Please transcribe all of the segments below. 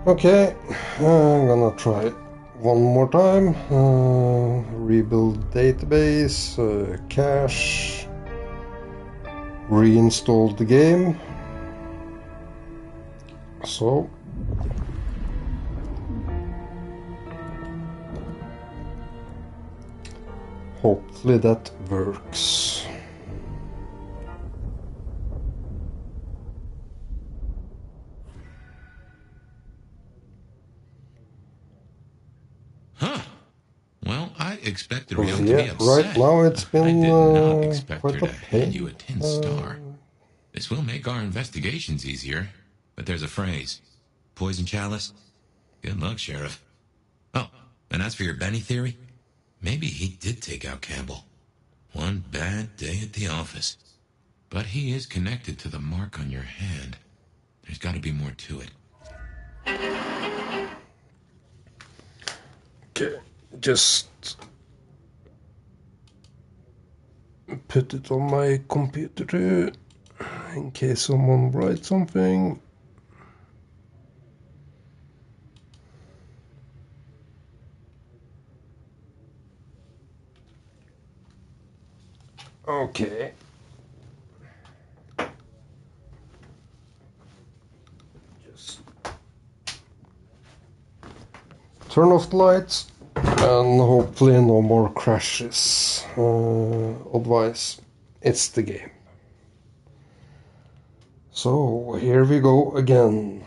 Okay, I'm gonna try one more time. Rebuild database, cache, reinstall the game. So, hopefully that works. Huh. Well, I expected Rion to be upset. Right now it's been I did not expect quite her a to hand you a pain. tin star. This will make our investigations easier, but there's a phrase. Poison chalice? Good luck, Sheriff. Oh, and as for your Benny theory, maybe he did take out Campbell. One bad day at the office. But he is connected to the mark on your hand. There's got to be more to it. Okay, just put it on my computer too, in case someone writes something. Okay. Just turn off the lights and hopefully no more crashes. Otherwise, it's the game. So here we go again.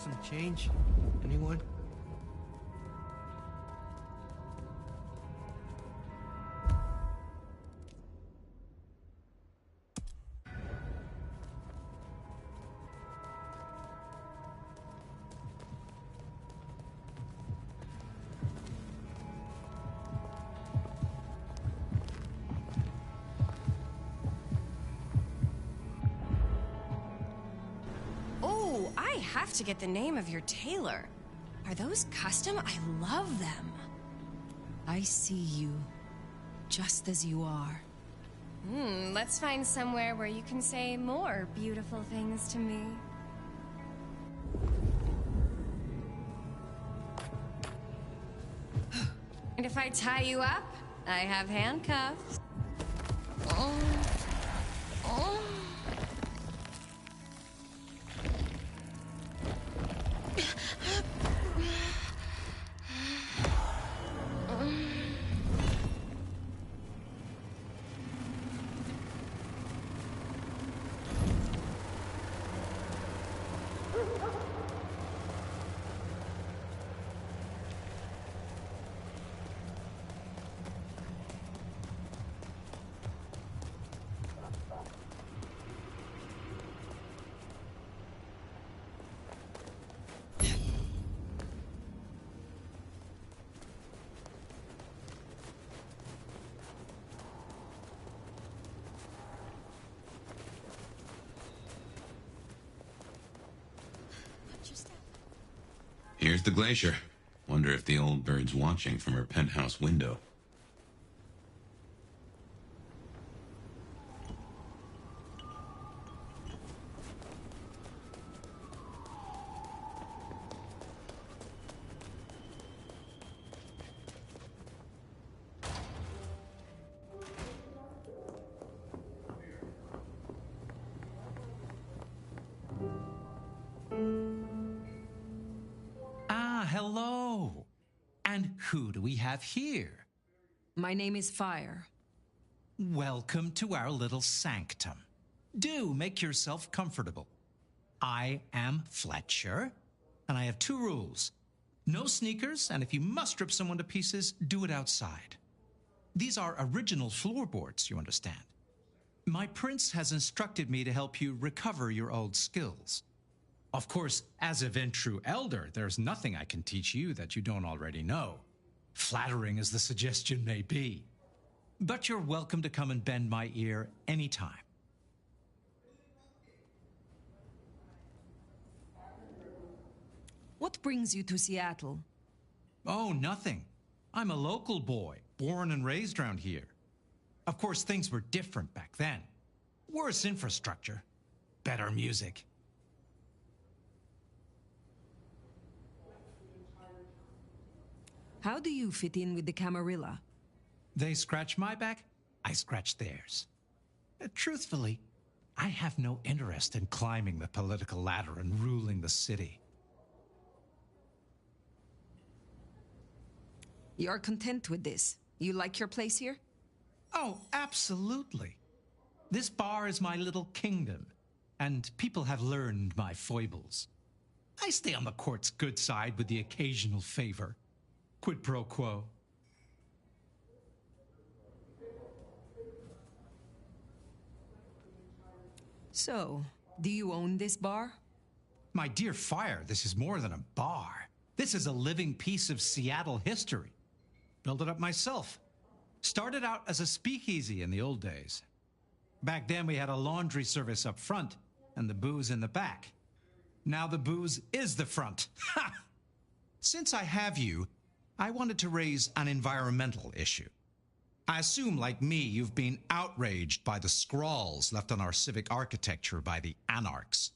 Some change? Anyone? Oh, I have to get the name of your tailor. Are those custom? I love them. I see you, just as you are. Let's find somewhere where you can say more beautiful things to me. And if I tie you up, I have handcuffs. Oh. Oh. Here's the glacier. Wonder if the old bird's watching from her penthouse window. hello. And who do we have here? My name is Fire. Welcome to our little sanctum. Do make yourself comfortable. I am Fletcher, and I have 2 rules. No sneakers, and if you must rip someone to pieces, do it outside. These are original floorboards, you understand. My prince has instructed me to help you recover your old skills. Of course, as a Ventru elder, there's nothing I can teach you that you don't already know. Flattering as the suggestion may be. But you're welcome to come and bend my ear anytime. What brings you to Seattle? Oh, nothing. I'm a local boy, born and raised around here. Of course, things were different back then. Worse infrastructure, better music. How do you fit in with the Camarilla? They scratch my back, I scratch theirs. Truthfully, I have no interest in climbing the political ladder and ruling the city. You're content with this? You like your place here? Oh, absolutely. This bar is my little kingdom, and people have learned my foibles. I stay on the court's good side with the occasional favor. Quid pro quo. So, do you own this bar? My dear Fire, this is more than a bar. This is a living piece of Seattle history. Built it up myself. Started out as a speakeasy in the old days. Back then we had a laundry service up front and the booze in the back. Now the booze is the front. Ha! Since I have you, I wanted to raise an environmental issue. I assume, like me, you've been outraged by the scrawls left on our civic architecture by the anarchs.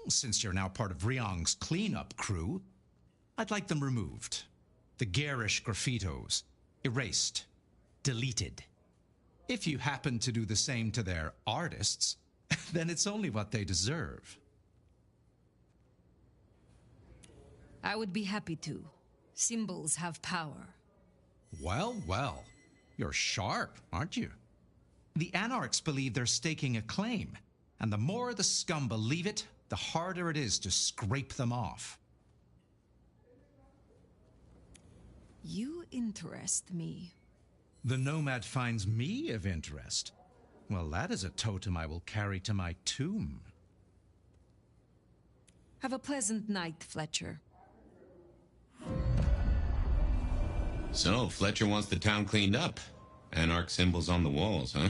Since you're now part of Ryong's cleanup crew, I'd like them removed. The garish graffitos, erased, deleted. If you happen to do the same to their artists, then it's only what they deserve. I would be happy to. Symbols have power. Well, well. You're sharp, aren't you? The anarchs believe they're staking a claim, and the more the scum believe it, the harder it is to scrape them off. You interest me. The nomad finds me of interest. Well, that is a totem I will carry to my tomb. Have a pleasant night, Fletcher. So, Fletcher wants the town cleaned up. Anarch symbols on the walls, huh?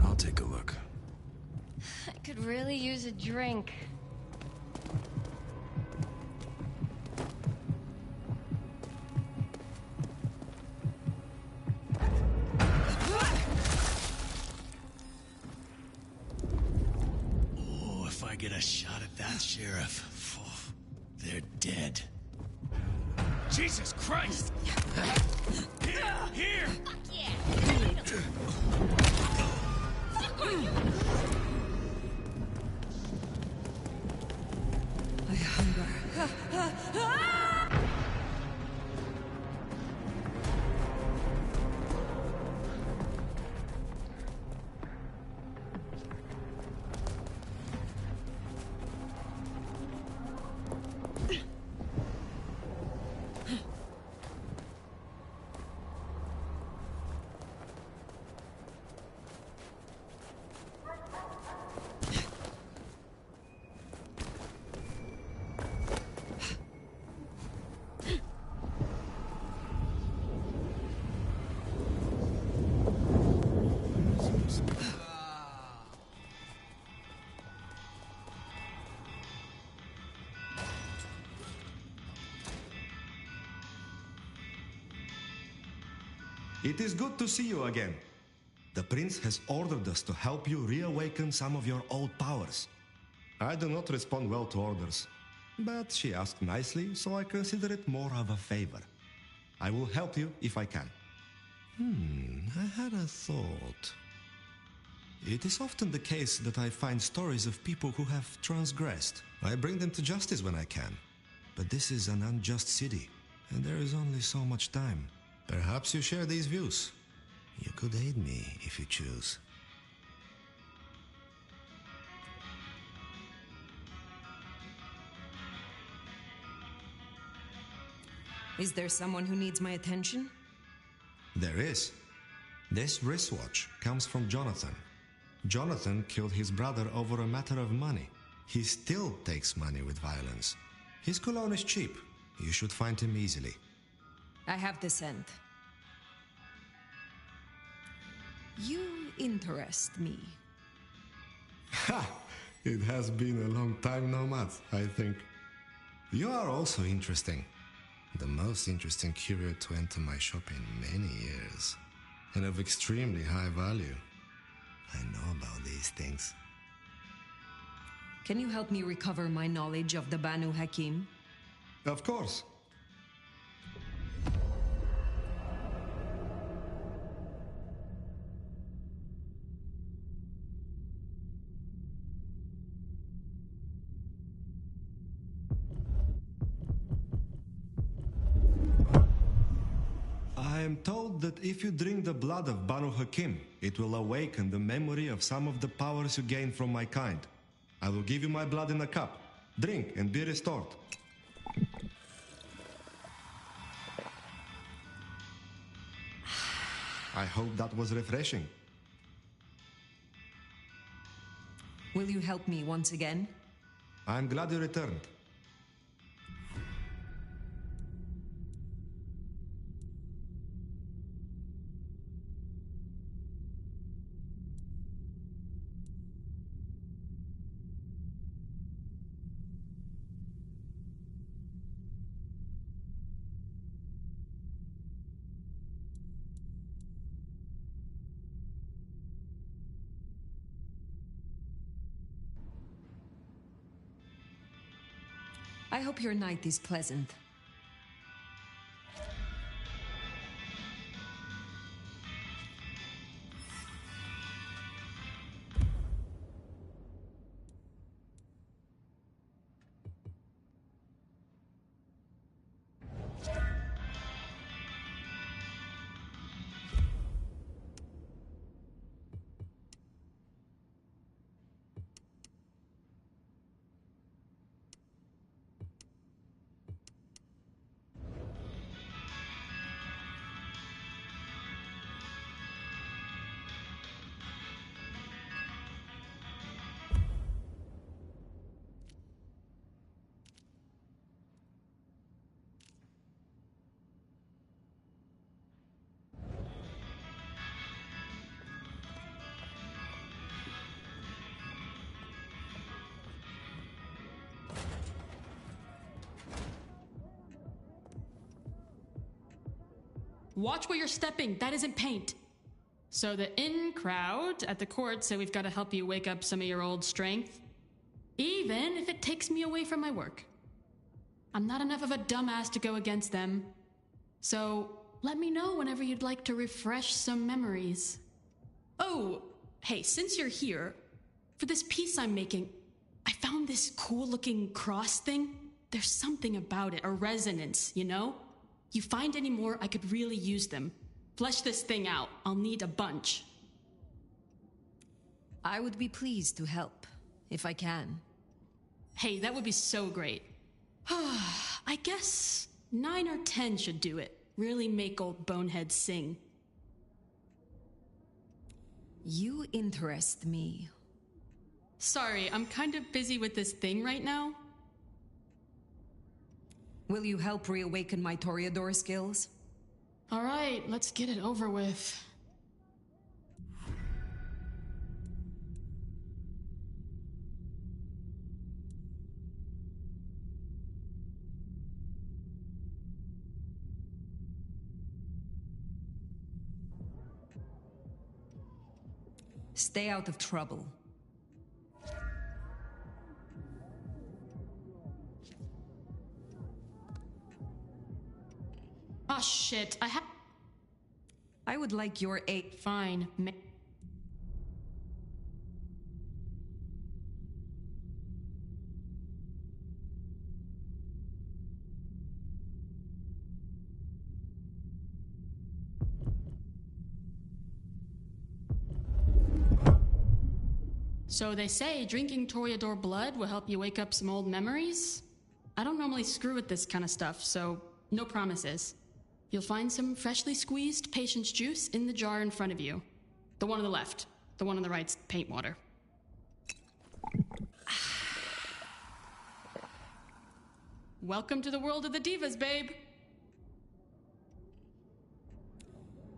I'll take a look. I could really use a drink. Oh, if I get a shot at that sheriff, they're dead. Jesus Christ! Here! I hunger. It is good to see you again. The prince has ordered us to help you reawaken some of your old powers. I do not respond well to orders, but she asked nicely, so I consider it more of a favor. I will help you if I can. I had a thought. It is often the case that I find stories of people who have transgressed. I bring them to justice when I can. But this is an unjust city, and there is only so much time. Perhaps you share these views. You could aid me if you choose. Is there someone who needs my attention? There is. This wristwatch comes from Jonathan. Jonathan killed his brother over a matter of money. He still takes money with violence. His cologne is cheap. You should find him easily. I have the scent. You interest me. Ha! It has been a long time no math, I think. You are also interesting. The most interesting curio to enter my shop in many years. And of extremely high value. I know about these things. Can you help me recover my knowledge of the Banu Hakim? Of course. I am told that if you drink the blood of Banu Hakim, it will awaken the memory of some of the powers you gain from my kind. I will give you my blood in a cup. Drink and be restored. I hope that was refreshing. Will you help me once again? I'm glad you returned. I hope your night is pleasant. Watch where you're stepping. That isn't paint. So the in crowd at the court say we've got to help you wake up some of your old strength, even if it takes me away from my work. I'm not enough of a dumbass to go against them. So let me know whenever you'd like to refresh some memories. Oh, hey, since you're here, for this piece I'm making, I found this cool looking cross thing. There's something about it, a resonance, you know? You find any more, I could really use them. Flesh this thing out. I'll need a bunch. I would be pleased to help, if I can. Hey, that would be so great. I guess 9 or 10 should do it. Really make old boneheads sing. You interest me. Sorry, I'm kind of busy with this thing right now. Will you help reawaken my Toreador skills? All right, let's get it over with. Stay out of trouble. Oh shit, I would like your aid. Fine. So they say drinking Toreador blood will help you wake up some old memories? I don't normally screw with this kind of stuff, so no promises. You'll find some freshly squeezed patience juice in the jar in front of you. The one on the left. The one on the right's paint water. Welcome to the world of the divas, babe.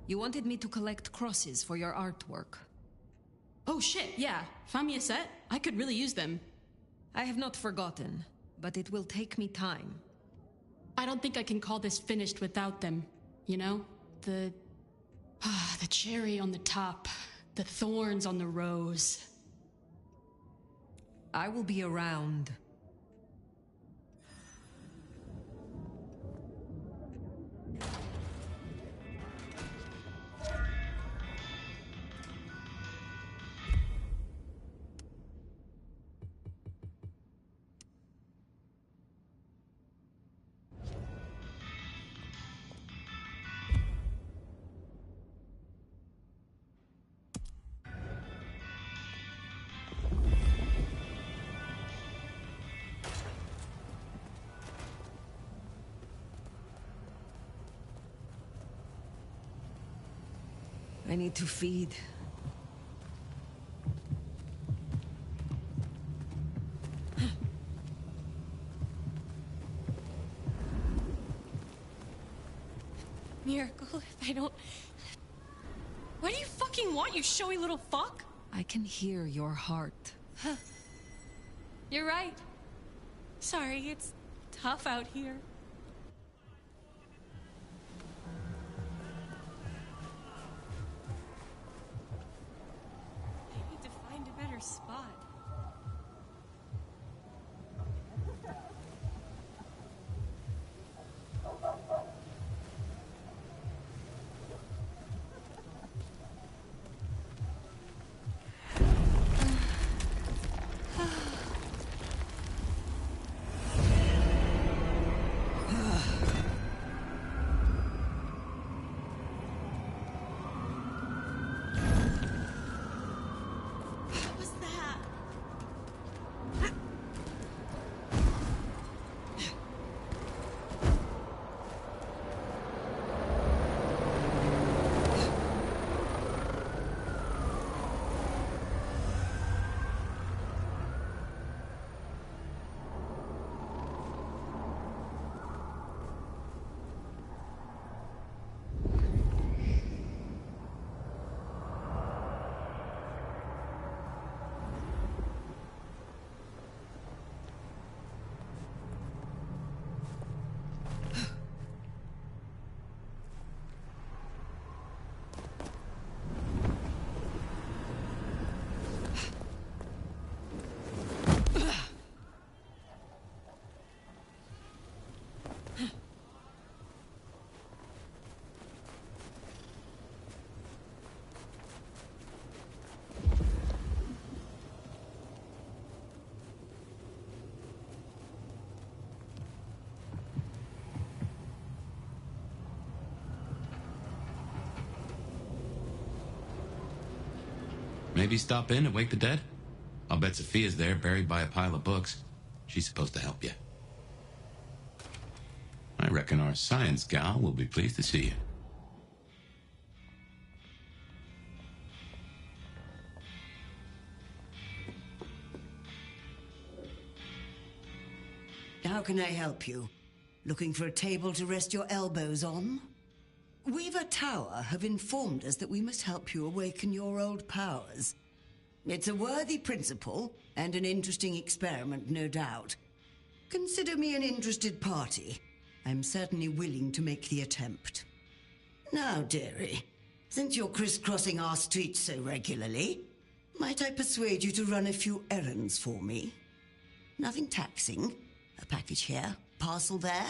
You wanted me to collect crosses for your artwork. Oh shit, yeah. Found me a set? I could really use them. I have not forgotten, but it will take me time. I don't think I can call this finished without them. You know? The cherry on the top. The thorns on the rose. I will be around. I need to feed. Miracle, if I don't... What do you fucking want, you showy little fuck? I can hear your heart. You're right. Sorry, it's tough out here. I need to find a better spot. Maybe stop in and wake the dead? I'll bet Sophia's there, buried by a pile of books. She's supposed to help you. I reckon our science gal will be pleased to see you. How can I help you? Looking for a table to rest your elbows on? Weaver Tower have informed us that we must help you awaken your old powers. It's a worthy principle, and an interesting experiment, no doubt. Consider me an interested party. I'm certainly willing to make the attempt. Now, dearie, since you're crisscrossing our streets so regularly, Might I persuade you to run a few errands for me? Nothing taxing. A package here, parcel there.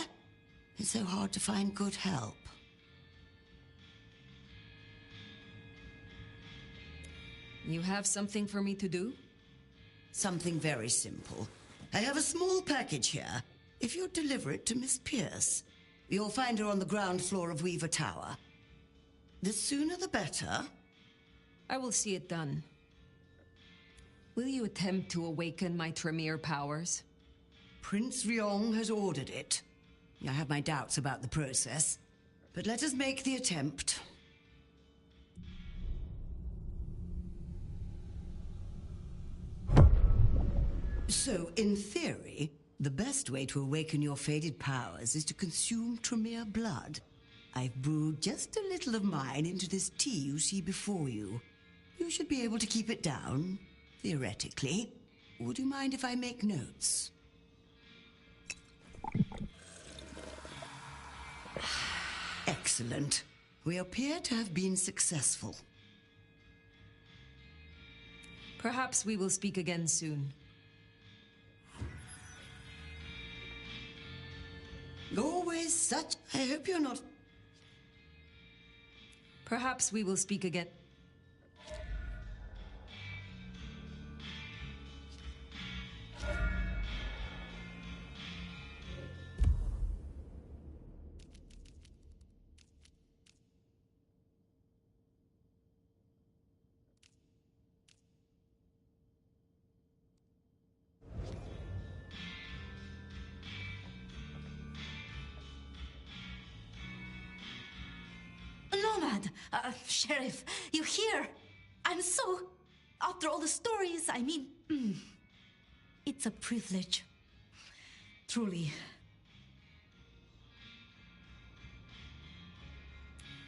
It's so hard to find good help. You have something for me to do? Something very simple. I have a small package here. If you'd deliver it to Miss Pierce, you'll find her on the ground floor of Weaver Tower. The sooner the better. I will see it done. Will you attempt to awaken my Tremere powers? Prince Ryong has ordered it. I have my doubts about the process, but let us make the attempt. So, in theory, the best way to awaken your faded powers is to consume Tremere blood. I've brewed just a little of mine into this tea you see before you. You should be able to keep it down, theoretically. Would you mind if I make notes? Excellent. We appear to have been successful. Perhaps we will speak again soon. Always such... I hope you're not... Perhaps we will speak again. Nomad! Sheriff, you here? I'm so... After all the stories, I mean... It's a privilege. Truly.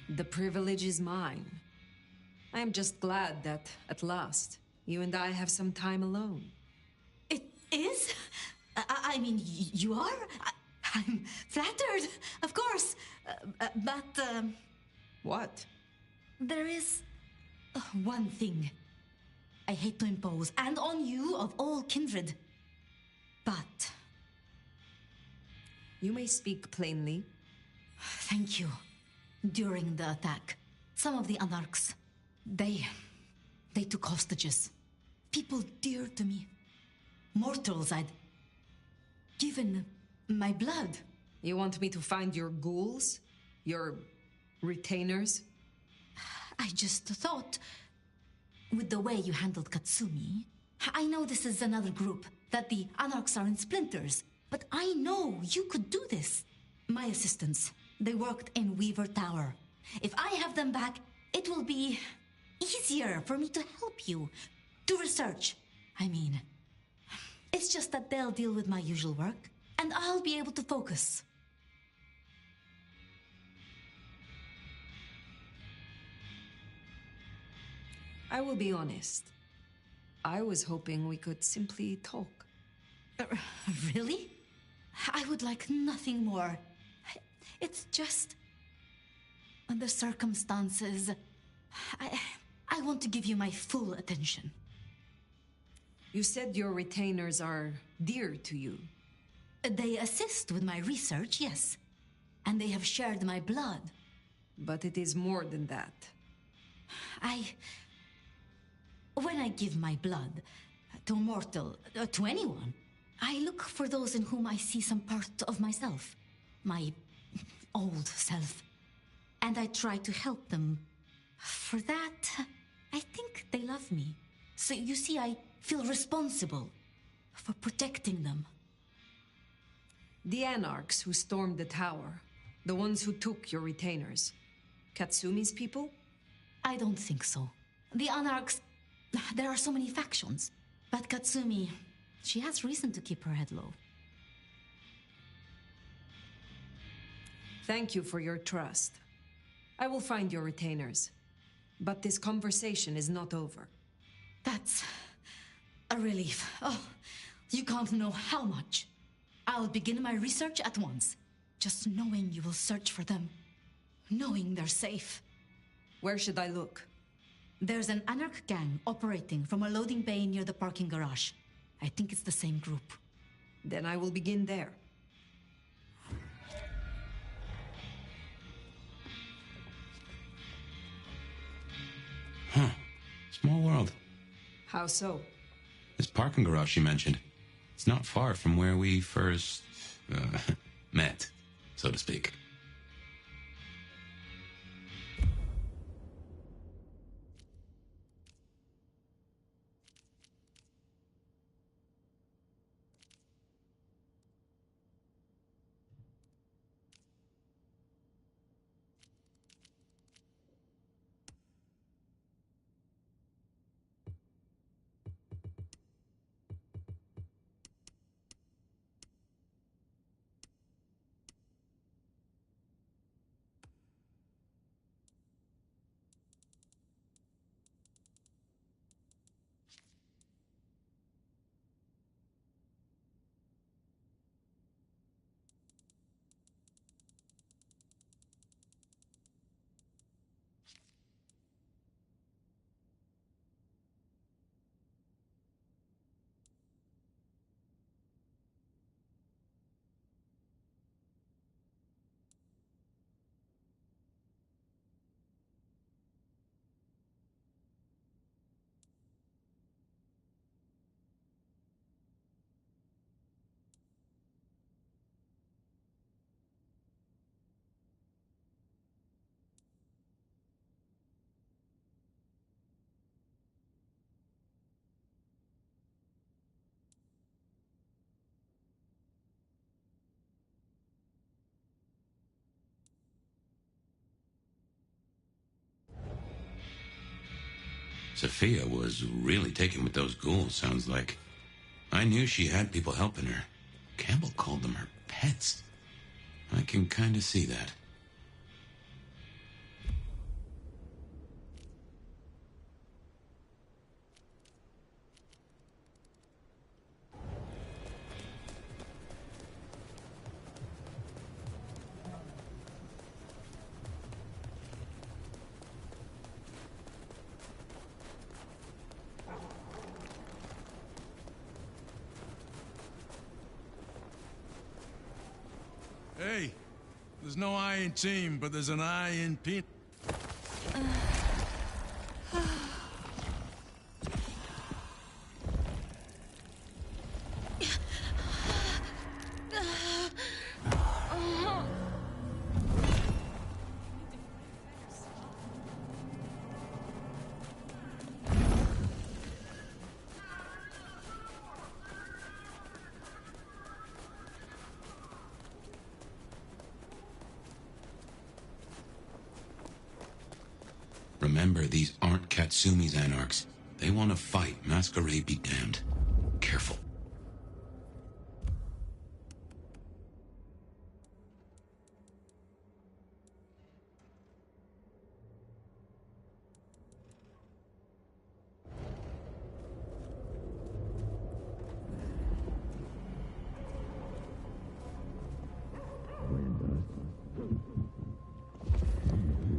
The privilege is mine. I am just glad that, at last, you and I have some time alone. It is? I mean, you are? I'm flattered, of course. But... What? There is one thing I hate to impose, and on you of all kindred. But... You may speak plainly. Thank you. During the attack, some of the Anarchs, they took hostages. People dear to me. Mortals I'd given my blood. You want me to find your ghouls? Your... retainers? I just thought, with the way you handled Katsumi, I know this is another group, that the Anarchs are in splinters, but I know you could do this. My assistants, they worked in Weaver Tower. If I have them back, it will be easier for me to help you. To research, I mean. It's just that they'll deal with my usual work, and I'll be able to focus. I will be honest. I was hoping we could simply talk. Really? I would like nothing more. It's just... the circumstances... I want to give you my full attention. You said your retainers are dear to you. They assist with my research, yes. And they have shared my blood. But it is more than that. When I give my blood to a mortal, to anyone, I look for those in whom I see some part of myself. My old self. And I try to help them. For that, I think they love me. So you see, I feel responsible for protecting them. The Anarchs who stormed the tower, the ones who took your retainers, Katsumi's people? I don't think so. The Anarchs, there are so many factions. But Katsumi, she has reason to keep her head low. Thank you for your trust. I will find your retainers. But this conversation is not over. That's a relief. Oh, you can't know how much. I'll begin my research at once. Just knowing you will search for them. Knowing they're safe. Where should I look? There's an anarch gang operating from a loading bay near the parking garage. I think it's the same group. Then I will begin there. Huh. Small world. How so? This parking garage you mentioned. It's not far from where we first, met, so to speak. Sophia was really taken with those ghouls, sounds like. I knew she had people helping her. Campbell called them her pets. I can kind of see that. Hey, there's no I in team, but there's an I in pin. Remember, these aren't Katsumi's anarchs. They want to fight. Masquerade be damned. Careful.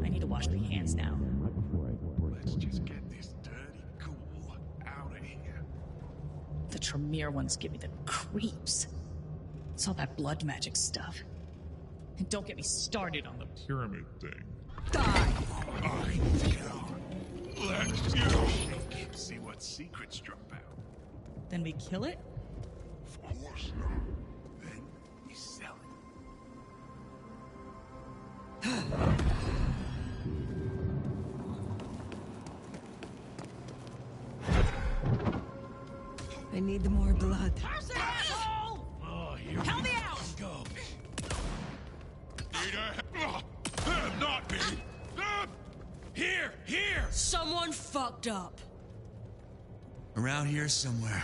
I need to wash my hands now. Let's just get this dirty ghoul out of here. The Tremere ones give me the creeps. It's all that blood magic stuff. And don't get me started on the Pyramid thing. die! Let's go. See what secrets drop out. Then we kill it? Of course not. Then we sell it. I need more blood. Oh, here Help we me out! go. Not me. Here. Someone fucked up. Around here somewhere.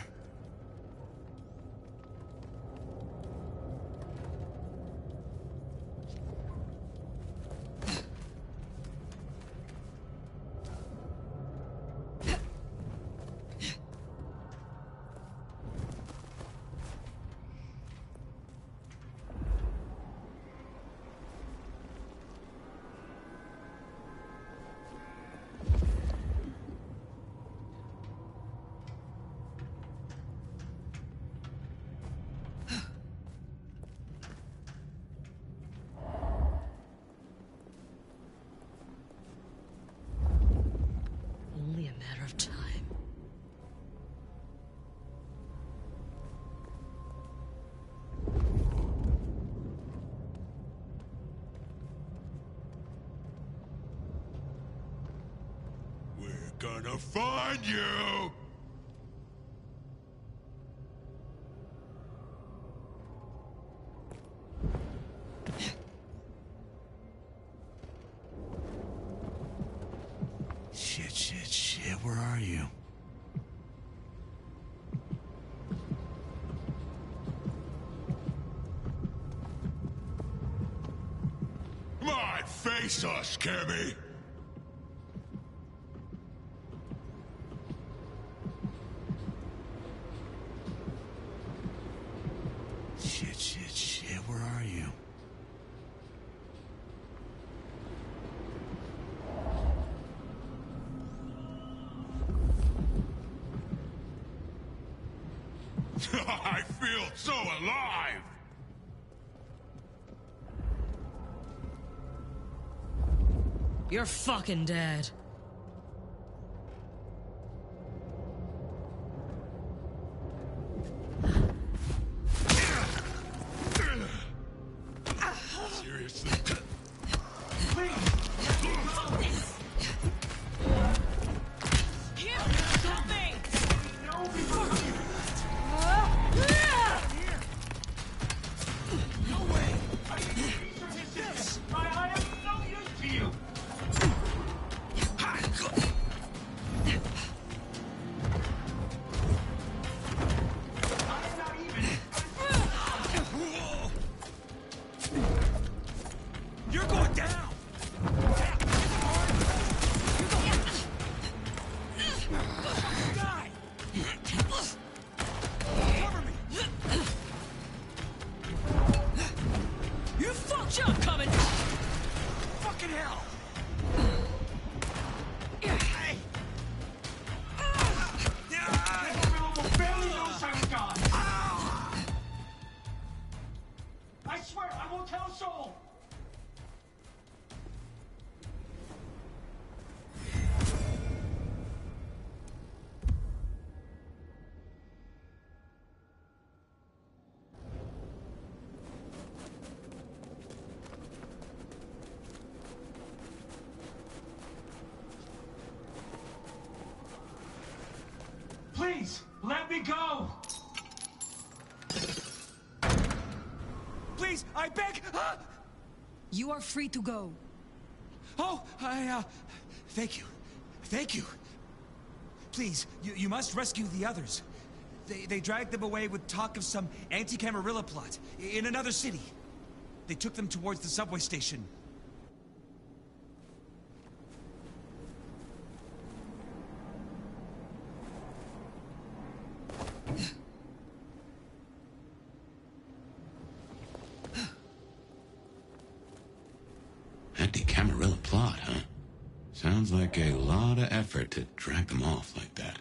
gonna find you! Shit, where are you? My face scare me! Shit, where are you? I feel so alive! You're fucking dead. Seriously? You're going down! Die! Cover me! You fucked up coming! Fucking hell! I swear, I won't tell a soul! Please, let me go! Please, I beg! You are free to go. Oh, thank you. Thank you. Please, you must rescue the others. They dragged them away with talk of some anti-Camarilla plot in another city. They took them towards the subway station. Anti-Camarilla plot, huh? Sounds like a lot of effort to drag them off like that.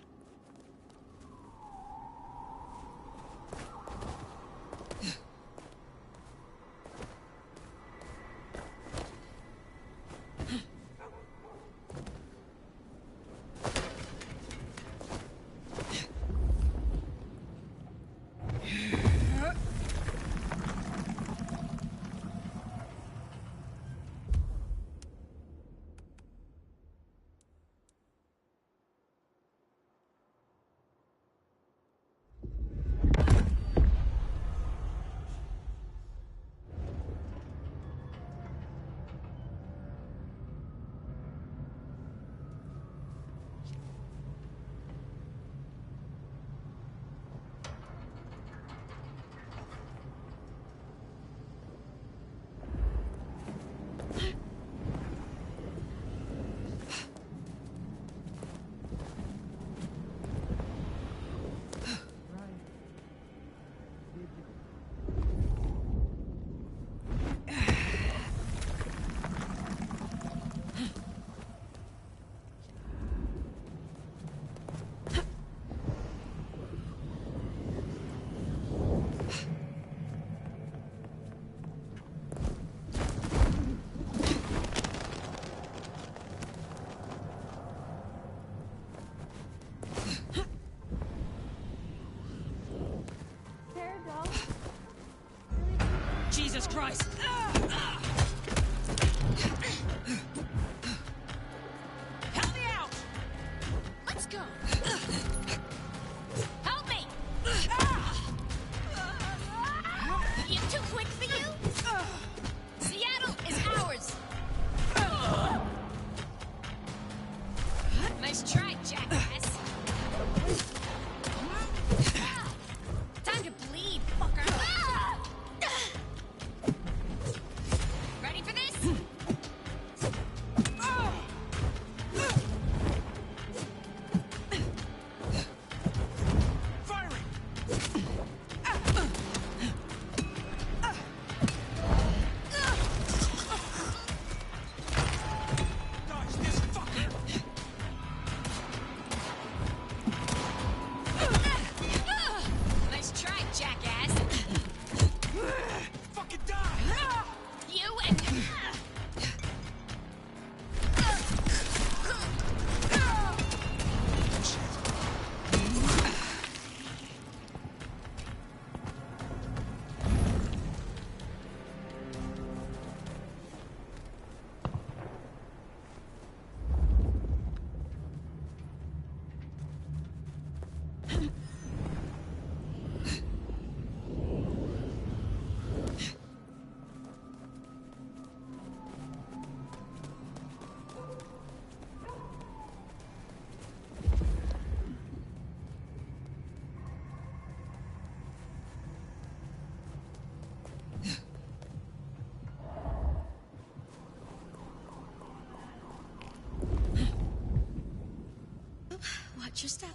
Watch your step.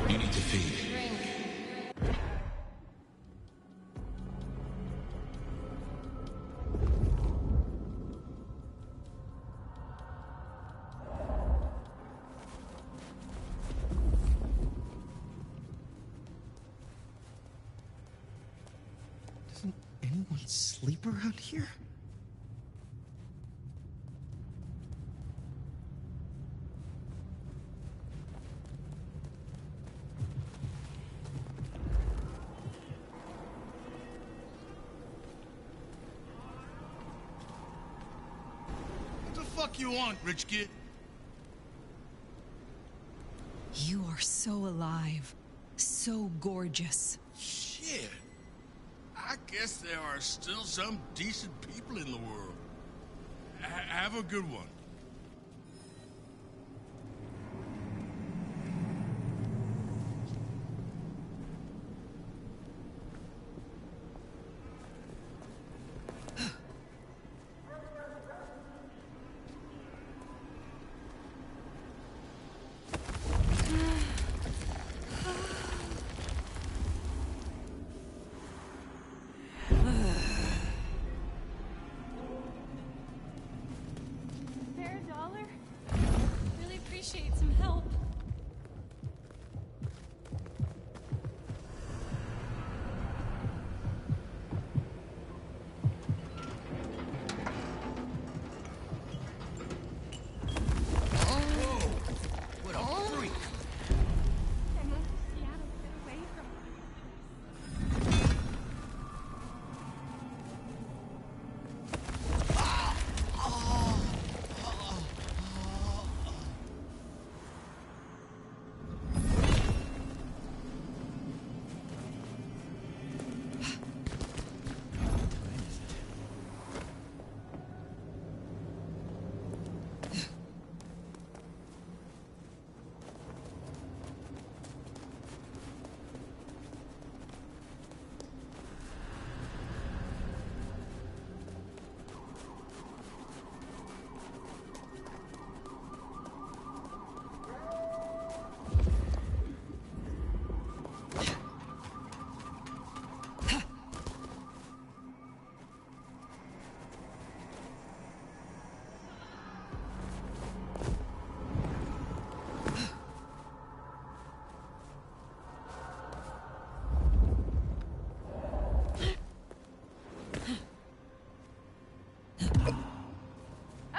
You need to feed. Doesn't anyone sleep around here? What the fuck you want, rich kid? You are so alive. So gorgeous. Shit. I guess there are still some decent people in the world. Have a good one. Spare a dollar? Really appreciate some help. Whoa! What a freak! I moved to Seattle to get away from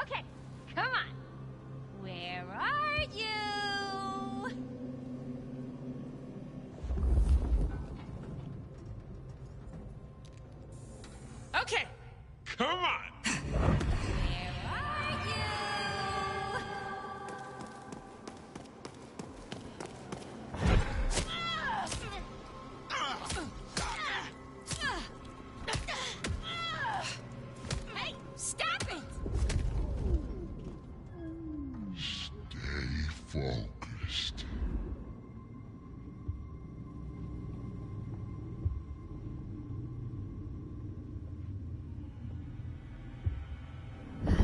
Okay, come on. Where are you? Okay, come on! Where are you? Hey, stop it! Stay focused. Come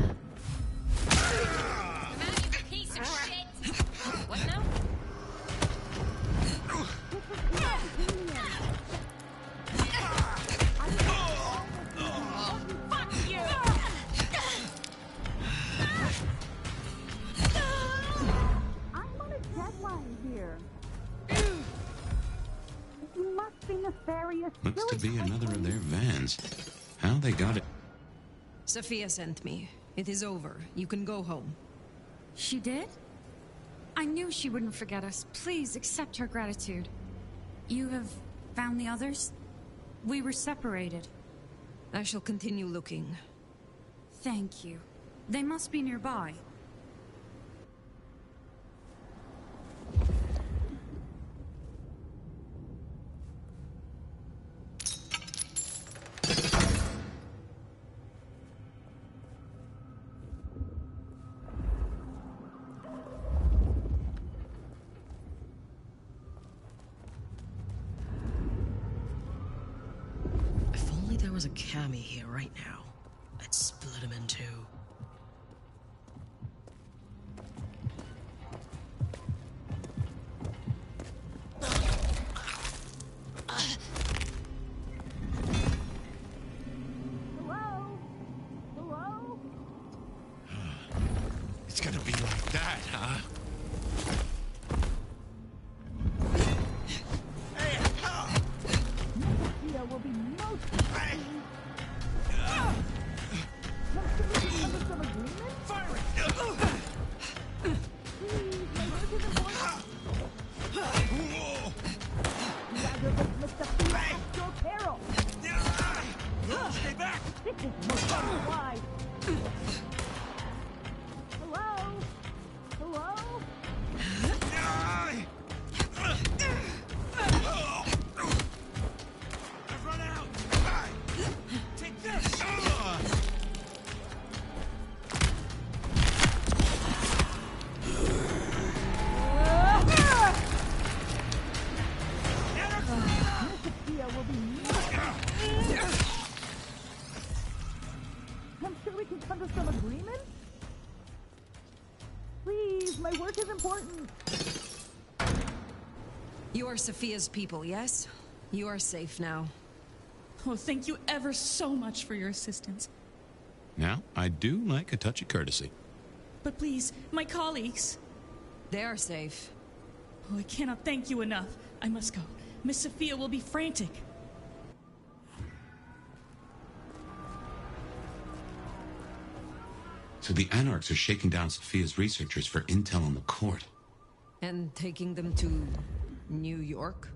out, you piece of shit! What now? Fuck you! I'm on a deadline here. You must be nefarious. Looks to be another of their vans. How they got it? Sophia sent me. It is over. You can go home. She did? I knew she wouldn't forget us. Please accept her gratitude. You have found the others? We were separated. I shall continue looking. Thank you. They must be nearby. was a Cammy here right now, I'd split him in two. Hello? Hello? It's gonna be like that, huh? Sophia will be most pleased. Under some agreement? Fire it! Please, my work is important. Rather than Mr. Sophia at your peril. Stay back! This is most unwise. Hello? Hello? I've run out! Take this! Sophia will be I'm sure we can come to some agreement? Please, my work is important. You are Sophia's people, yes? You are safe now. Oh, thank you ever so much for your assistance. Now, I do like a touch of courtesy. But please, my colleagues. They are safe. Oh, I cannot thank you enough. I must go. Miss Sophia will be frantic. So the Anarchs are shaking down Sophia's researchers for intel on the court. And taking them to New York?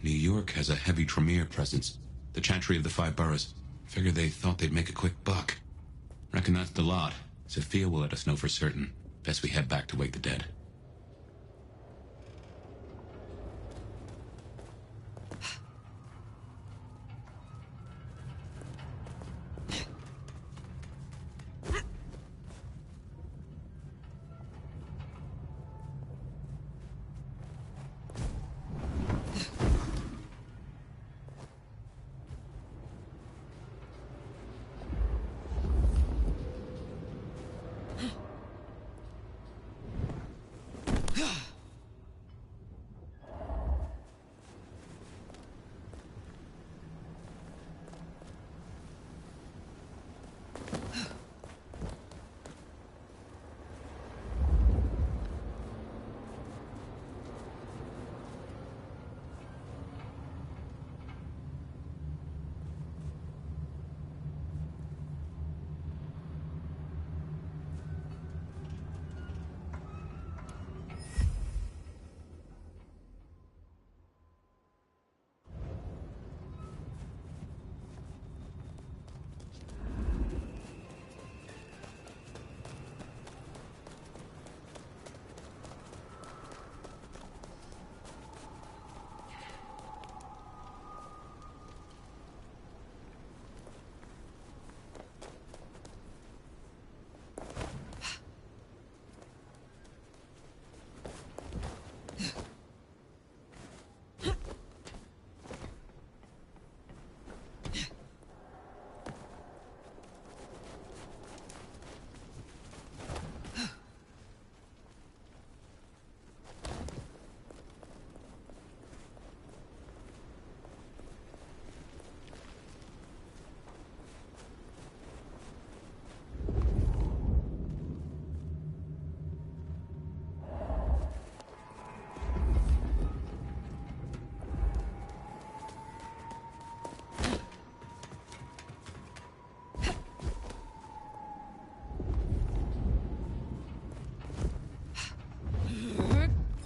New York has a heavy Tremere presence. The Chantry of the Five Boroughs. Figured they thought they'd make a quick buck. Reckon that's the lot. Sophia will let us know for certain. Best we head back to wake the dead.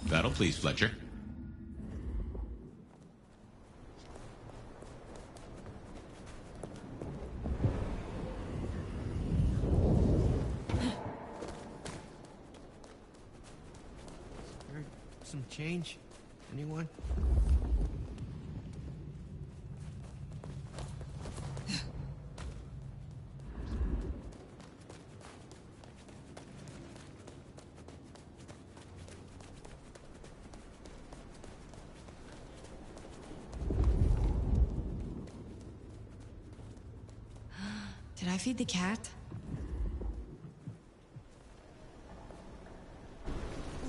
That'll please Fletcher. Some change? Anyone? I feed the cat?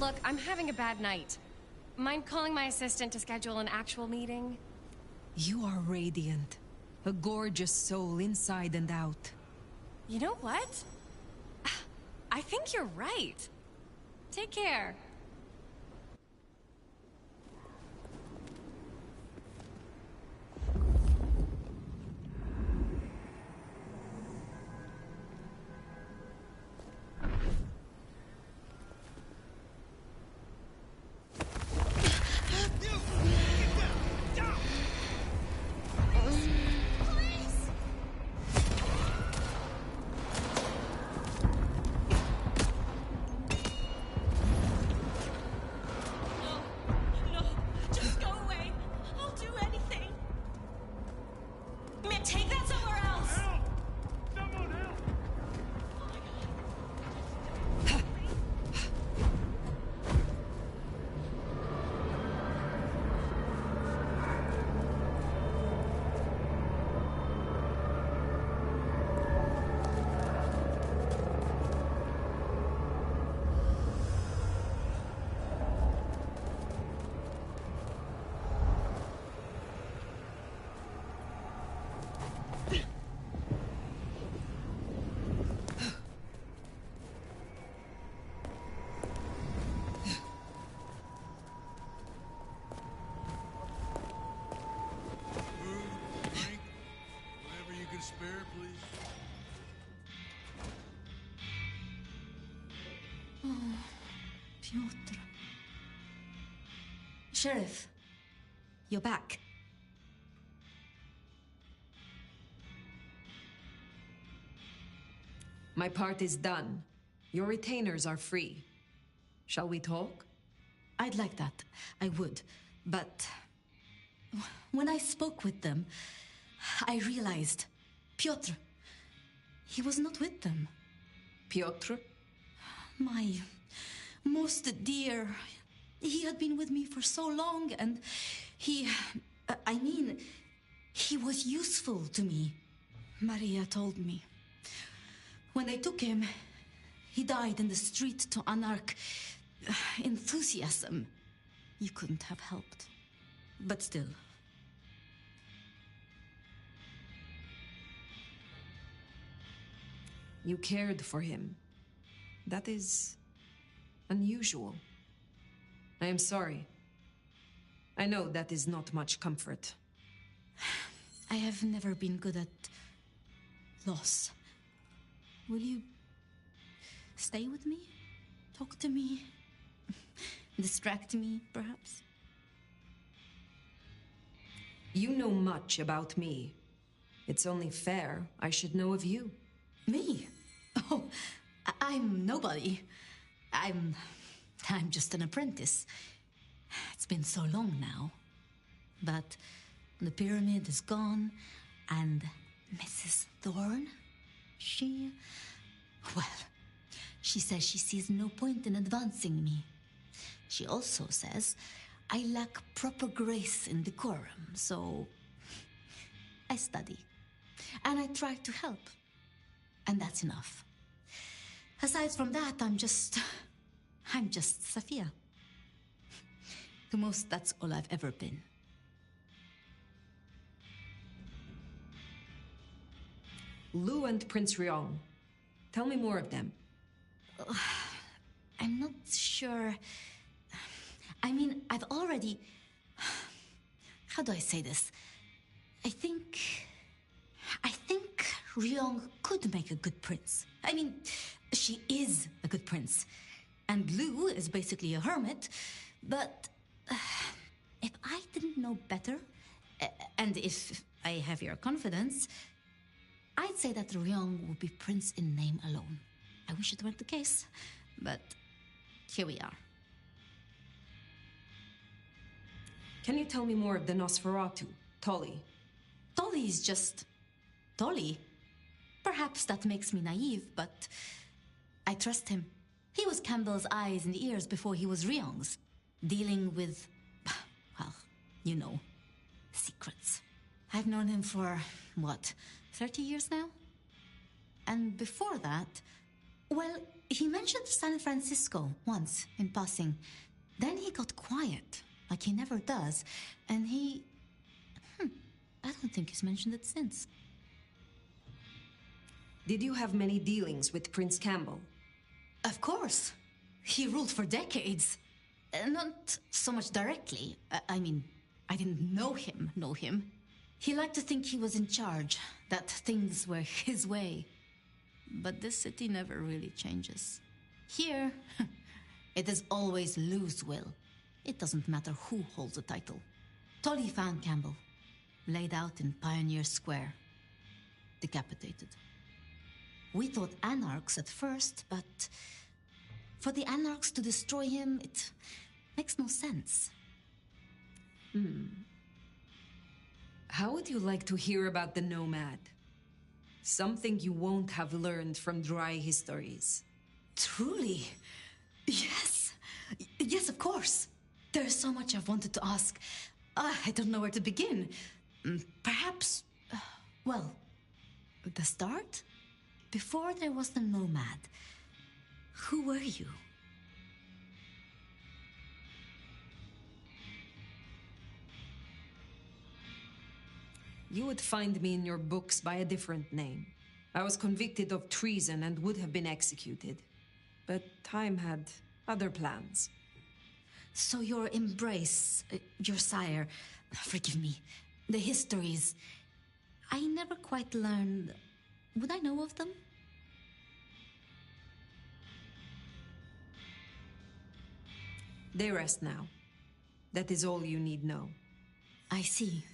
Look, I'm having a bad night. Mind calling my assistant to schedule an actual meeting? You are radiant. A gorgeous soul inside and out. You know what? I think you're right. Take care. Spare, please. Oh, Piotr. Sheriff, you're back. My part is done. Your retainers are free. Shall we talk? I'd like that. I would. But when I spoke with them, I realized Piotr, he was not with them. Piotr? My most dear. He had been with me for so long, and he was useful to me. Maria told me. When they took him, he died in the street to Anarch enthusiasm. You couldn't have helped. But still. You cared for him. That is unusual. I am sorry. I know that is not much comfort. I have never been good at loss. Will you stay with me? Talk to me? Distract me, perhaps? You know much about me. It's only fair I should know of you. Me? Oh, I'm nobody. I'm just an apprentice. It's been so long now. But the pyramid is gone, and Mrs. Thorne, she says she sees no point in advancing me. She also says I lack proper grace and decorum, so I study. And I try to help. And that's enough. Aside from that, I'm just Safia. The most, that's all I've ever been. Lu and Prince Ryong. Tell me more of them. I'm not sure. I mean, I've already... How do I say this? I think Ryong could make a good prince. I mean, she is a good prince. And Lu is basically a hermit. But if I didn't know better, and if I have your confidence, I'd say that Ryong would be prince in name alone. I wish it weren't the case, but here we are. Can you tell me more of the Nosferatu, Tolly? Tolly is just Tolly. Perhaps that makes me naive, but I trust him. He was Campbell's eyes and ears before he was Ryong's, dealing with, well, you know, secrets. I've known him for, what, 30 years now? And before that, well, he mentioned San Francisco once in passing. Then he got quiet, like he never does, and I don't think he's mentioned it since. Did you have many dealings with Prince Campbell? Of course. He ruled for decades. Not so much directly. I mean, I didn't know him. He liked to think he was in charge, that things were his way. But this city never really changes. Here, it is always Lou's will. It doesn't matter who holds the title. Tolly found Campbell, laid out in Pioneer Square, decapitated. We thought anarchs at first, but for the anarchs to destroy him, it makes no sense. How would you like to hear about the Nomad? Something you won't have learned from dry histories. Truly? Yes. Yes, of course. There's so much I've wanted to ask. I don't know where to begin. Perhaps, well, the start? Before there was the Nomad, who were you? You would find me in your books by a different name. I was convicted of treason and would have been executed. But time had other plans. So your embrace, your sire, forgive me, the histories, I never quite learned. Would I know of them? They rest now. That is all you need know. I see.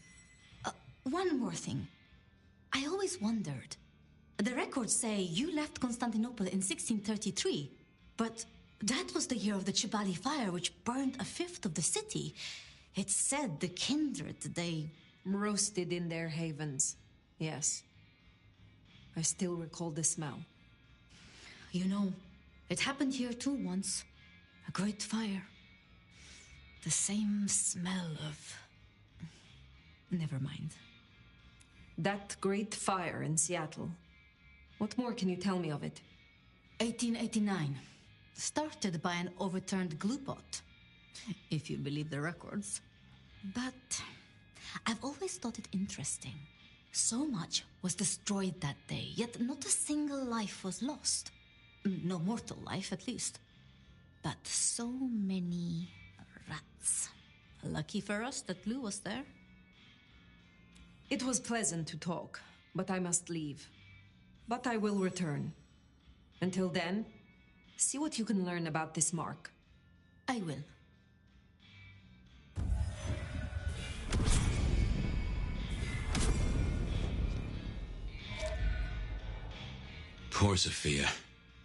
One more thing. I always wondered. The records say you left Constantinople in 1633, but that was the year of the Chibali fire, which burned a fifth of the city. It said the kindred, they roasted in their havens. Yes. I still recall the smell. You know, it happened here too once. A great fire. The same smell of... Never mind. That great fire in Seattle. What more can you tell me of it? 1889. Started by an overturned glue pot, if you believe the records. But I've always thought it interesting. So much was destroyed that day, yet not a single life was lost. No mortal life, at least. But so many rats. Lucky for us that Lou was there. It was pleasant to talk, but I must leave. But I will return. Until then, see what you can learn about this mark. I will. Poor Sophia.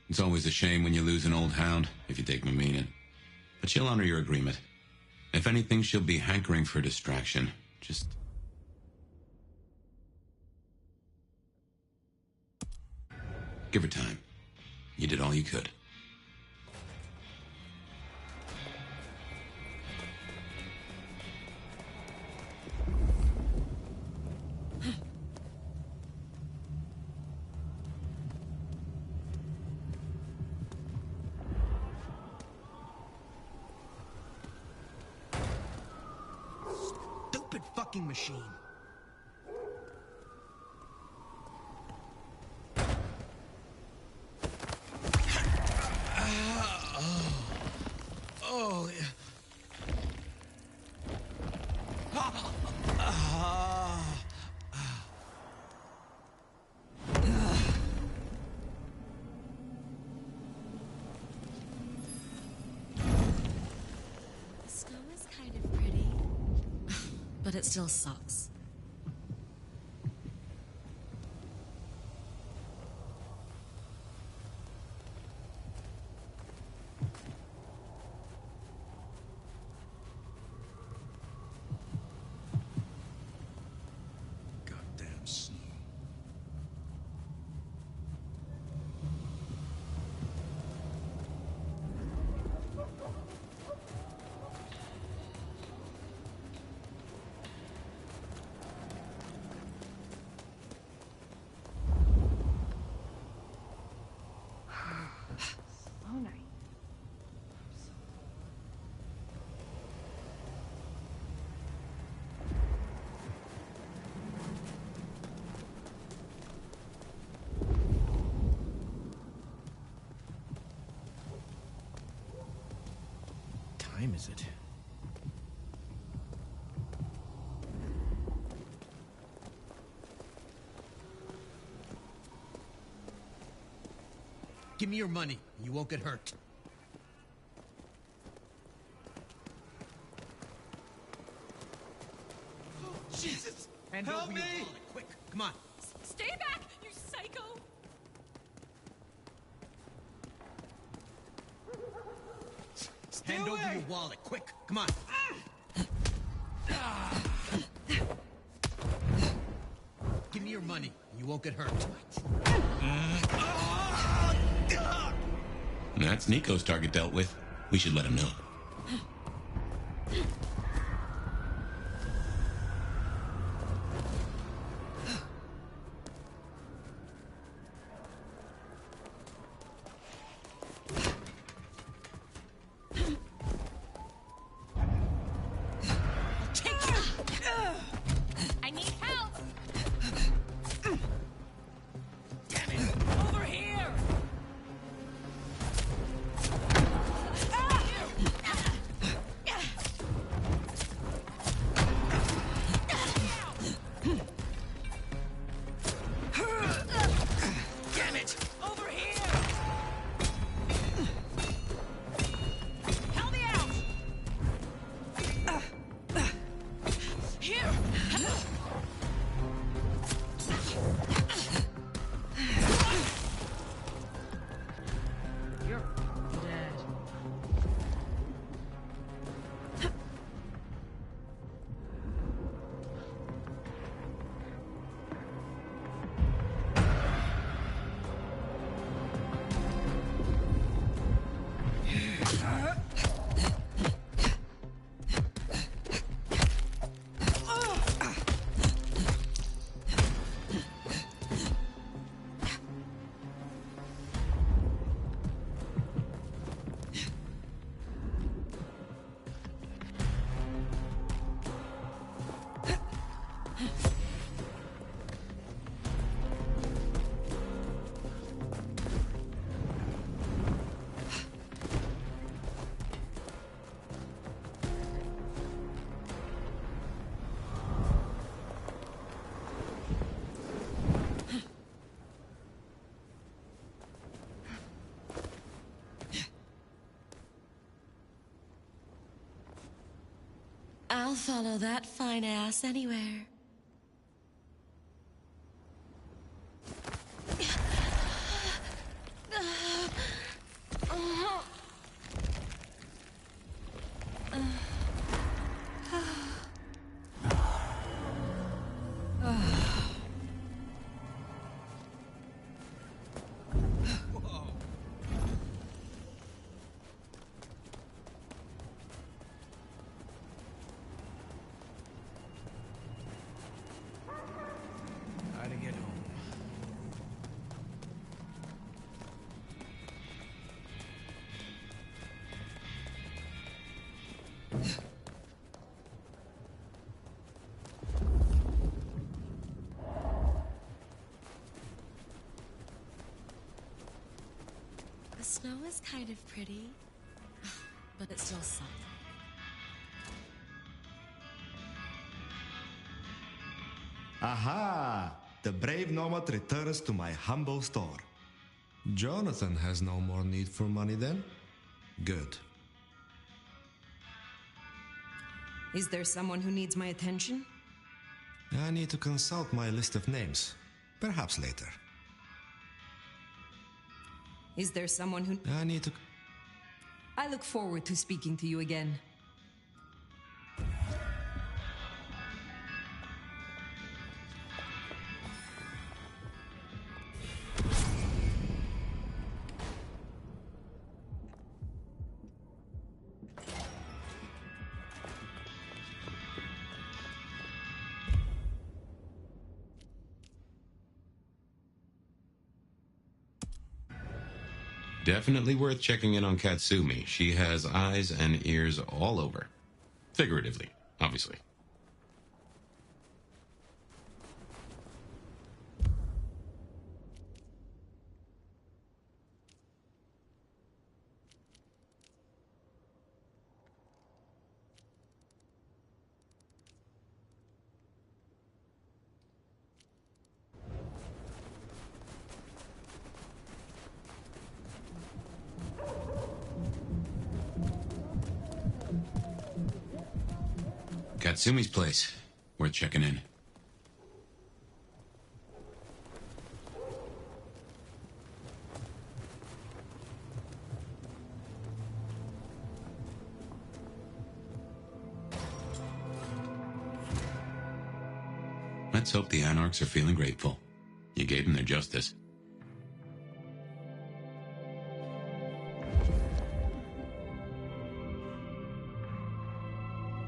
It's always a shame when you lose an old hound, if you take my meaning. But she'll honor your agreement. If anything, she'll be hankering for distraction. Just... give her time. You did all you could. Stupid fucking machine. Oh, yeah. The snow is kind of pretty, but it still sucks. Goddamn snow. time is it? Give me your money, and you won't get hurt. Jesus! Hand Help over me! your wallet, quick! Come on. Stay back, you psycho! Hand over your wallet, quick! Come on. Give me your money, and you won't get hurt. That's Nico's target dealt with. We should let him know. I need help! Damn it! Over here! Damn it! Over here! Help me out! Here! You're dead. I'll follow that fine ass anywhere. Gotta get home. The snow is kind of pretty, but it's still summer. Aha! The brave nomad returns to my humble store. Jonathan has no more need for money then? Good. Is there someone who needs my attention? I need to consult my list of names. Perhaps later. Is there someone who... I need to... I look forward to speaking to you again. Definitely worth checking in on Katsumi. She has eyes and ears all over. Figuratively, obviously. Katsumi's place. Worth checking in. Let's hope the Anarchs are feeling grateful. You gave them their justice.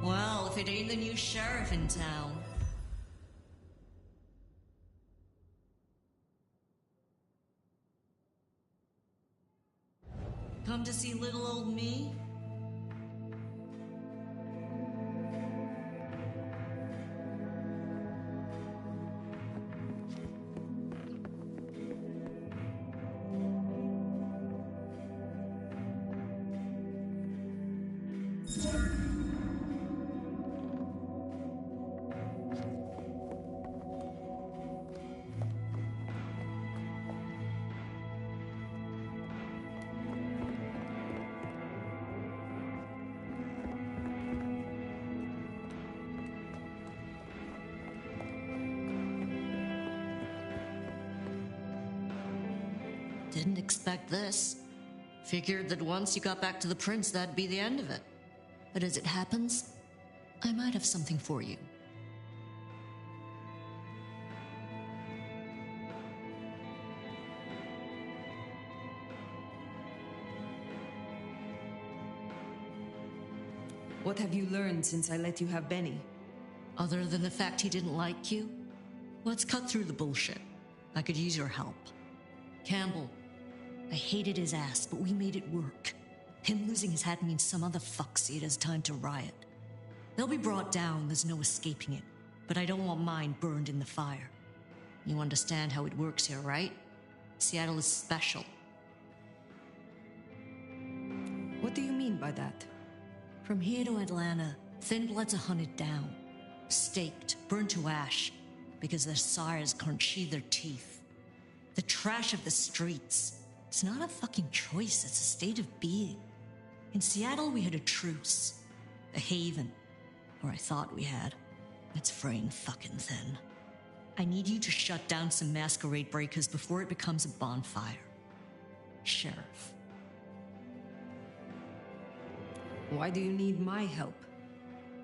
Well, if it ain't the new sheriff in town. Come to see little old me? Didn't expect this. Figured that once you got back to the prince, that'd be the end of it. But as it happens, I might have something for you. What have you learned since I let you have Benny? Other than the fact he didn't like you? Let's cut through the bullshit. I could use your help. Campbell. I hated his ass, but we made it work. Him losing his head means some other fuckseed has time to riot. They'll be brought down, there's no escaping it. But I don't want mine burned in the fire. You understand how it works here, right? Seattle is special. What do you mean by that? From here to Atlanta, thin bloods are hunted down, staked, burned to ash, because their sires can't sheathe their teeth. The trash of the streets. It's not a fucking choice, it's a state of being. In Seattle, we had a truce. A haven. Or I thought we had. It's fraying fucking thin. I need you to shut down some masquerade breakers before it becomes a bonfire. Sheriff. Why do you need my help?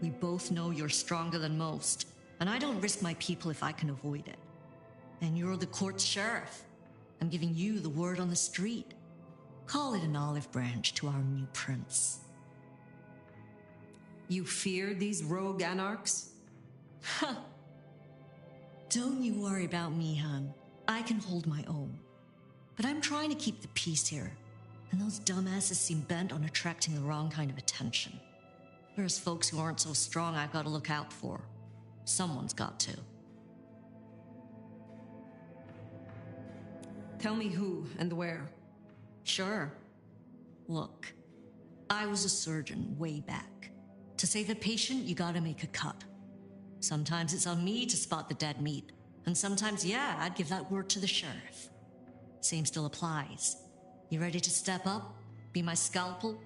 We both know you're stronger than most, and I don't risk my people if I can avoid it. And you're the court's sheriff. I'm giving you the word on the street. Call it an olive branch to our new prince. You fear these rogue anarchs? Huh. Don't you worry about me, hon. I can hold my own. But I'm trying to keep the peace here, and those dumbasses seem bent on attracting the wrong kind of attention. There's folks who aren't so strong I've got to look out for. Someone's got to. Tell me who and where. Sure. Look, I was a surgeon way back. To save a patient, you gotta make a cut. Sometimes it's on me to spot the dead meat, and sometimes, yeah, I'd give that word to the sheriff. Same still applies. You ready to step up? Be my scalpel?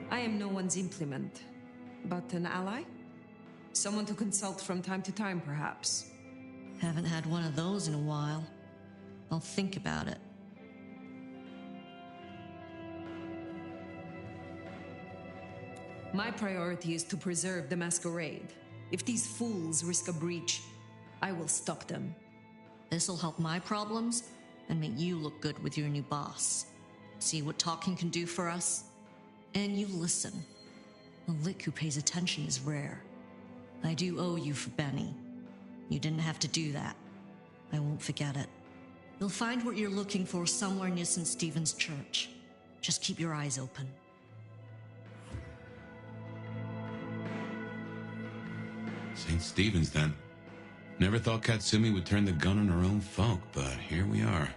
I am no one's implement, but an ally? Someone to consult from time to time, perhaps. Haven't had one of those in a while. I'll think about it. My priority is to preserve the Masquerade. If these fools risk a breach, I will stop them. This'll help my problems and make you look good with your new boss. See what talking can do for us? And you listen. A lick who pays attention is rare. I do owe you for Benny. You didn't have to do that. I won't forget it. You'll find what you're looking for somewhere near St. Stephen's Church. Just keep your eyes open. St. Stephen's, then. Never thought Katsumi would turn the gun on her own folk, but here we are.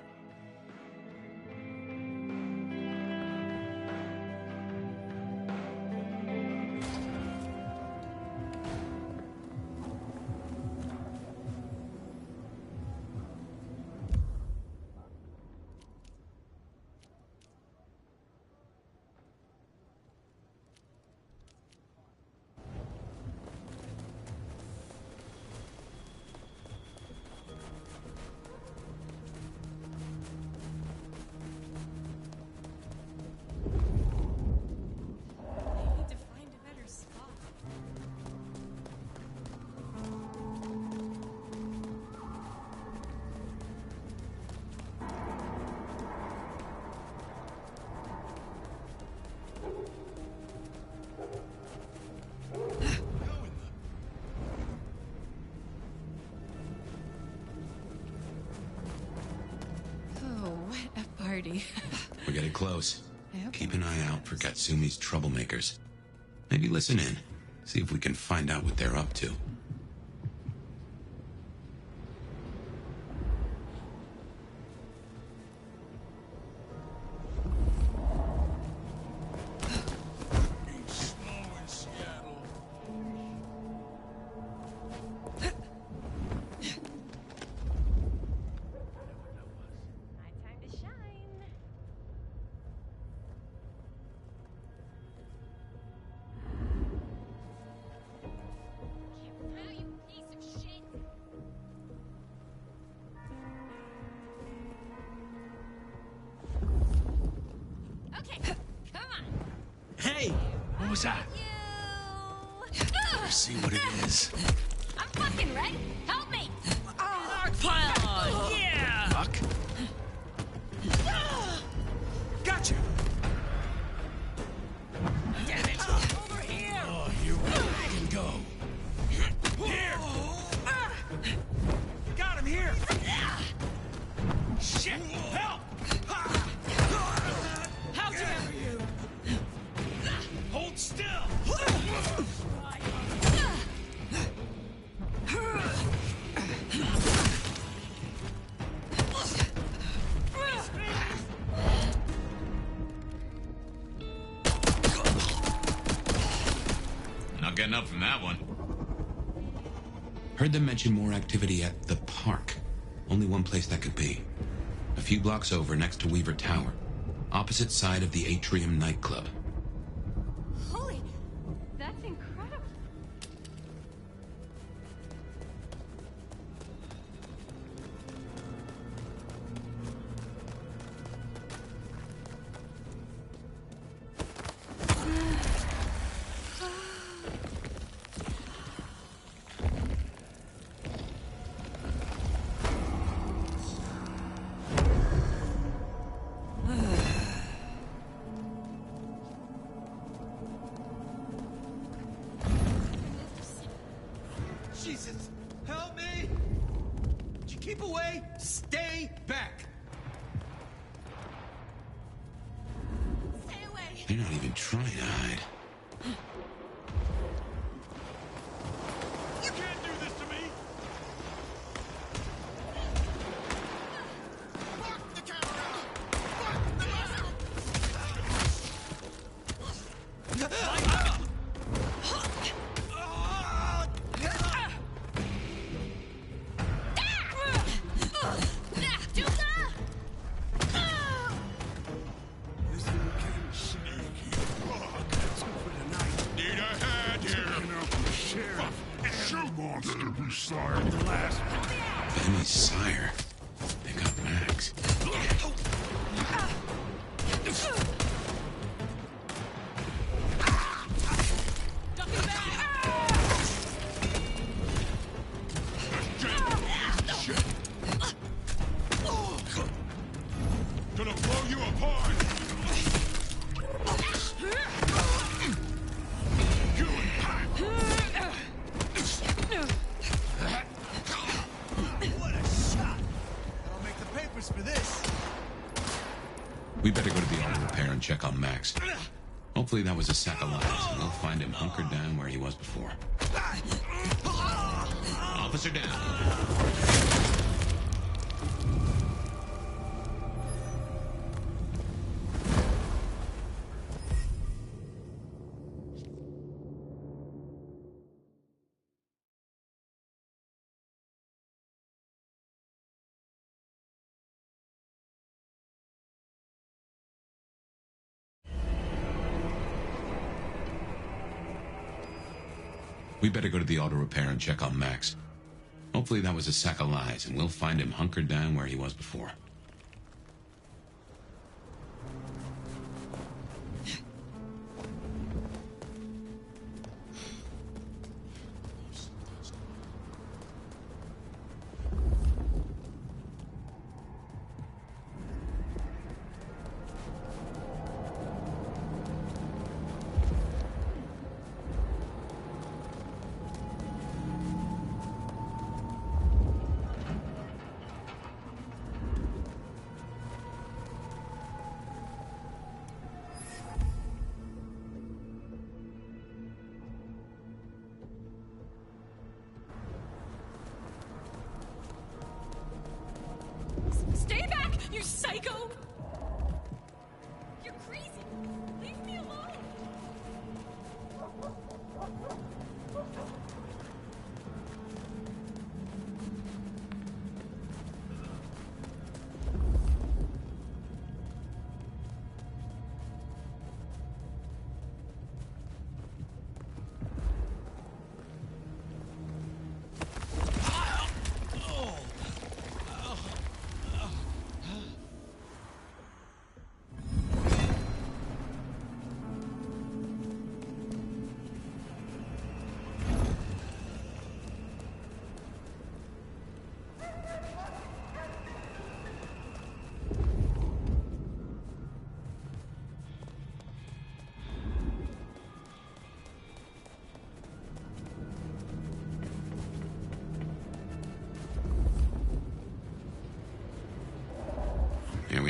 close. Okay. Keep an eye out for Katsumi's troublemakers. Maybe listen in. See if we can find out what they're up to. Hey! What was that? Let's see what it is. I'm fucking ready. Help me. Pile on! Yeah! Fuck. Gotcha. Damn it! Over here. Oh, you can go. Here. Got him here. Shit! Help! How dare you! Hold still! Not getting up from that one. Heard them mention more activity at the park. Only one place that could be. A few blocks over next to Weaver Tower. Opposite side of the Atrium nightclub. Holy, that's incredible. Jesus, help me! Did you keep away? Stay back! Stay away. They're not even trying to hide. You can't do this to me! Fuck the camera! Fuck the This little sneaky fuck. That's good for tonight. Need a hand here. Taking out the sheriff and the monster who sired the last one. Benny's sire. They got Max. Gonna blow you apart! You What a shot! I'll make the papers for this. We better go to the auto repair and check on Max. Hopefully that was a sack of lives, and we'll find him hunkered down where he was before. Officer down. We better go to the auto repair and check on Max. Hopefully that was a sack of lies, and we'll find him hunkered down where he was before.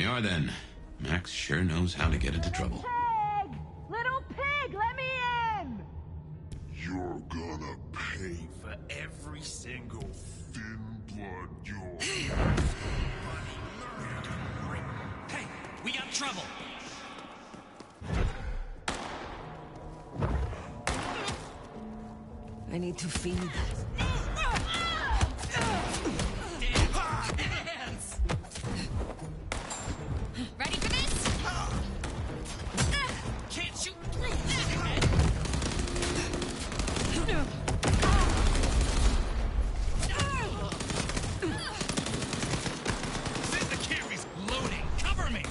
we are then. Max sure knows how to get into trouble. Pig! Little pig, let me in! You're gonna pay for every single thin blood you're... Hey, we got trouble! I need to feed. Ready for this? Can't shoot through this! Send the carries loading! Cover me!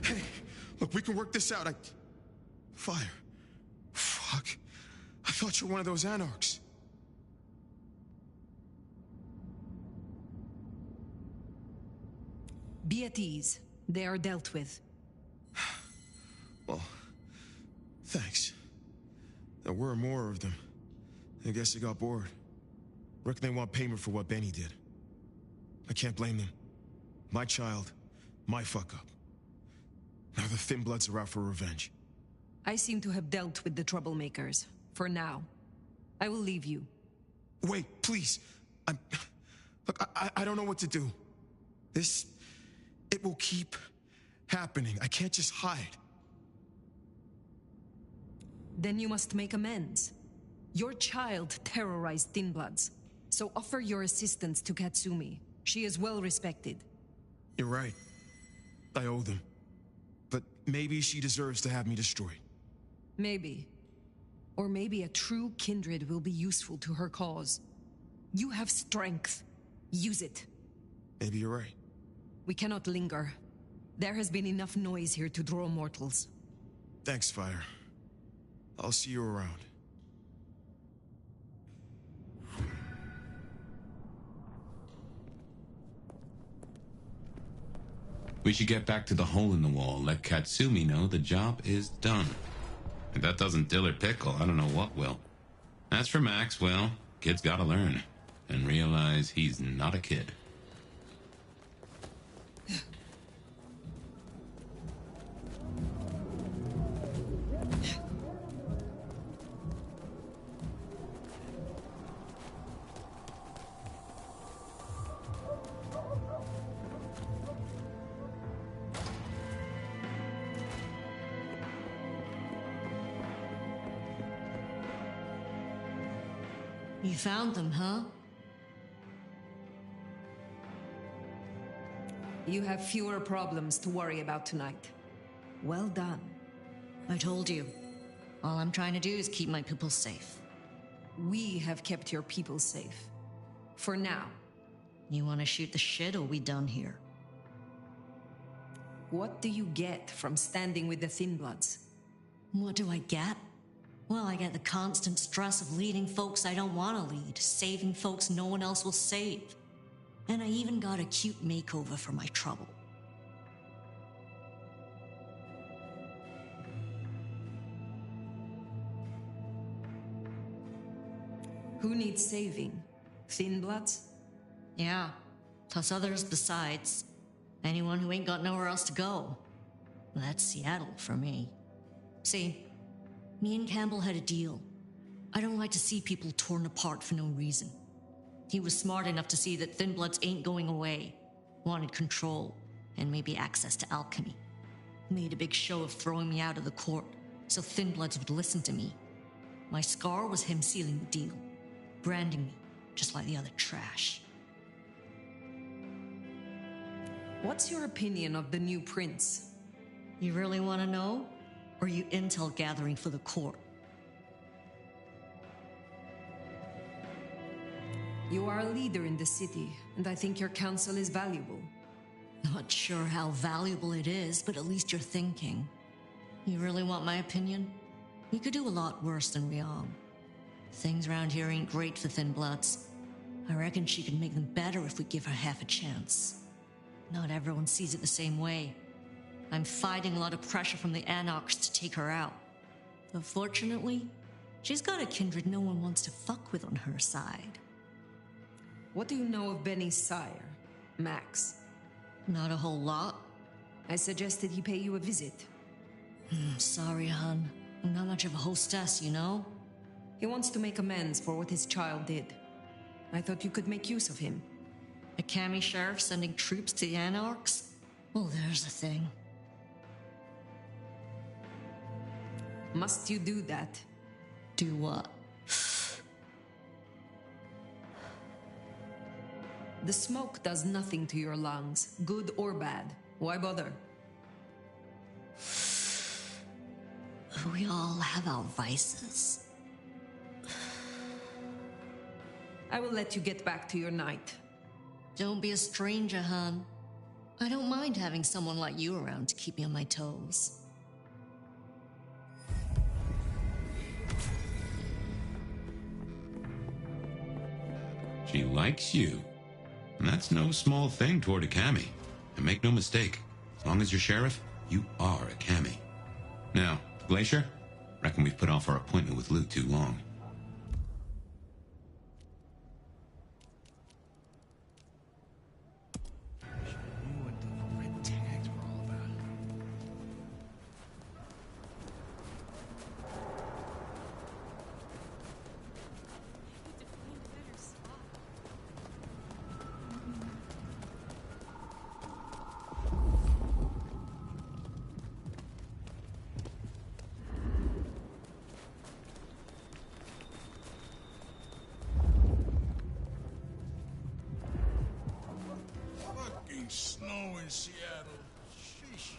Hey, look, we can work this out. Fire. Fuck. I thought you were one of those anarchs. Be at ease. They are dealt with. Well, thanks. There were more of them. I guess they got bored. Reckon they want payment for what Benny did. I can't blame them. My child, my fuck-up. Now the Thin Bloods are out for revenge. I seem to have dealt with the troublemakers. For now. I will leave you. Wait, please. Look, I don't know what to do. It will keep happening. I can't just hide. Then you must make amends. Your child terrorized Thin Bloods, so offer your assistance to Katsumi. She is well respected. You're right. I owe them. But maybe she deserves to have me destroyed. Maybe. Or maybe a true kindred will be useful to her cause. You have strength. Use it. Maybe you're right. We cannot linger. There has been enough noise here to draw mortals. Thanks, Fire. I'll see you around. We should get back to the hole in the wall, let Katsumi know the job is done. If that doesn't dill or pickle, I don't know what will. As for Max, well, kid's gotta learn. And realize he's not a kid. You found them, huh? You have fewer problems to worry about tonight. Well done. I told you. All I'm trying to do is keep my people safe. We have kept your people safe. For now. You want to shoot the shit, or we done here? What do you get from standing with the Thin Bloods? What do I get? Well, I get the constant stress of leading folks I don't want to lead, saving folks no one else will save. And I even got a cute makeover for my trouble. Who needs saving? Thin Bloods? Yeah, plus others besides. Anyone who ain't got nowhere else to go. That's Seattle for me. See, me and Campbell had a deal. I don't like to see people torn apart for no reason. He was smart enough to see that Thin Bloods ain't going away. Wanted control, and maybe access to alchemy. Made a big show of throwing me out of the court, so Thin Bloods would listen to me. My scar was him sealing the deal. Branding me, just like the other trash. What's your opinion of the new prince? You really want to know? Or are you intel gathering for the court? You are a leader in the city, and I think your counsel is valuable. Not sure how valuable it is, but at least you're thinking. You really want my opinion? We could do a lot worse than Riam. Things around here ain't great for Thin Bloods. I reckon she could make them better if we give her half a chance. Not everyone sees it the same way. I'm fighting a lot of pressure from the Anarchs to take her out. But fortunately, she's got a kindred no one wants to fuck with on her side. What do you know of Benny's sire, Max? Not a whole lot. I suggested he pay you a visit. Sorry, hon. I'm not much of a hostess, you know? He wants to make amends for what his child did. I thought you could make use of him. A Cami sheriff sending troops to the Anarchs? Well, there's a thing. Must you do that? Do what? The smoke does nothing to your lungs, good or bad. Why bother? We all have our vices. I will let you get back to your night. Don't be a stranger, hon. I don't mind having someone like you around to keep me on my toes. She likes you. And that's no small thing toward a Cami. And make no mistake, as long as you're sheriff, you are a Cami. Now, Glacier, reckon we've put off our appointment with Luke too long. Snow in Seattle. Sheesh.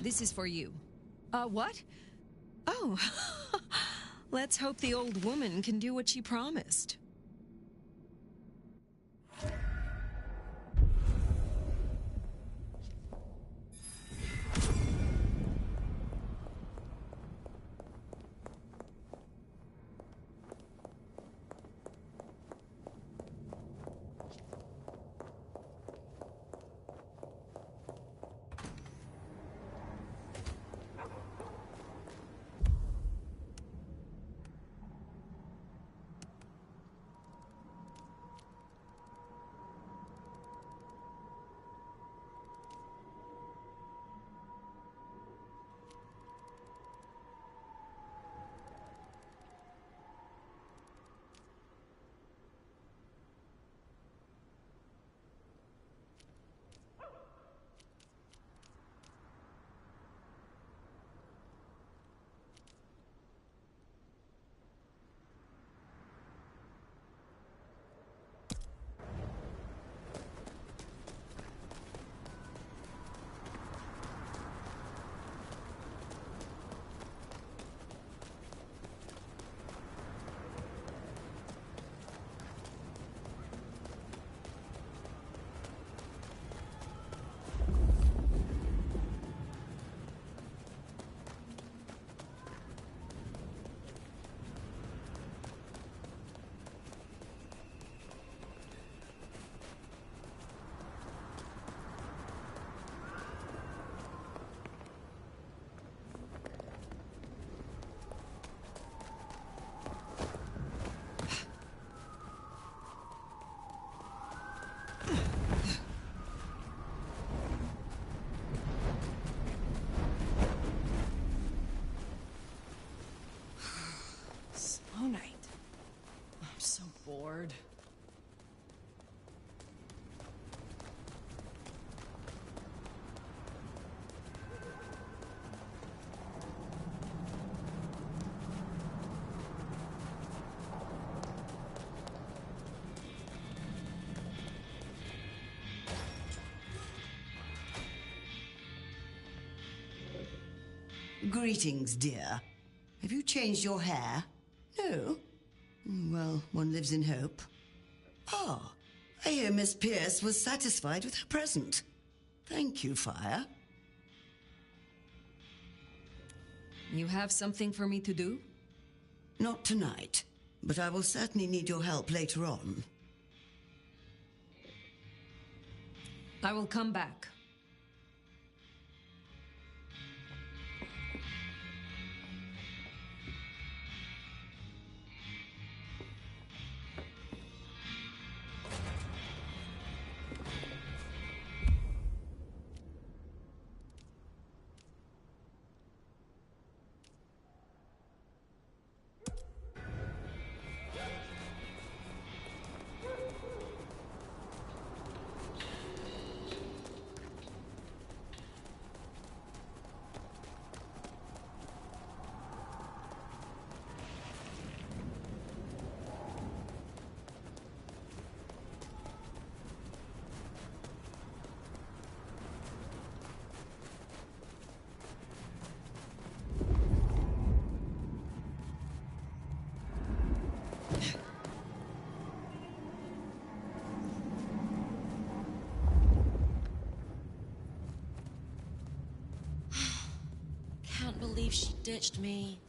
This is for you. What? Oh. Let's hope the old woman can do what she promised. Slow night. I'm so bored. Greetings, dear. Have you changed your hair? No? Well, one lives in hope. Ah, I hear Miss Pierce was satisfied with her present. Thank you, Fire. You have something for me to do? Not tonight, but I will certainly need your help later on. I will come back. ditched me.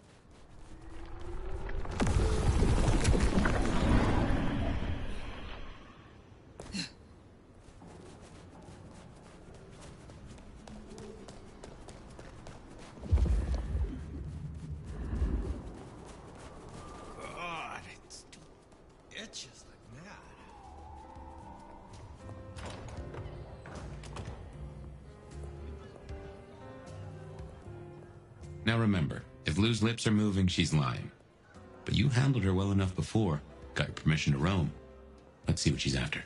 God, it's itches like mad. Now remember, if Lou's lips are moving, she's lying. But you handled her well enough before. Got your permission to roam. Let's see what she's after.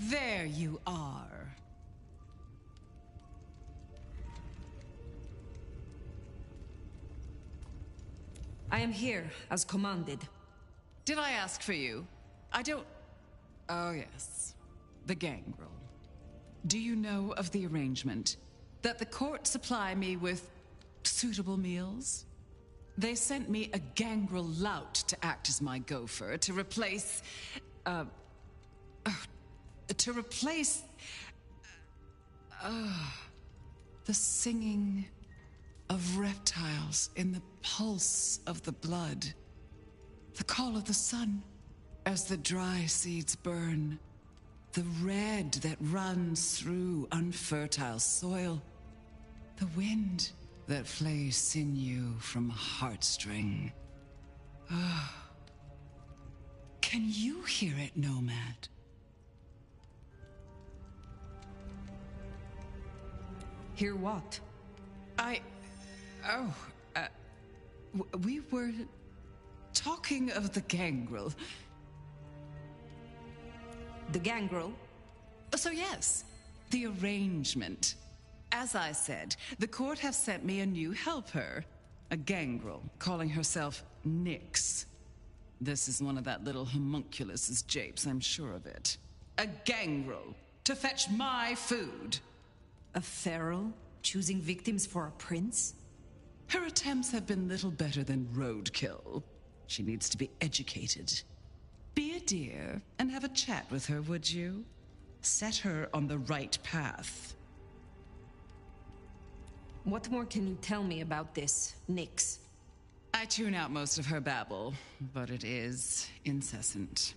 There you are. I am here, as commanded. Did I ask for you? I don't... Oh, yes. The gangrel. Do you know of the arrangement? That the court supply me with suitable meals? They sent me a gangrel lout to act as my gopher, to replace... the singing of reptiles in the pulse of the blood. The call of the sun as the dry seeds burn. The red that runs through unfertile soil. The wind that flays sinew from a heartstring. Can you hear it, Nomad? Hear what? We were talking of the gangrel. The gangrel? So yes, the arrangement. As I said, the court have sent me a new helper. A gangrel, calling herself Nyx. This is one of that little homunculus's japes, I'm sure of it. A gangrel, to fetch my food. A feral? Choosing victims for a prince? Her attempts have been little better than roadkill. She needs to be educated. Be a dear and have a chat with her, would you? Set her on the right path. What more can you tell me about this, Nyx? I tune out most of her babble, but it is incessant.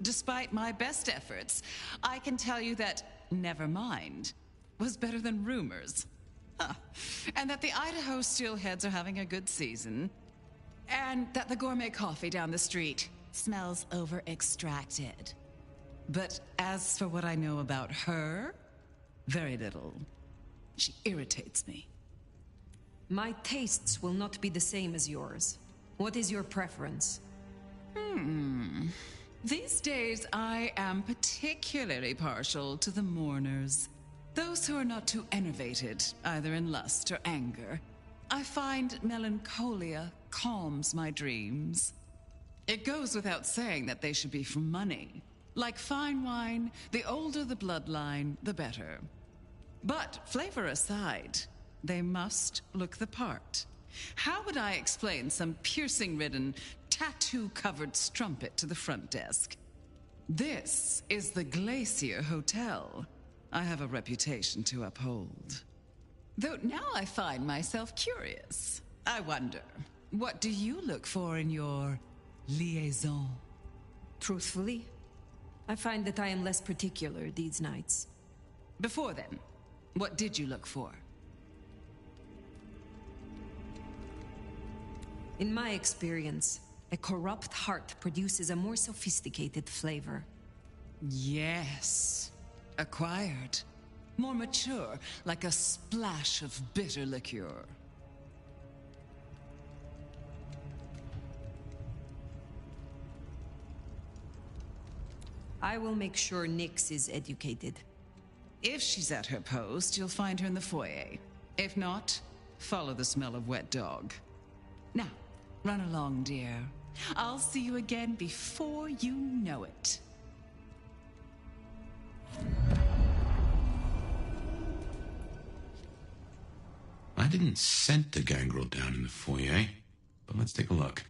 Despite my best efforts, I can tell you that never mind was better than rumors. And that the Idaho steelheads are having a good season. And that the gourmet coffee down the street smells over-extracted. But as for what I know about her, very little. She irritates me. My tastes will not be the same as yours. What is your preference? These days, I am particularly partial to the mourners. Those who are not too enervated, either in lust or anger. I find melancholia calms my dreams. It goes without saying that they should be from money. Like fine wine, the older the bloodline, the better. But flavor aside, they must look the part. How would I explain some piercing-ridden, tattoo-covered strumpet to the front desk? This is the Glacier Hotel. I have a reputation to uphold. Though now I find myself curious. I wonder, what do you look for in your liaison? Truthfully, I find that I am less particular these nights. Before then, what did you look for? In my experience, a corrupt heart produces a more sophisticated flavor. Yes. Acquired. More mature, like a splash of bitter liqueur. I will make sure Nyx is educated. If she's at her post, you'll find her in the foyer. If not, follow the smell of wet dog. Now, run along, dear. I'll see you again before you know it. I didn't scent the gangrel down in the foyer, but let's take a look.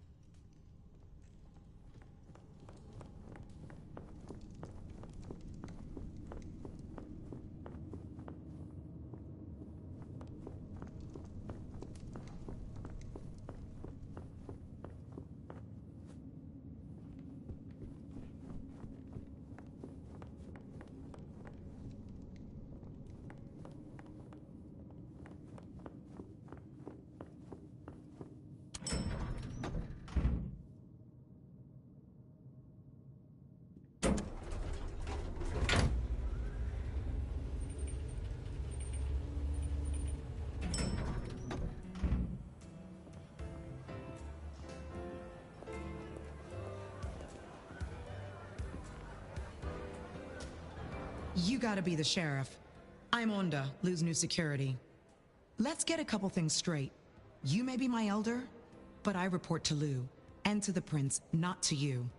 You gotta be the sheriff. I'm Onda, Lou's new security. Let's get a couple things straight. You may be my elder, but I report to Lou, and to the prince, not to you.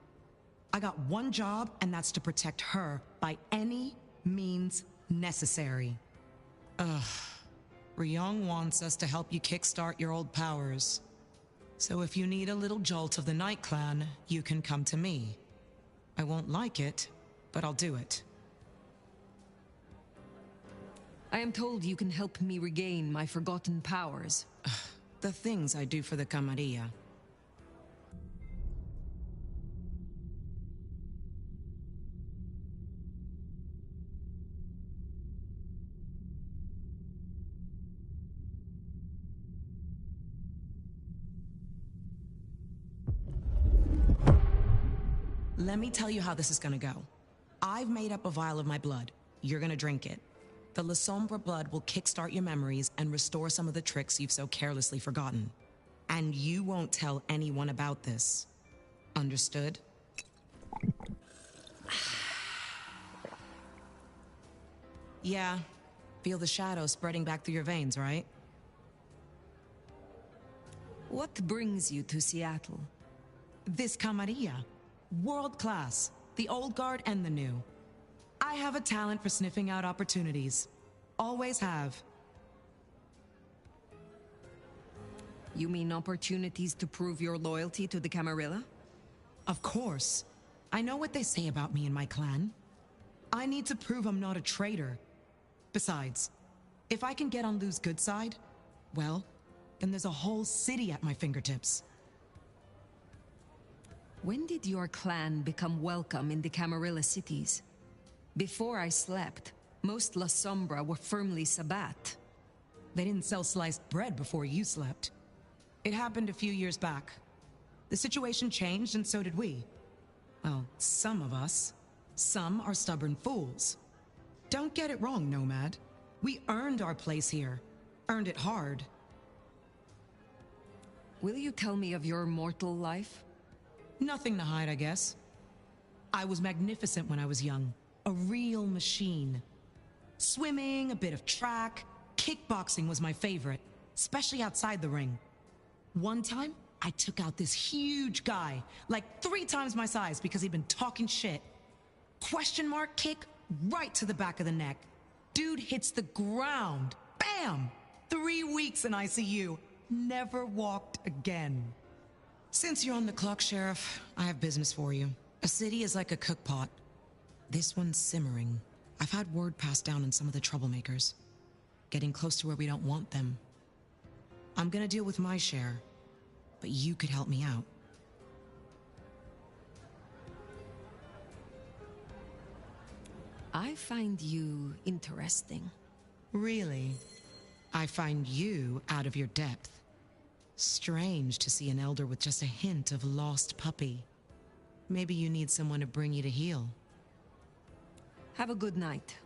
I got one job, and that's to protect her by any means necessary. Ugh. Ryong wants us to help you kickstart your old powers. So if you need a little jolt of the Night Clan, you can come to me. I won't like it, but I'll do it. I am told you can help me regain my forgotten powers. The things I do for the Camarilla. Let me tell you how this is gonna go. I've made up a vial of my blood. You're gonna drink it. The La Sombra blood will kickstart your memories and restore some of the tricks you've so carelessly forgotten. And you won't tell anyone about this. Understood? Yeah, feel the shadow spreading back through your veins, right? What brings you to Seattle? This Camarilla. World class. The old guard and the new. I have a talent for sniffing out opportunities. Always have. You mean opportunities to prove your loyalty to the Camarilla? Of course. I know what they say about me and my clan. I need to prove I'm not a traitor. Besides, if I can get on Lou's good side, well, then there's a whole city at my fingertips. When did your clan become welcome in the Camarilla cities? Before I slept, most La Sombra were firmly Sabbat. They didn't sell sliced bread before you slept. It happened a few years back. The situation changed and so did we. Well, some of us. Some are stubborn fools. Don't get it wrong, Nomad. We earned our place here. Earned it hard. Will you tell me of your mortal life? Nothing to hide, I guess. I was magnificent when I was young. A real machine. Swimming, a bit of track, kickboxing was my favorite, especially outside the ring. One time, I took out this huge guy, like 3 times my size because he'd been talking shit. Question mark kick right to the back of the neck. Dude hits the ground. Bam! 3 weeks in ICU. Never walked again. Since you're on the clock, Sheriff, I have business for you. A city is like a cook pot. This one's simmering. I've had word passed down on some of the troublemakers. Getting close to where we don't want them. I'm gonna deal with my share, but you could help me out. I find you interesting. Really? I find you out of your depth. Strange to see an elder with just a hint of lost puppy. Maybe you need someone to bring you to heel. Have a good night.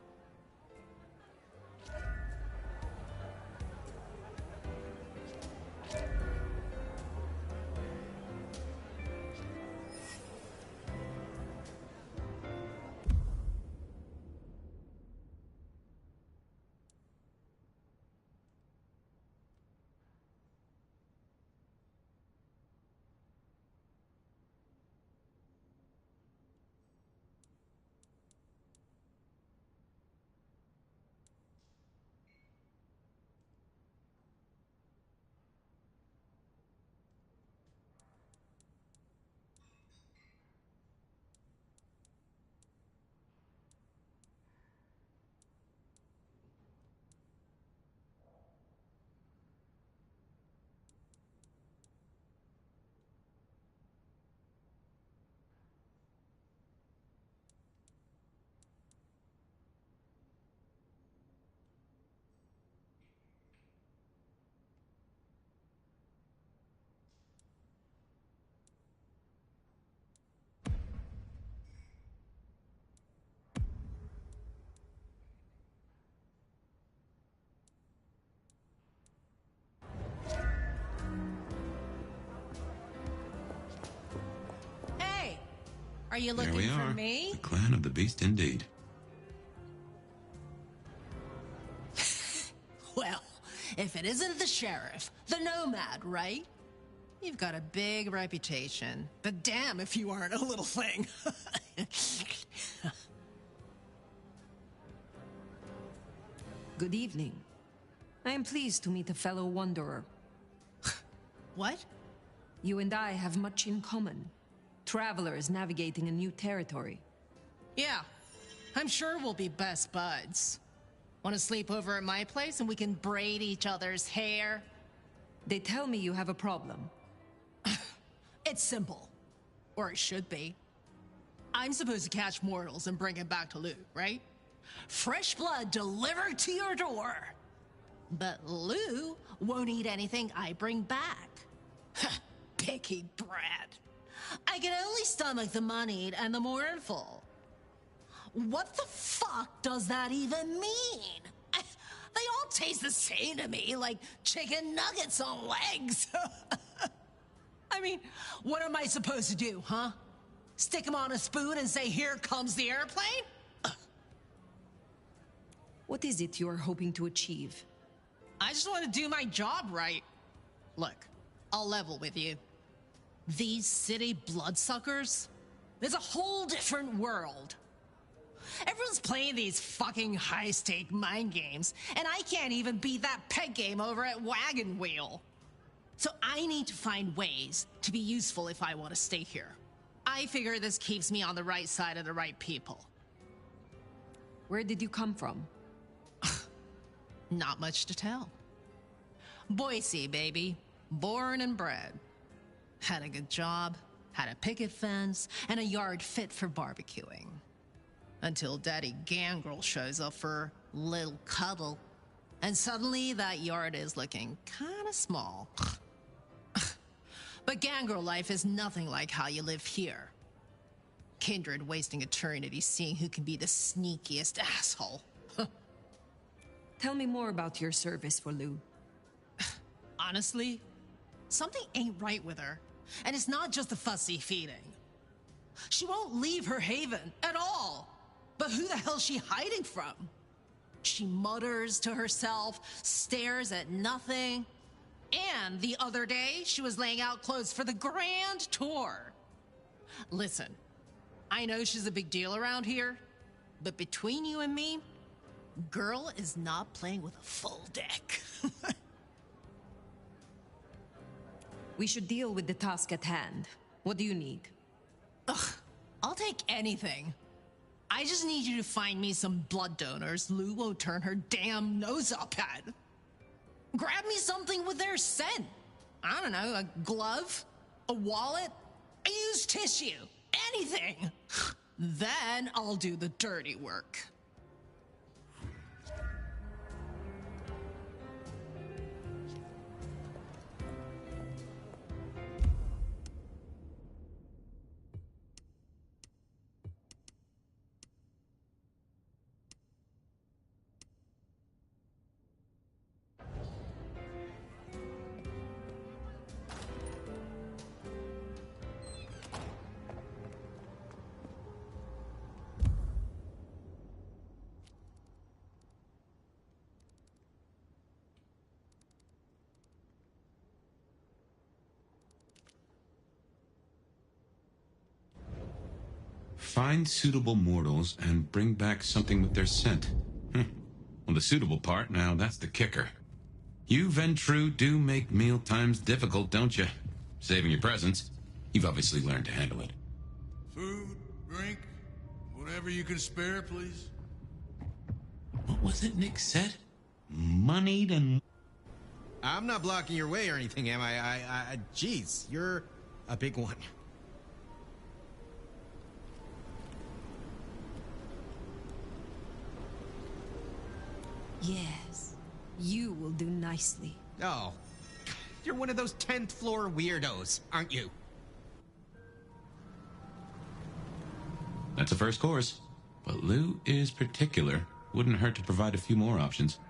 Are you There looking we for are. me? The clan of the beast indeed. Well, if it isn't the sheriff, the nomad, right? You've got a big reputation, but damn if you aren't a little thing. Good evening. I am pleased to meet a fellow wanderer. What? You and I have much in common. Travelers navigating a new territory. Yeah, I'm sure we'll be best buds. Want to sleep over at my place and we can braid each other's hair? They tell me you have a problem. It's simple. Or it should be. I'm supposed to catch mortals and bring them back to Lou, right? Fresh blood delivered to your door. But Lou won't eat anything I bring back. Picky brat. I can only stomach the moneyed and the mournful. What the fuck does that even mean? They all taste the same to me, like chicken nuggets on legs. I mean, what am I supposed to do, huh? Stick them on a spoon and say, here comes the airplane? What is it you are hoping to achieve? I just want to do my job right. Look, I'll level with you. These city bloodsuckers? There's a whole different world. Everyone's playing these fucking high-stake mind games, and I can't even beat that peg game over at Wagon Wheel. So I need to find ways to be useful if I want to stay here. I figure this keeps me on the right side of the right people. Where did you come from? Not much to tell. Boise, baby. Born and bred. Had a good job, had a picket fence, and a yard fit for barbecuing. Until Daddy Gangrel shows up for little cuddle. And suddenly that yard is looking kinda small. But Gangrel life is nothing like how you live here. Kindred wasting eternity seeing who can be the sneakiest asshole. Tell me more about your service for Lou. Honestly, something ain't right with her. And it's not just the fussy feeding. She won't leave her haven at all. But who the hell's she hiding from? She mutters to herself, stares at nothing. And the other day, she was laying out clothes for the grand tour. Listen, I know she's a big deal around here, but between you and me, girl is not playing with a full deck. We should deal with the task at hand. What do you need? Ugh, I'll take anything. I just need you to find me some blood donors Lou won't turn her damn nose up at. Grab me something with their scent. I don't know, a glove, a wallet, a used tissue, anything. Then I'll do the dirty work. Find suitable mortals and bring back something with their scent. Well, the suitable part, now that's the kicker. You, Ventru, do make meal times difficult, don't you? Saving your presence. You've obviously learned to handle it. Food, drink, whatever you can spare, please. What was it Nick said? Moneyed and... I'm not blocking your way or anything, am I? Jeez, you're a big one. Yes, you will do nicely. Oh, you're one of those 10th floor weirdos, aren't you? That's a first course. But Lou is particular. Wouldn't hurt to provide a few more options.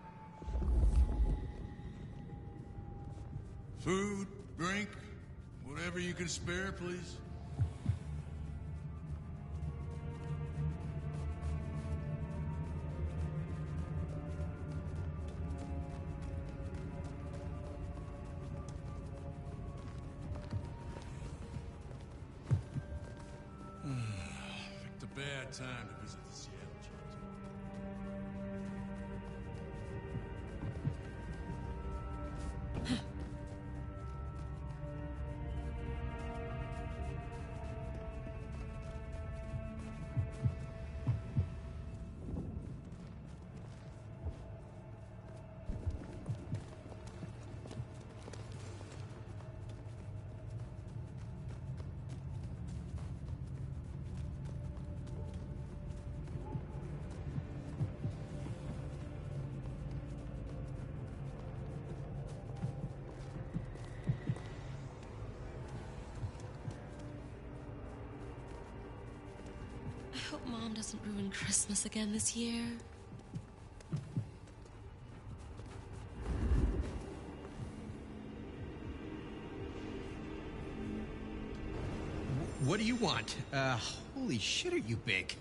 Food, drink, whatever you can spare, please. Picked a bad time to visit the Seattle chapter. I hope Mom doesn't ruin Christmas again this year. What do you want? Holy shit, are you big?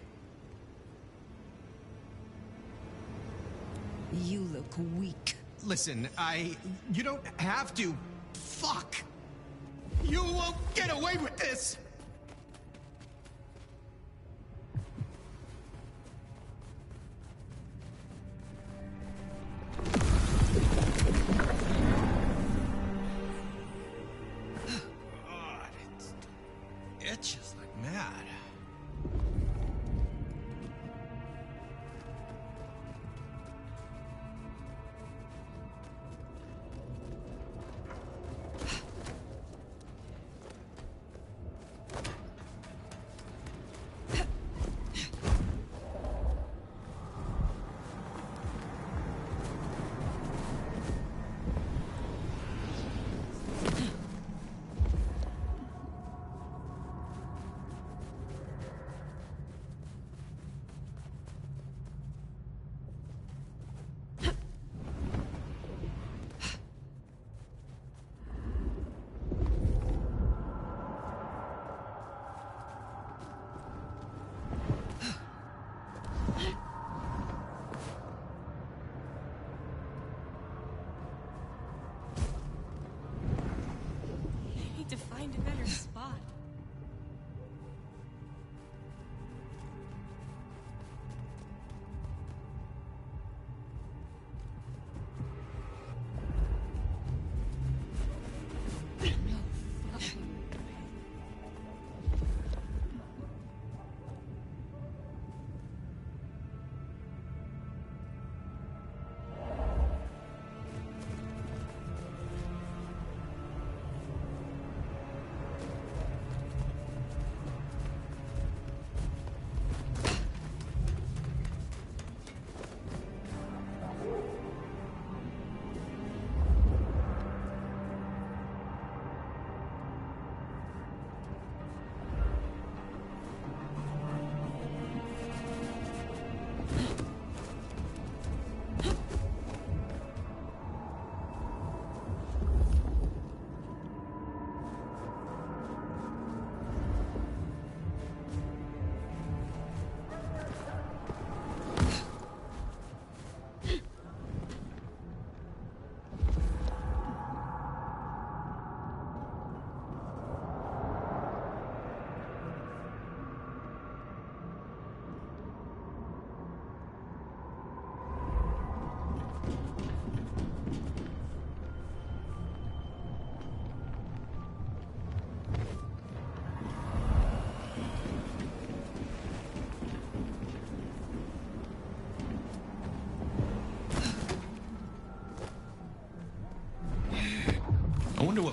You look weak. Listen, you don't have to. Fuck! You won't get away with this! God, it itches like mad.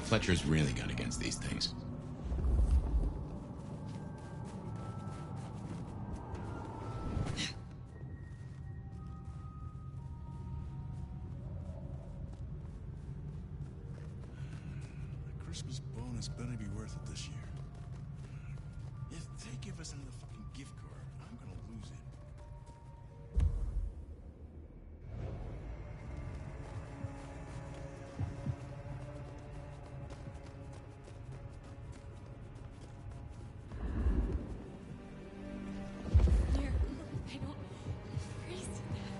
Fletcher's really got against these things. The Christmas bonus better be worth it this year. If they give us another fucking gift card, I'm gonna lose it. I don't freeze to that.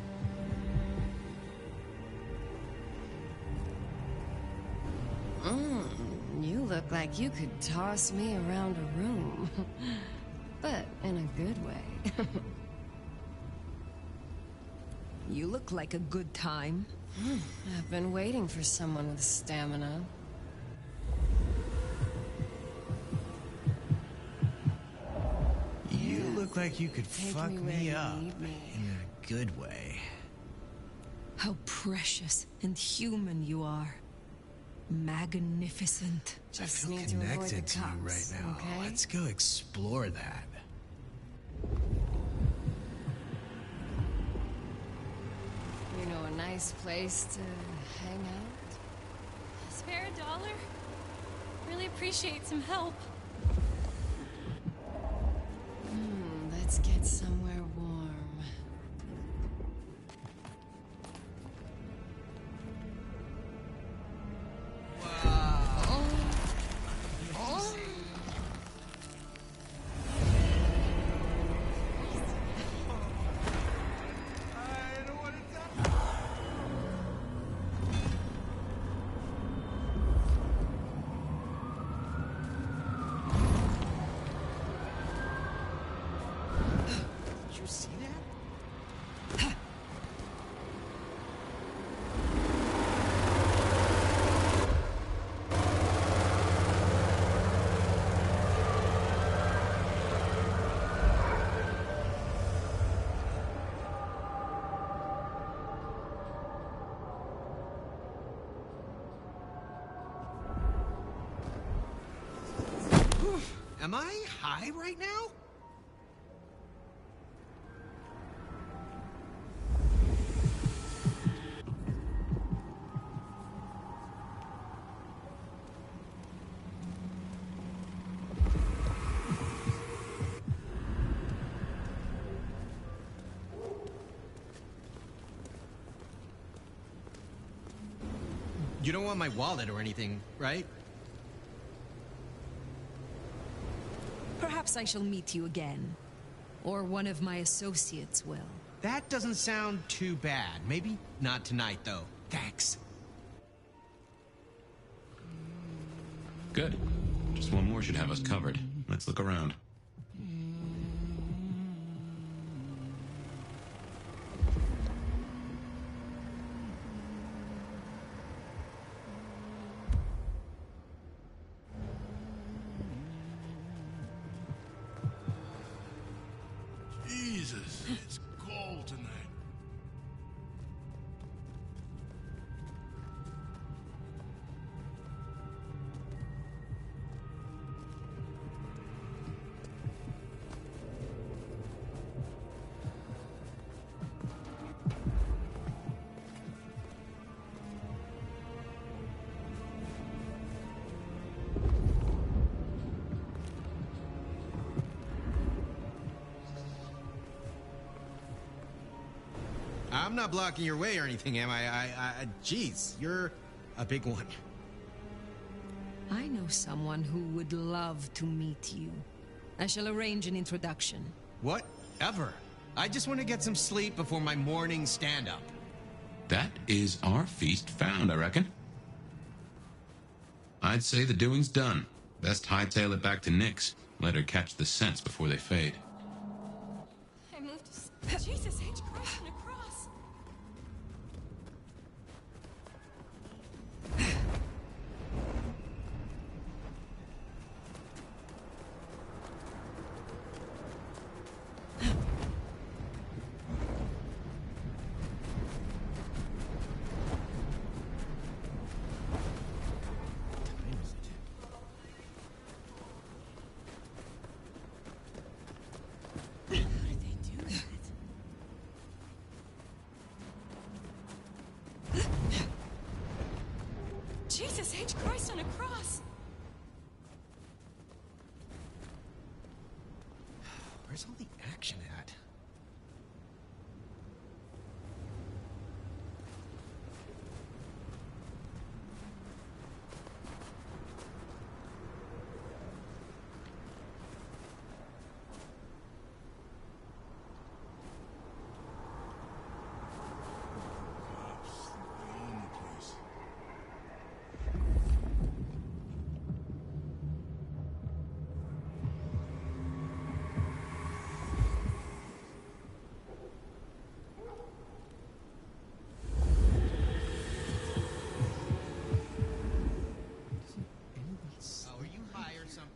You look like you could toss me around a room. But in a good way. You look like a good time. I've been waiting for someone with stamina. You look like you could Take fuck me where me you up need me. in a good way. How precious and human you are. Magnificent. I feel connected to you right now. okay? Let's go explore that. You know a nice place to hang out? Spare $1? Really appreciate some help. Let's get somewhere warm. Did you see that? Am I high right now? You don't want my wallet or anything, right? Perhaps I shall meet you again. Or one of my associates will. That doesn't sound too bad. Maybe not tonight, though. Thanks. Good. Just one more should have us covered. Let's look around. Jesus, it's cold tonight. I'm not blocking your way or anything, am I? Jeez, you're a big one. I know someone who would love to meet you. I shall arrange an introduction. Whatever. I just want to get some sleep before my morning stand-up. That is our feast found, I reckon. I'd say the doing's done. Best hightail it back to Nyx. Let her catch the scents before they fade. I moved to... Jesus H. Christ and a cross. Time Christ on a cross! Where's all the action at? Oh, are you high or something?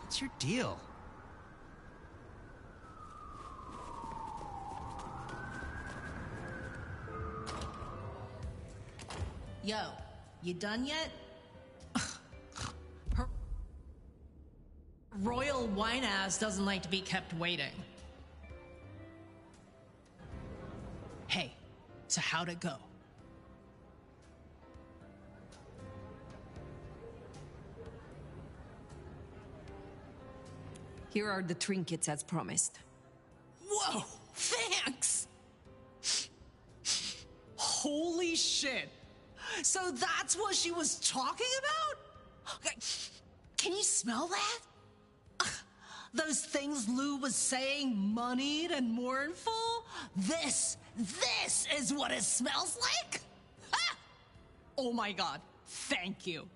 What's your deal? Yo, you done yet? Her royal wine ass doesn't like to be kept waiting. Hey, so how'd it go? Here are the trinkets as promised. Whoa, thanks! Holy shit! So that's what she was talking about? Can you smell that? Those things Lou was saying, moneyed and mournful? This is what it smells like? Ah! Oh my god, thank you.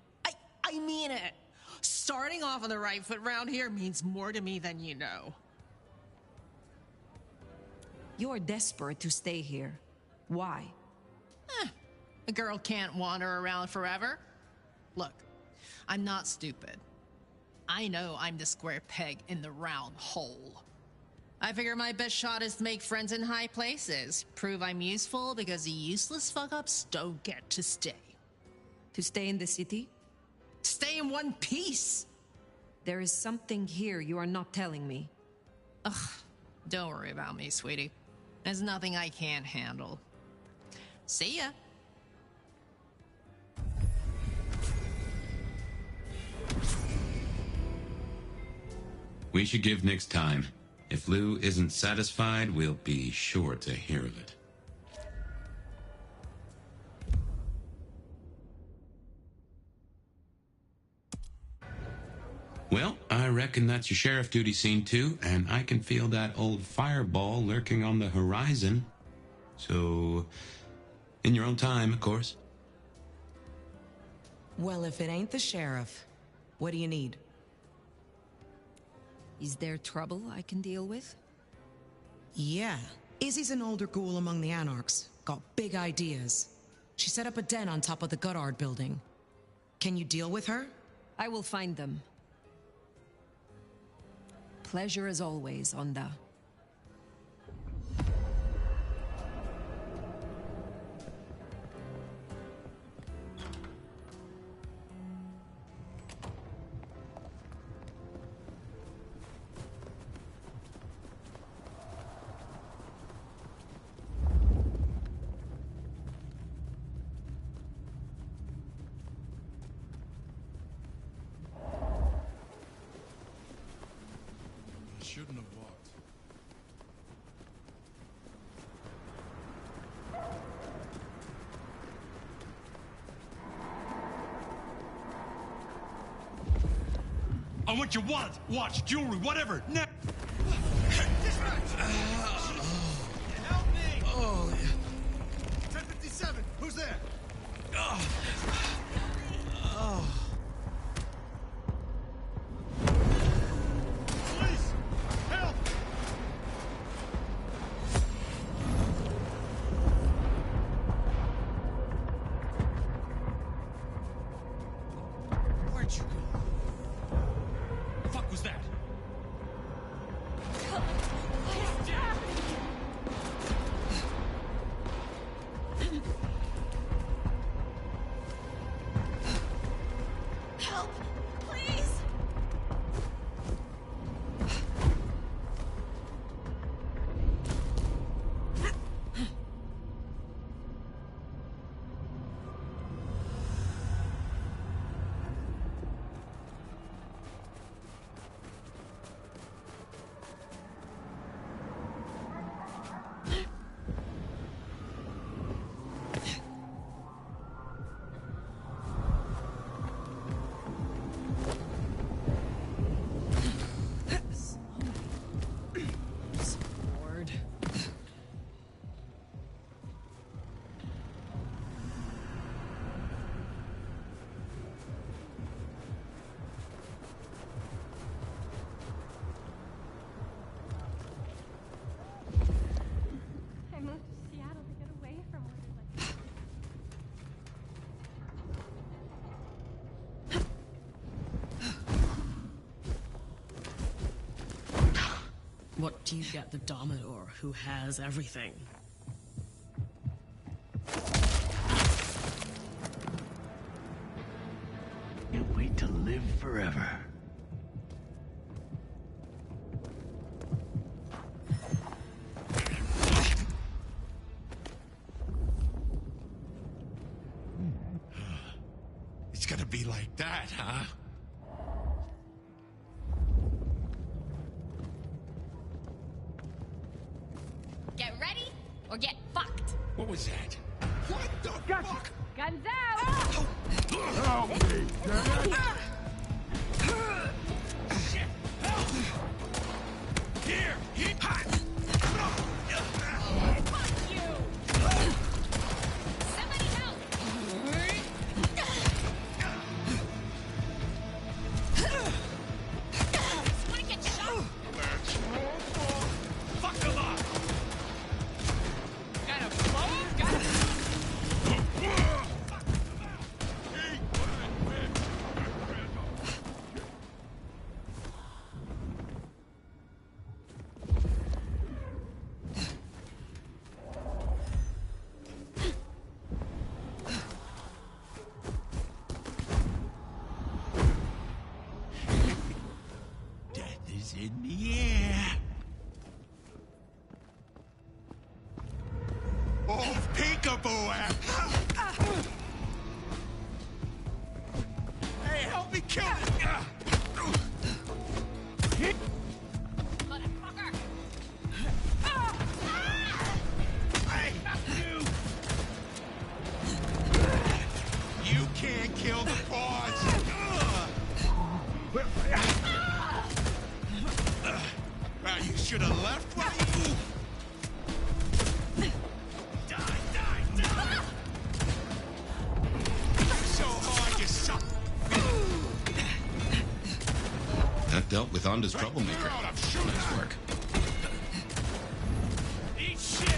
I mean it. Starting off on the right foot round here means more to me than you know. You're desperate to stay here. Why? A girl can't wander around forever. Look, I'm not stupid. I know I'm the square peg in the round hole. I figure my best shot is to make friends in high places, prove I'm useful because the useless fuck-ups don't get to stay. To stay in the city? Stay in one piece! There is something here you are not telling me. Ugh, don't worry about me, sweetie. There's nothing I can't handle. See ya. We should give Nix time. If Lou isn't satisfied, we'll be sure to hear of it. Well, I reckon that's your sheriff duty scene too, and I can feel that old fireball lurking on the horizon. So, in your own time, of course. Well, if it ain't the sheriff, what do you need? Is there trouble I can deal with? Yeah. Izzy's an older ghoul among the Anarchs. Got big ideas. She set up a den on top of the Goddard building. Can you deal with her? I will find them. Pleasure as always, Onda. Shouldn't have walked. I want your wallet, watch, jewelry, whatever. Now. Help me! Oh, 1057, who's there? Police! Help! Where'd you go? Fuck was that? What do you get the Dominor who has everything? Can't wait to live forever. It's gonna be like that, huh? Get ready or get fucked. What was that? What the fuck? Guns out! Help me, Dad! Shit! Help! Here! Fuck you! Somebody help! Wanna get shot? Fuck them up! Got a phone? Got Death is in the air. Oh, peekaboo! Hey, help me kill this guy! motherfucker! Hey, you can't kill the boss! Well, you should have left while you... Die! So hard, you suck! That dealt with Onda's troublemaker. I'm shooting. Nice work. Eat shit!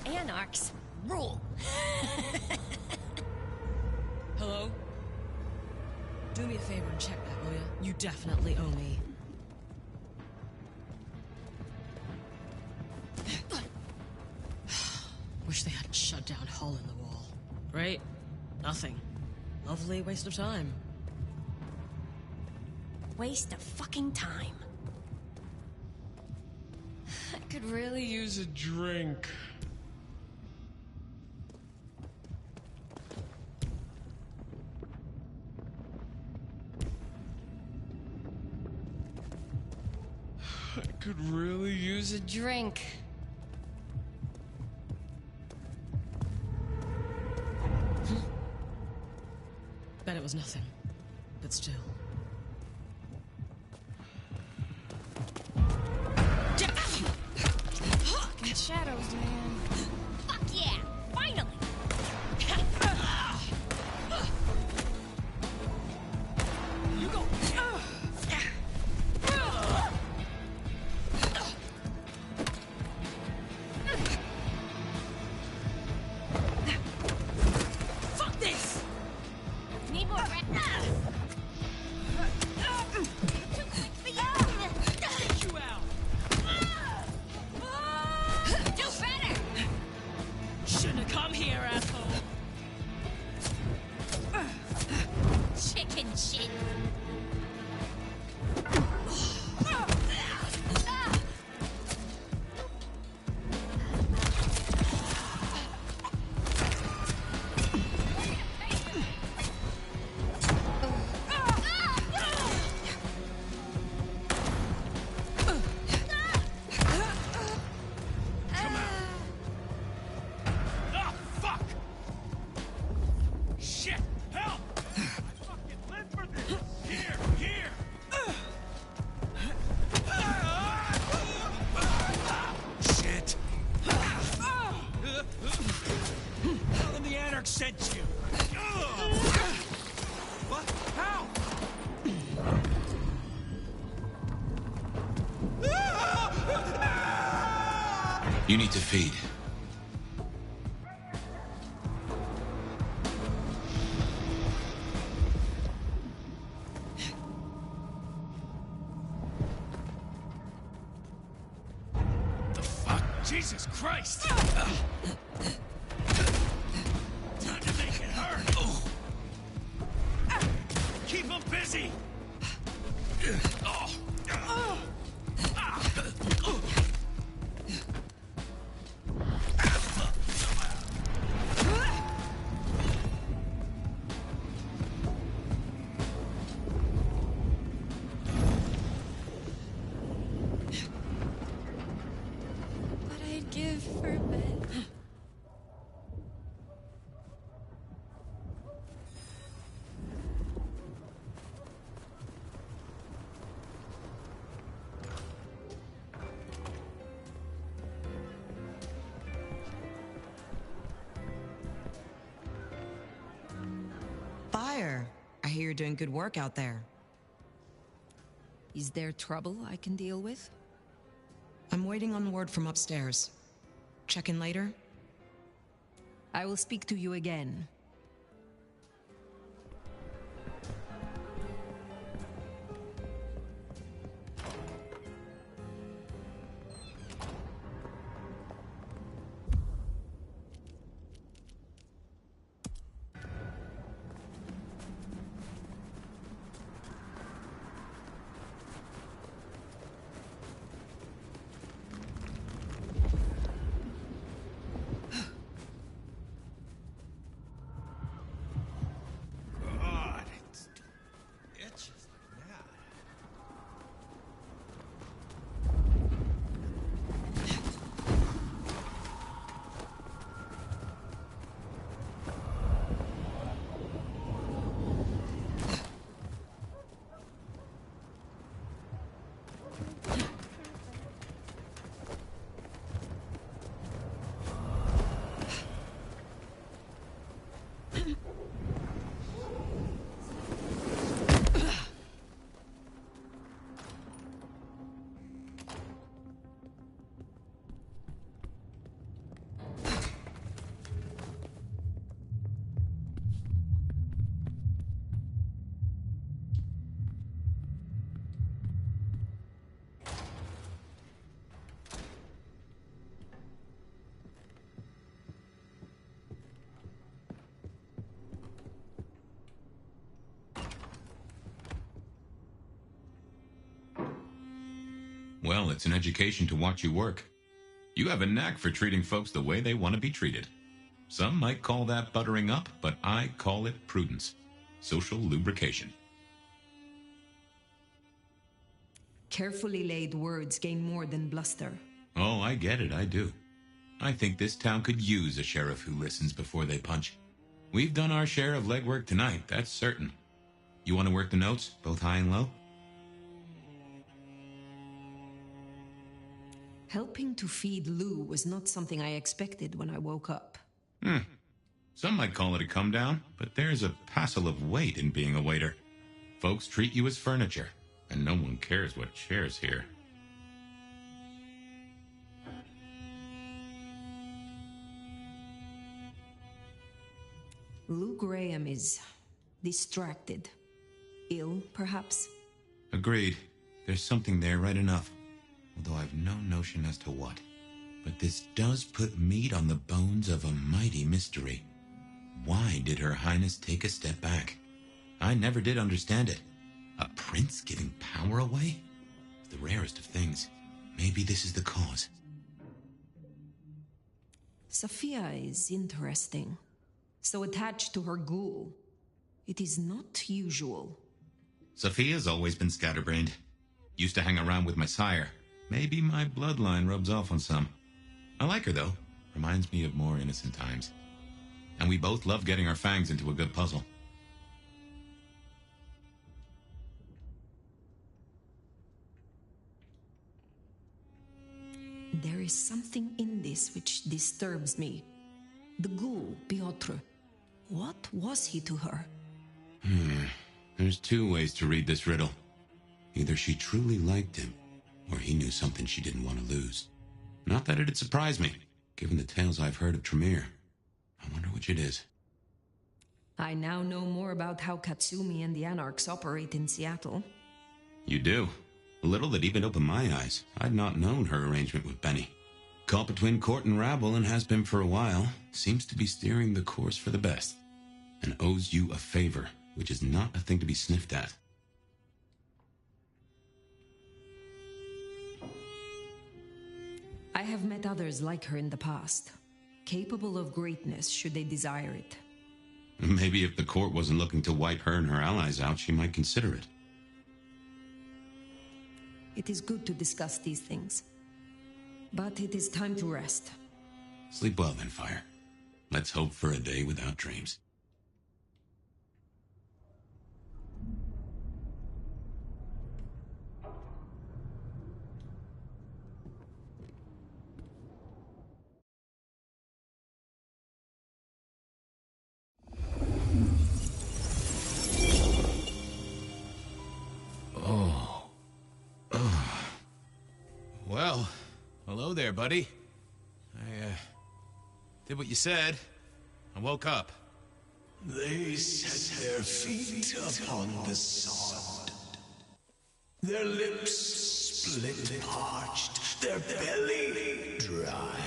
Anarchs rule. Hello? Do me a favor and check that, will ya? You definitely owe me. Wish they hadn't shut down Hull in the wall. Right? Nothing. Lovely waste of time. Waste of fucking time. I could really use a drink. I could really use a Drink. Bet it was nothing. But still. Fucking shadows, man. Fuck yeah! Finally! You go! Fuck this! Need Do better! Shouldn't have come here, asshole. Chicken shit. Ah, fuck! Shit! Help! I fucking live for this! Here! Here! Shit! Tell them the Anarch sent you! What? How? You need to feed. The fuck? Jesus Christ! Time to make it hurt! Keep them busy! What I'd give for a bed. Fire. I hear you're doing good work out there. Is there trouble I can deal with? I'm waiting on word from upstairs. Check in later? I will speak to you again. God, it's itches like that. Well, it's an education to watch you work. You have a knack for treating folks the way they want to be treated. Some might call that buttering up, but I call it prudence. Social lubrication. Carefully laid words gain more than bluster. Oh, I get it, I do. I think this town could use a sheriff who listens before they punch. We've done our share of legwork tonight, that's certain. You want to work the notes, both high and low? Helping to feed Lou was not something I expected when I woke up. Some might call it a come down, but there's a passel of weight in being a waiter. Folks treat you as furniture, and no one cares what shares here. Lou Graham is Distracted. Ill, perhaps? Agreed. There's something there right enough. Although I've no notion as to what. But this does put meat on the bones of a mighty mystery. Why did Her Highness take a step back? I never did understand it. A prince giving power away? The rarest of things. Maybe this is the cause. Sophia is interesting. So attached to her ghoul. It is not usual. Sophia's always been scatterbrained. Used to hang around with my sire. Maybe my bloodline rubs off on some. I like her, though. Reminds me of more innocent times. And we both love getting our fangs into a good puzzle. There is something in this which disturbs me. The ghoul, Piotr. What was he to her? There's two ways to read this riddle. Either she truly liked him, or he knew something she didn't want to lose. Not that it'd surprise me, given the tales I've heard of Tremere. I wonder which it is. I now know more about how Katsumi and the Anarchs operate in Seattle. You do? A little that even opened my eyes. I'd not known her arrangement with Benny. Caught between court and rabble and has been for a while. Seems to be steering the course for the best. And owes you a favor, which is not a thing to be sniffed at. I have met others like her in the past. Capable of greatness should they desire it. Maybe if the court wasn't looking to wipe her and her allies out, she might consider it. It is good to discuss these things. But it is time to rest. Sleep well then, Fire. Let's hope for a day without dreams. Well, hello there, buddy. I, did what you said. I woke up. They set their feet upon the sod. Their lips split parched, their belly dry.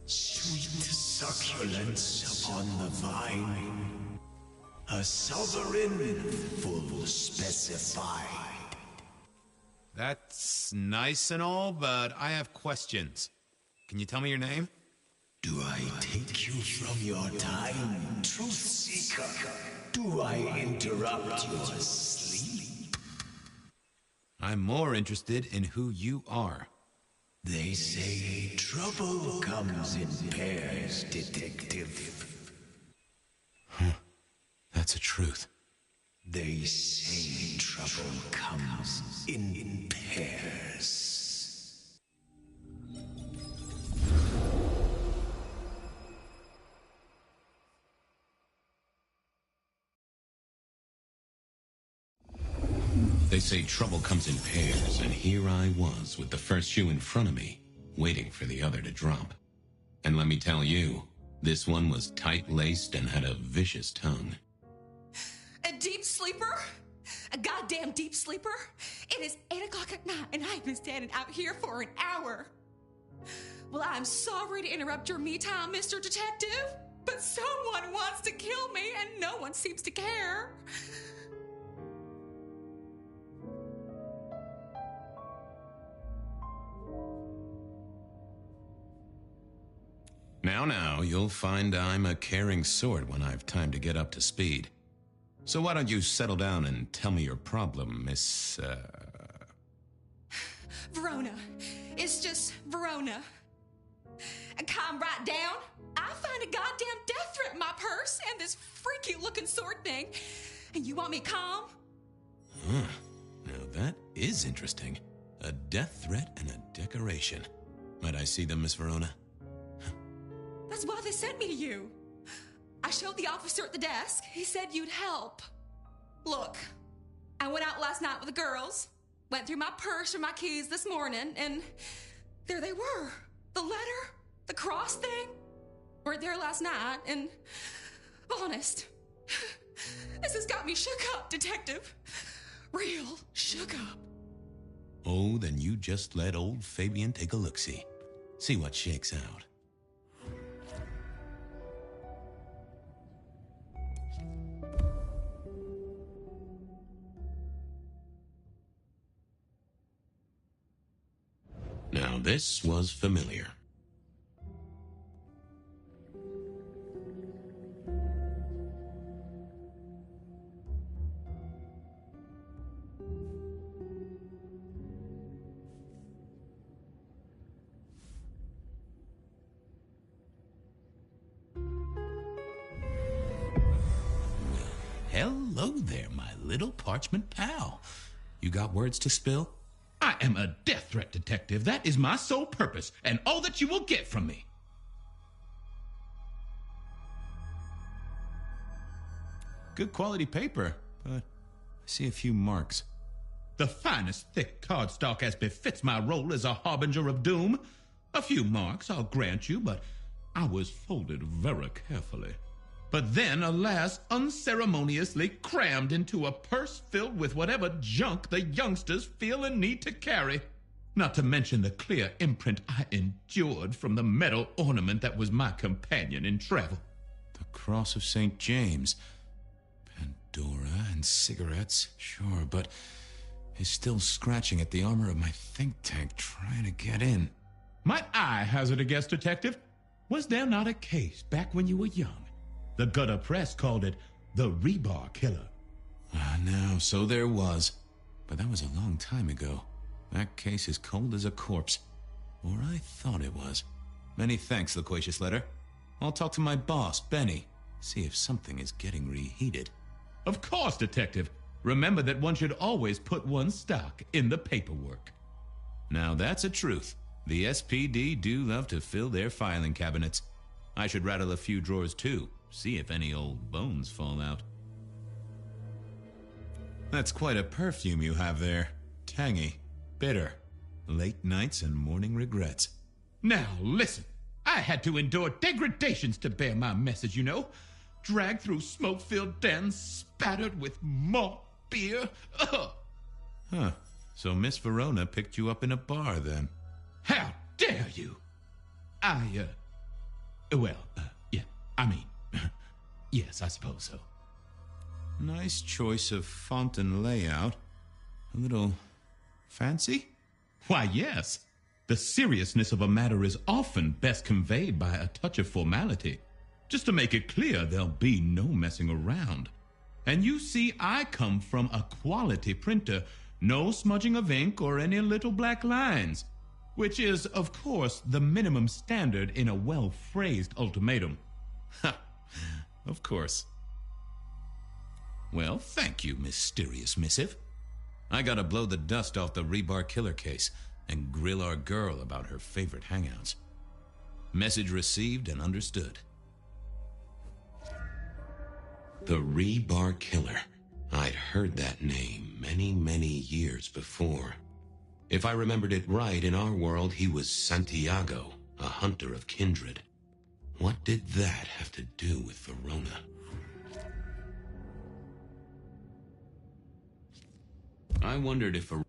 Sweet succulence upon the vine. A sovereign full specified. That's nice and all, but I have questions. Can you tell me your name? Do I take you from your time, truth seeker? Do I interrupt your sleep? I'm more interested in who you are. They say trouble comes in pairs, detective. That's a truth. They say trouble comes in pairs. They say trouble comes in pairs, and here I was with the first shoe in front of me, waiting for the other to drop. And let me tell you, this one was tight-laced and had a vicious tongue. A deep sleeper? A goddamn deep sleeper? It is 8 o'clock at night and I've been standing out here for an hour. Well, I'm sorry to interrupt your me time, Mr. Detective, but someone wants to kill me and no one seems to care. Now, you'll find I'm a caring sort when I've time to get up to speed. So why don't you settle down and tell me your problem, Miss, Verona. It's just Verona. And calm right down. I find a goddamn death threat in my purse and this freaky looking sword thing. And you want me calm? Huh. Now that is interesting. A death threat and a decoration. Might I see them, Miss Verona? That's why they sent me to you. I showed the officer at the desk. He said you'd help. Look, I went out last night with the girls, went through my purse for my keys this morning, and there they were. The letter, the cross thing, were there last night, and honest, This has got me shook up, Detective. Real shook up. Oh, then you just let old Fabian take a look-see. See what shakes out. Now this was familiar. Hello there, my little parchment pal. You got words to spill? I am a death threat detective. That is my sole purpose, and all that you will get from me. Good quality paper, but I see a few marks. The finest thick cardstock as befits my role as a harbinger of doom. A few marks, I'll grant you, but I was folded very carefully. But then, alas, unceremoniously crammed into a purse filled with whatever junk the youngsters feel a need to carry. Not to mention the clear imprint I endured from the metal ornament that was my companion in travel. The Cross of St. James. Pandora and cigarettes, sure, but he's still scratching at the armor of my think tank trying to get in. Might I hazard a guess, Detective? Was there not a case back when you were young? The gutter press called it the Rebar Killer. Now, so there was. But that was a long time ago. That case is cold as a corpse. Or I thought it was. Many thanks, loquacious letter. I'll talk to my boss, Benny. See if something is getting reheated. Of course, Detective. Remember that one should always put one's stock in the paperwork. Now that's a truth. The SPD do love to fill their filing cabinets. I should rattle a few drawers too. See if any old bones fall out. That's quite a perfume you have there. Tangy, bitter, late nights and morning regrets. Now listen, I had to endure degradations to bear my message, you know. Dragged through smoke-filled dens, spattered with malt beer. Ugh. Huh, so Miss Verona picked you up in a bar then? How dare you? Yes, I suppose so. Nice choice of font and layout. A little fancy? Why, yes. The seriousness of a matter is often best conveyed by a touch of formality. Just to make it clear, there'll be no messing around. And you see, I come from a quality printer. No smudging of ink or any little black lines. Which is, of course, the minimum standard in a well-phrased ultimatum. Ha! Of course. Well, thank you, mysterious missive. I gotta blow the dust off the Rebar Killer case and grill our girl about her favorite hangouts. Message received and understood. The Rebar Killer. I'd heard that name many, many years before. If I remembered it right, in our world, he was Santiago, a hunter of kindred. What did that have to do with Verona? I wondered if a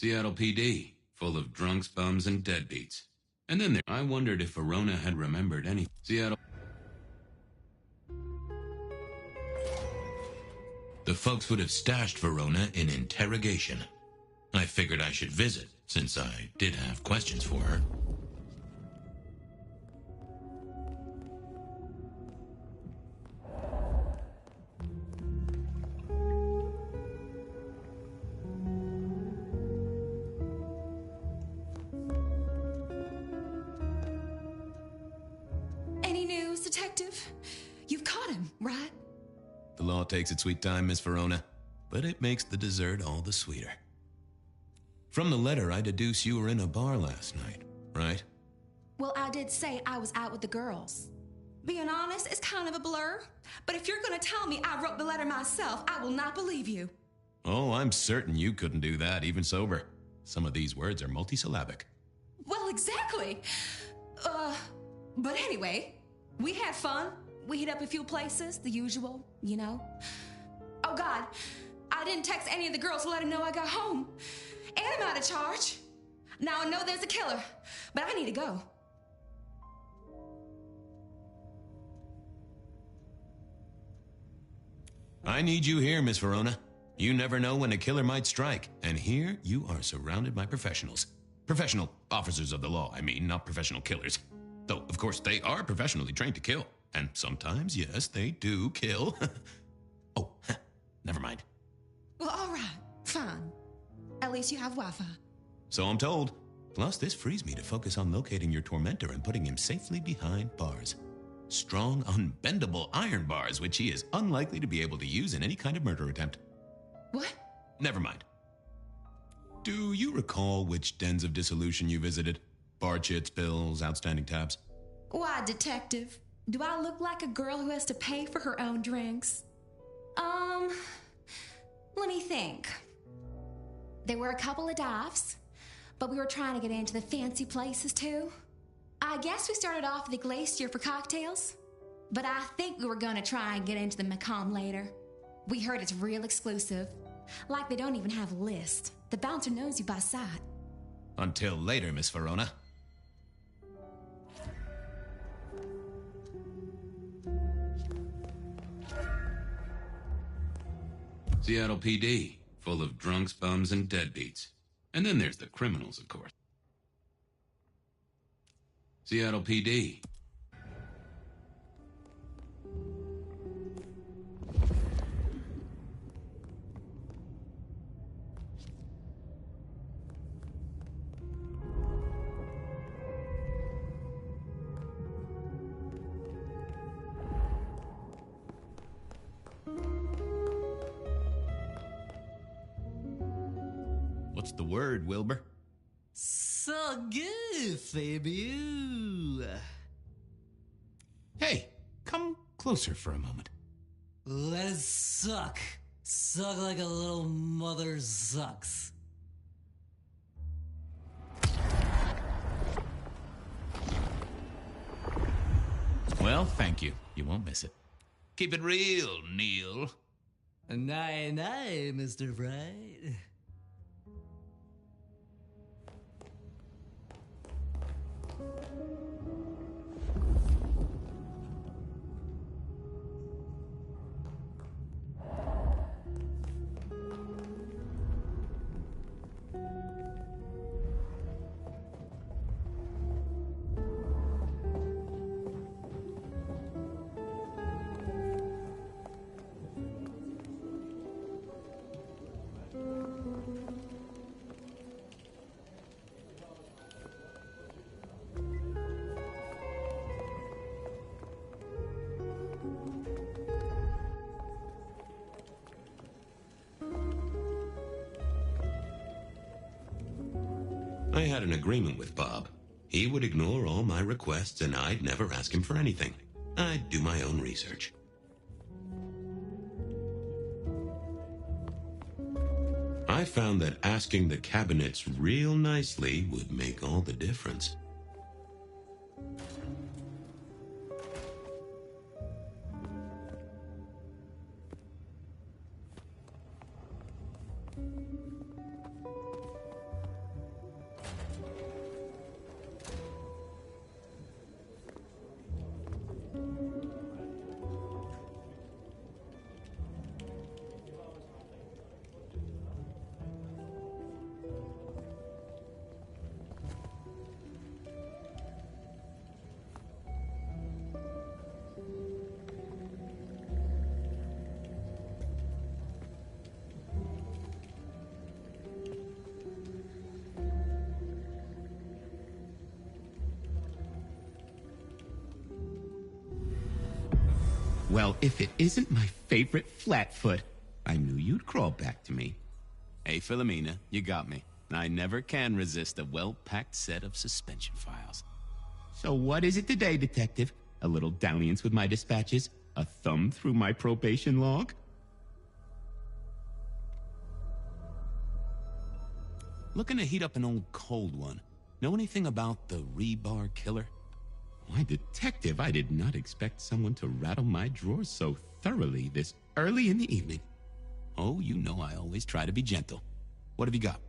Seattle PD, full of drunks, bums, and deadbeats. And then I wondered if Verona had remembered any. Seattle. The folks would have stashed Verona in interrogation. I figured I should visit, since I did have questions for her. Any news, Detective? You've caught him, right? The law takes its sweet time, Miss Verona, but it makes the dessert all the sweeter. From the letter, I deduce you were in a bar last night, right? Well, I did say I was out with the girls. Being honest, it's kind of a blur. But if you're gonna tell me I wrote the letter myself, I will not believe you. Oh, I'm certain you couldn't do that, even sober. Some of these words are multisyllabic. Well, exactly. But anyway, we had fun. We hit up a few places, the usual, you know. Oh, God, I didn't text any of the girls to let them know I got home. And I'm out of charge. Now I know there's a killer, but I need to go. I need you here, Miss Verona. You never know when a killer might strike, and here you are surrounded by professionals. Professional officers of the law, I mean, not professional killers. Though, of course, they are professionally trained to kill. And sometimes, yes, they do kill. Oh, never mind. Well, all right, fine. At least you have Wi-Fi. So I'm told. Plus, this frees me to focus on locating your tormentor and putting him safely behind bars. Strong, unbendable iron bars, which he is unlikely to be able to use in any kind of murder attempt. What? Never mind. Do you recall which dens of dissolution you visited? Bar chits, bills, outstanding tabs? Why, Detective? Do I look like a girl who has to pay for her own drinks? Let me think. There were a couple of dives, but we were trying to get into the fancy places too. I guess we started off at the Glacier for cocktails, but I think we were gonna try and get into the Macomb later. We heard it's real exclusive. Like they don't even have a list. The bouncer knows you by sight. Until later, Miss Verona. Seattle PD, full of drunks, bums, and deadbeats. And then there's the criminals, of course. Seattle PD. What's the word, Wilbur? So good, Fabiu. Hey, come closer for a moment. Let it suck. Suck like a little mother sucks. Well, thank you. You won't miss it. Keep it real, Neil. Night, Mr. Bright. I had an agreement with Bob. He would ignore all my requests and I'd never ask him for anything. I'd do my own research. I found that asking the cabinets real nicely would make all the difference. Well, if it isn't my favorite Flatfoot, I knew you'd crawl back to me. Hey, Philomena, you got me. I never can resist a well-packed set of suspension files. So what is it today, Detective? A little dalliance with my dispatches? A thumb through my probation log? Looking to heat up an old cold one. Know anything about the rebar killer? Why, Detective, I did not expect someone to rattle my drawers so thoroughly this early in the evening. Oh, you know I always try to be gentle. What have you got?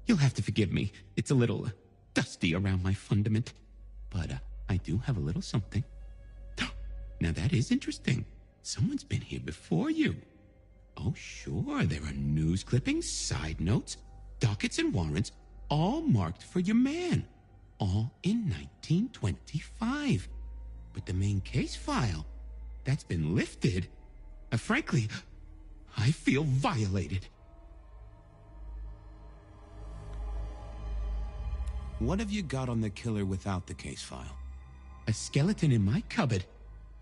You'll have to forgive me. It's a little dusty around my fundament. But I do have a little something. Now that is interesting. Someone's been here before you. Oh, sure, there are news clippings, side notes, dockets and warrants, all marked for your man. All in 1925. But the main case file, that's been lifted. Frankly, I feel violated. What have you got on the killer without the case file? A skeleton in my cupboard.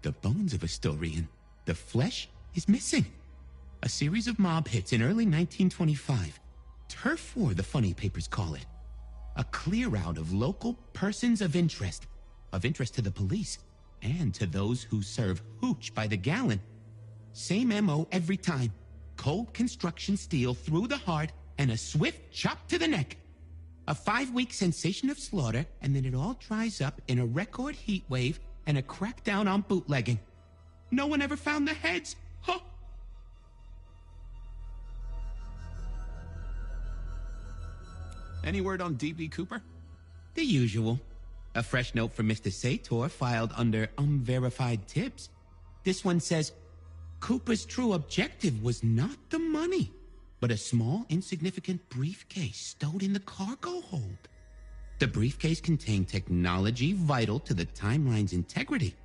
The bones of a Storian. The flesh is missing. A series of mob hits in early 1925. Turf war, the funny papers call it. A clear out of local persons of interest to the police, and to those who serve hooch by the gallon. Same MO every time. Cold construction steel through the heart and a swift chop to the neck. A 5-week sensation of slaughter, and then it all dries up in a record heat wave and a crackdown on bootlegging. No one ever found the heads. Huh? Any word on D.B. Cooper? The usual. A fresh note from Mr. Sator filed under unverified tips. This one says, Cooper's true objective was not the money, but a small, insignificant briefcase stowed in the cargo hold. The briefcase contained technology vital to the timeline's integrity.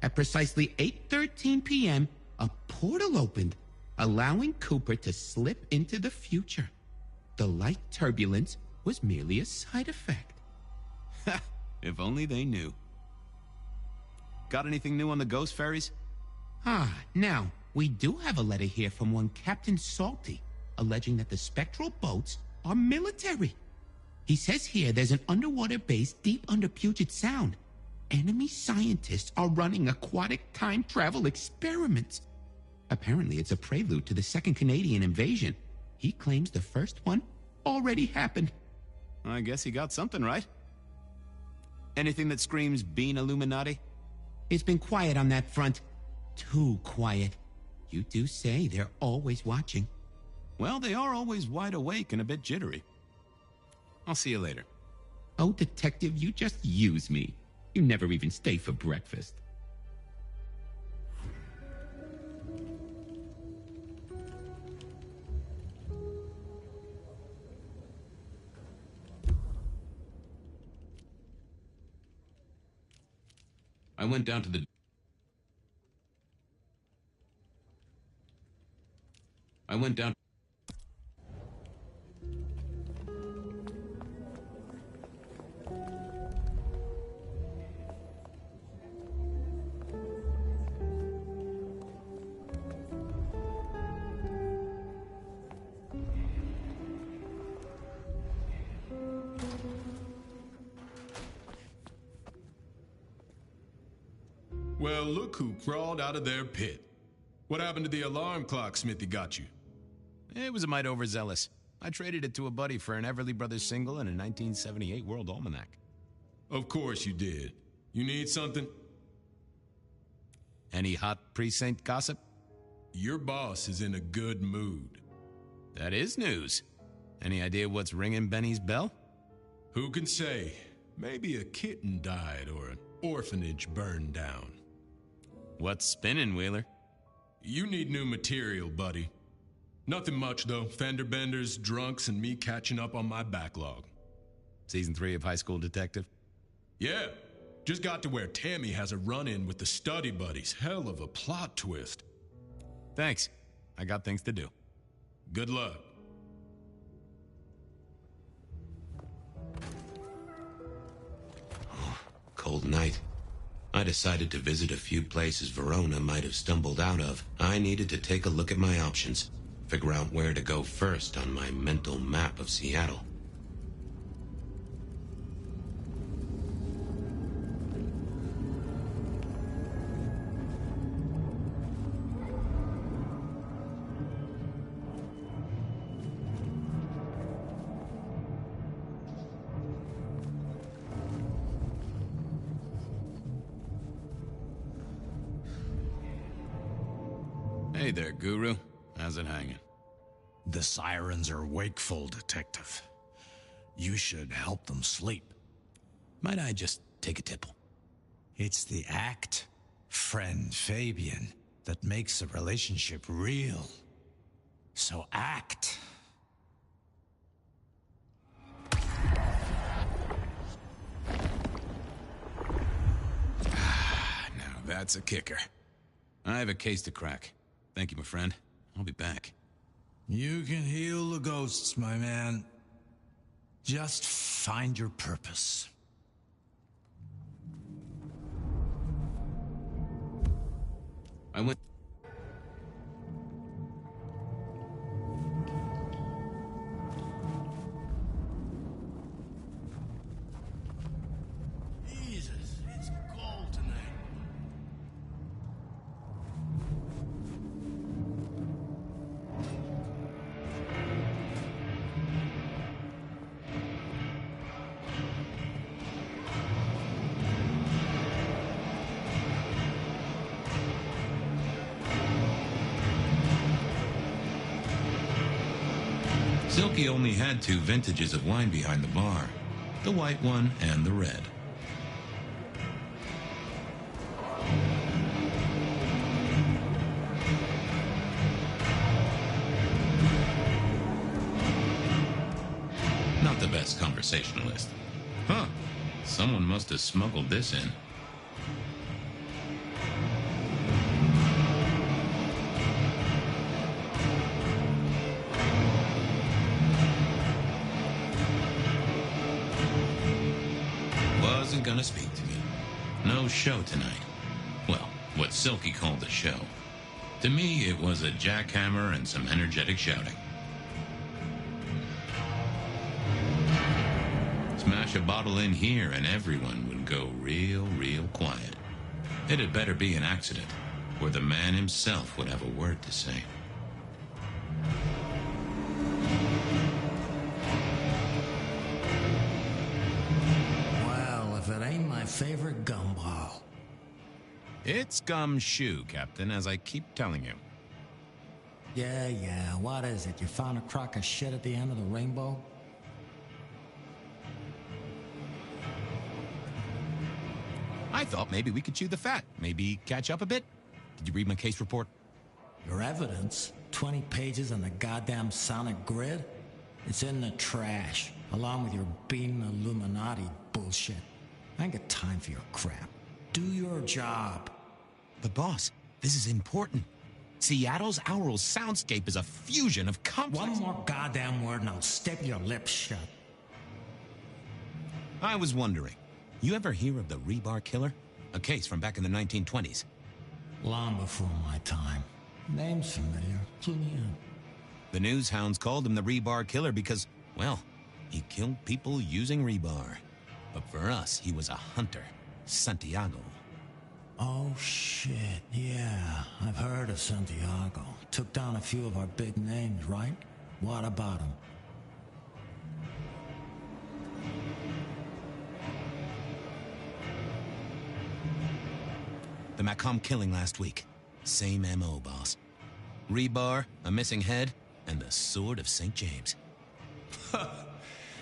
At precisely 8:13 p.m., a portal opened, allowing Cooper to slip into the future. The light turbulence was merely a side effect. Ha! If only they knew. Got anything new on the ghost ferries? Now, we do have a letter here from one Captain Salty, alleging that the spectral boats are military. He says here there's an underwater base deep under Puget Sound. Enemy scientists are running aquatic time travel experiments. Apparently it's a prelude to the Second Canadian invasion. He claims the first one already happened. I guess he got something right. Anything that screams Bean Illuminati? It's been quiet on that front. Too quiet. You do say they're always watching. Well, they are always wide awake and a bit jittery. I'll see you later. Oh, Detective, you just use me. You never even stay for breakfast. I went down to the... Well, look who crawled out of their pit. What happened to the alarm clock Smithy got you? It was a mite overzealous. I traded it to a buddy for an Everly Brothers single and a 1978 World Almanac. Of course you did. You need something? Any hot precinct gossip? Your boss is in a good mood. That is news. Any idea what's ringing Benny's bell? Who can say? Maybe a kitten died or an orphanage burned down. What's spinning, Wheeler? You need new material, buddy. Nothing much, though. Fender benders, drunks, and me catching up on my backlog. Season 3 of High School Detective? Yeah. Just got to where Tammy has a run-in with the study buddies. Hell of a plot twist. Thanks. I got things to do. Good luck. Cold night. I decided to visit a few places Verona might have stumbled out of. I needed to take a look at my options, figure out where to go first on my mental map of Seattle. Hey there, Guru. How's it hanging? The sirens are wakeful, Detective. You should help them sleep. Might I just take a tipple? It's the act, friend Fabian, that makes a relationship real. So act. Now that's a kicker. I have a case to crack. Thank you, my friend. I'll be back. You can heal the ghosts, my man. Just find your purpose. I went... Jesus, it's cold tonight. Silky only had 2 vintages of wine behind the bar, the white one and the red. Not the best conversationalist. Huh, someone must have smuggled this in. Gonna speak to me. No show tonight. Well, what Silky called a show. To me, it was a jackhammer and some energetic shouting. Smash a bottle in here and everyone would go real quiet. It had better be an accident, or the man himself would have a word to say. Favorite gumball. It's gumshoe, Captain, as I keep telling you. Yeah, what is it? You found a crock of shit at the end of the rainbow? I thought maybe we could chew the fat. Maybe catch up a bit. Did you read my case report? Your evidence? 20 pages on the goddamn sonic grid? It's in the trash, along with your beam Illuminati bullshit. I ain't got time for your crap. Do your job. But boss, this is important. Seattle's aural soundscape is a fusion of complex... One more goddamn word and I'll staple your lips shut. I was wondering, you ever hear of the Rebar Killer? A case from back in the 1920s. Long before my time. Name's familiar. Clue me in. The news hounds called him the Rebar Killer because, well, he killed people using rebar. But for us, he was a hunter. Santiago. Oh, shit. Yeah, I've heard of Santiago. Took down a few of our big names, right? What about him? The Macomb killing last week. Same M.O., boss. Rebar, a missing head, and the Sword of St. James.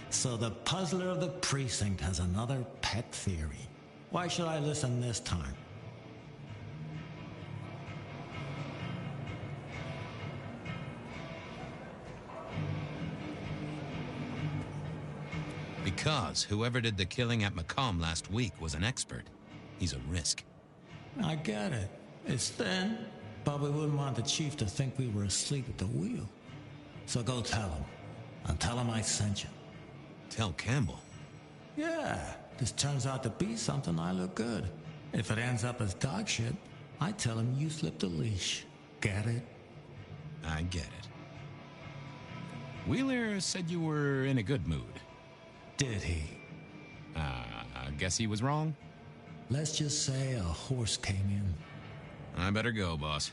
So the puzzler of the precinct has another pet theory. Why should I listen this time? Because whoever did the killing at Macomb last week was an expert. He's a risk. I get it. It's thin, but we wouldn't want the chief to think we were asleep at the wheel. So go tell him. And tell him I sent you. Tell Campbell? Yeah, this turns out to be something. I look good. If it ends up as dog shit, I tell him you slipped a leash. Get it? I get it. Wheeler said you were in a good mood. Did he? I guess he was wrong. Let's just say a horse came in. I better go, boss.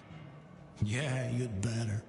Yeah, you'd better.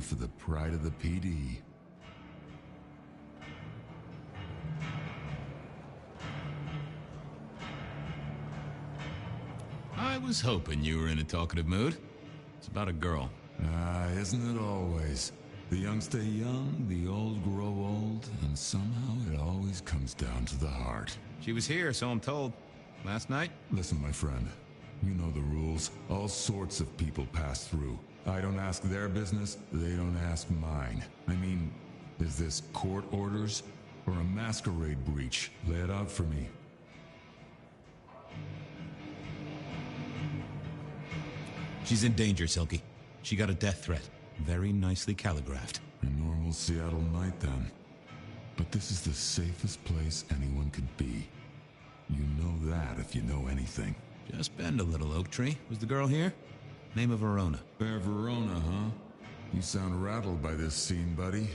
For the pride of the PD. I was hoping you were in a talkative mood. It's about a girl. Isn't it always? The young stay young, the old grow old, and somehow it always comes down to the heart. She was here, so I'm told. Last night? Listen, my friend. You know the rules. All sorts of people pass through. I don't ask their business, they don't ask mine. I mean, is this court orders or a masquerade breach? Lay it out for me. She's in danger, Silky. She got a death threat. Very nicely calligraphed. A normal Seattle night, then. But this is the safest place anyone could be. You know that if you know anything. Just bend a little, Oak Tree. Was the girl here? Name of Verona. Fair Verona, huh? You sound rattled by this scene, buddy.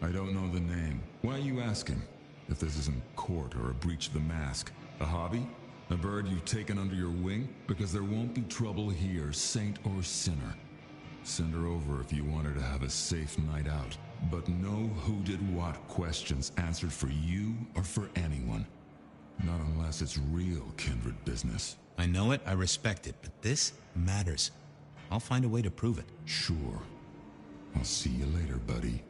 I don't know the name. Why are you asking? If this isn't court or a breach of the mask. A hobby? A bird you've taken under your wing? Because there won't be trouble here, saint or sinner. Send her over if you want her to have a safe night out. But no who did what questions answered for you or for anyone. Not unless it's real kindred business. I know it, I respect it, but this matters. I'll find a way to prove it. Sure. I'll see you later, buddy.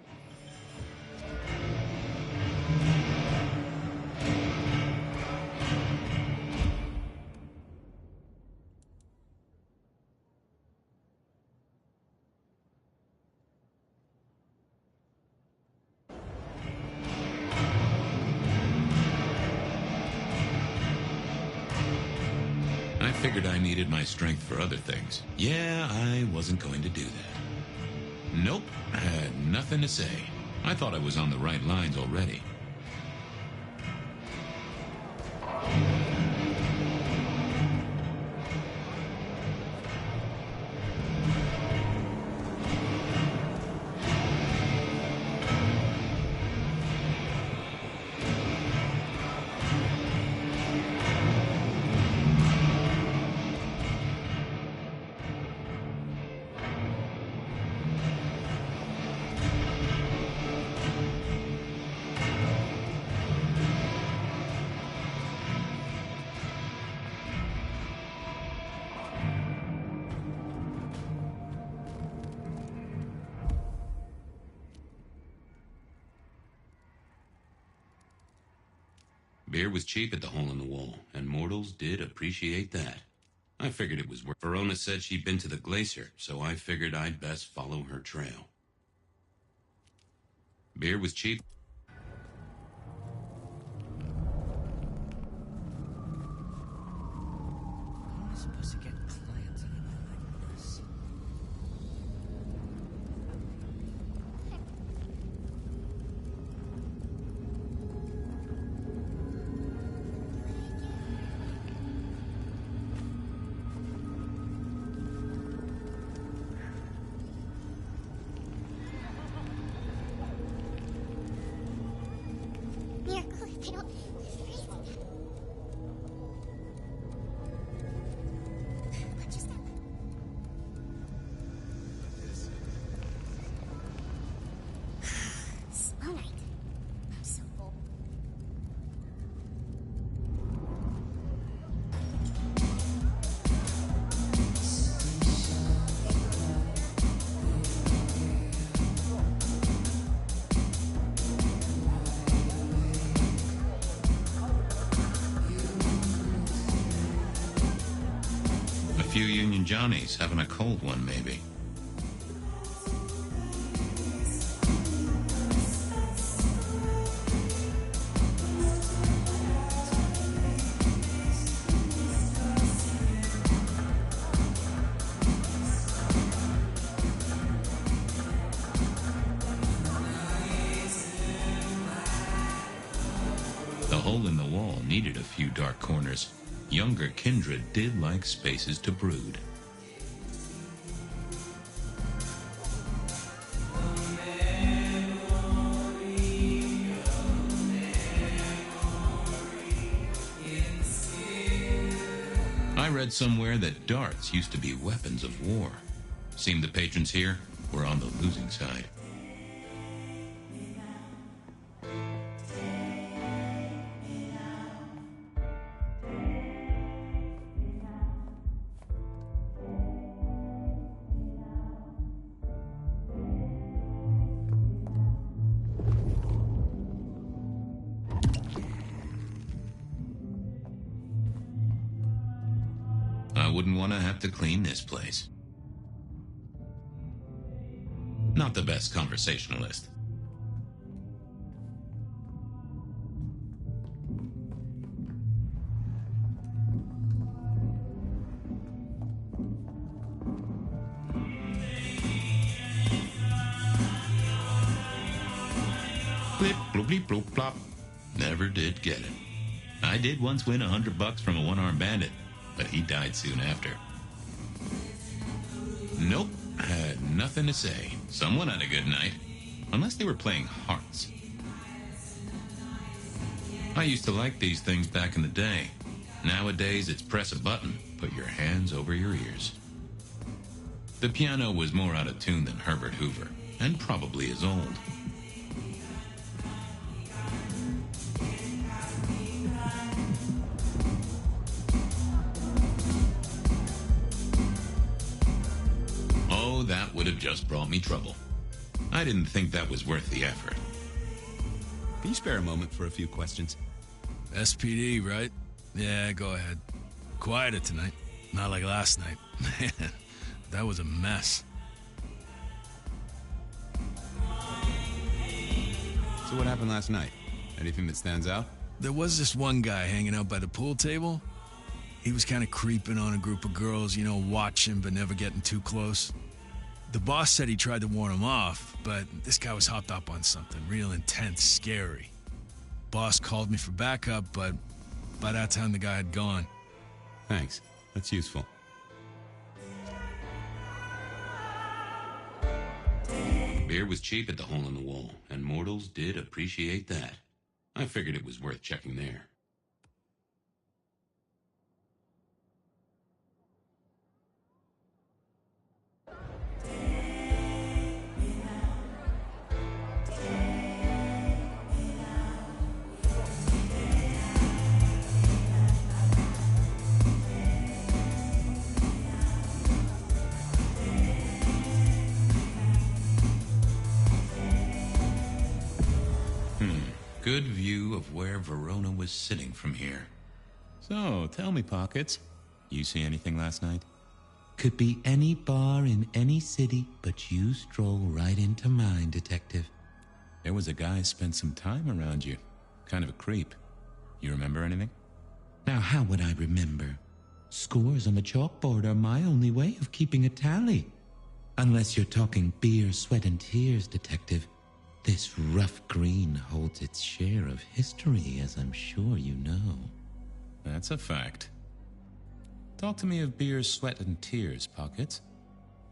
I figured I needed my strength for other things. Yeah, I wasn't going to do that. Nope, I had nothing to say. I thought I was on the right lines already. Beer was cheap at the Hole in the Wall, and mortals did appreciate that. I figured it was worth. Verona said she'd been to the glacier, so I figured I'd best follow her trail. Beer was cheap. How am I supposed to get clients anywhere like this? Johnny's, having a cold one, maybe. The hole in the wall needed a few dark corners. Younger kindred did like spaces to brood. I read somewhere that darts used to be weapons of war. Seemed the patrons here were on the losing side. I wouldn't want to have to clean this place. Not the best conversationalist. Blip, bloop, bleep, bloop, plop. Never did get it. I did once win $100 from a one-armed bandit, but he died soon after. Nope, had nothing to say. Someone had a good night. Unless they were playing hearts. I used to like these things back in the day. Nowadays, it's press a button, put your hands over your ears. The piano was more out of tune than Herbert Hoover, and probably as old. Oh, that would have just brought me trouble. I didn't think that was worth the effort. Can you spare a moment for a few questions? SPD, right? Yeah, go ahead. Quieter tonight. Not like last night. Man, that was a mess. So what happened last night? Anything that stands out? There was this one guy hanging out by the pool table. He was kind of creeping on a group of girls, you know, watching but never getting too close. The boss said he tried to warn him off, but this guy was hopped up on something real intense, scary. Boss called me for backup, but by that time the guy had gone. Thanks. That's useful. Beer was cheap at the hole in the wall, and mortals did appreciate that. I figured it was worth checking there. Good view of where Verona was sitting from here. So, tell me, Pockets. You see anything last night? Could be any bar in any city, but you stroll right into mine, Detective. There was a guy spent some time around you. Kind of a creep. You remember anything? Now, how would I remember? Scores on the chalkboard are my only way of keeping a tally. Unless you're talking beer, sweat, and tears, Detective. This rough green holds its share of history, as I'm sure you know. That's a fact. Talk to me of beer, sweat, and tears, Pockets.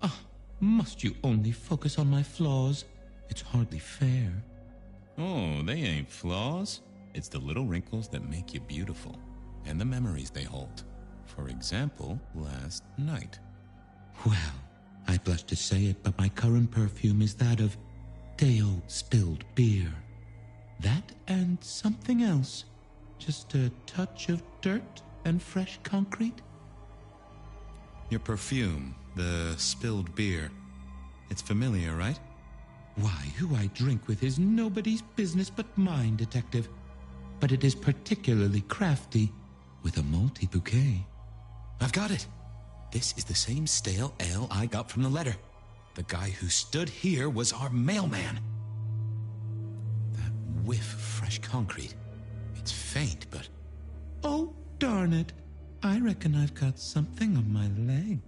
Ah, must you only focus on my flaws? It's hardly fair. Oh, they ain't flaws. It's the little wrinkles that make you beautiful, and the memories they hold. For example, last night. Well, I blush to say it, but my current perfume is that of day-old spilled beer. That and something else. Just a touch of dirt and fresh concrete. Your perfume, the spilled beer. It's familiar, right? Why, who I drink with is nobody's business but mine, Detective. But it is particularly crafty, with a malty bouquet. I've got it. This is the same stale ale I got from the letter. The guy who stood here was our mailman. That whiff of fresh concrete. It's faint, but... Oh, darn it. I reckon I've got something on my leg.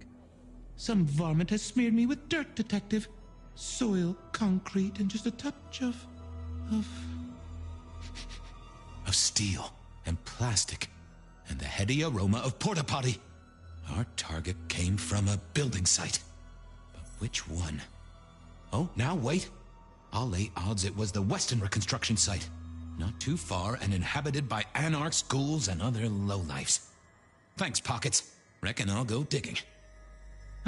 Some varmint has smeared me with dirt, Detective. Soil, concrete, and just a touch of steel and plastic and the heady aroma of porta potty. Our target came from a building site. But which one? Oh, now wait. I'll lay odds it was the Weston reconstruction site. Not too far and inhabited by anarchs, ghouls, and other lowlifes. Thanks, Pockets. Reckon I'll go digging.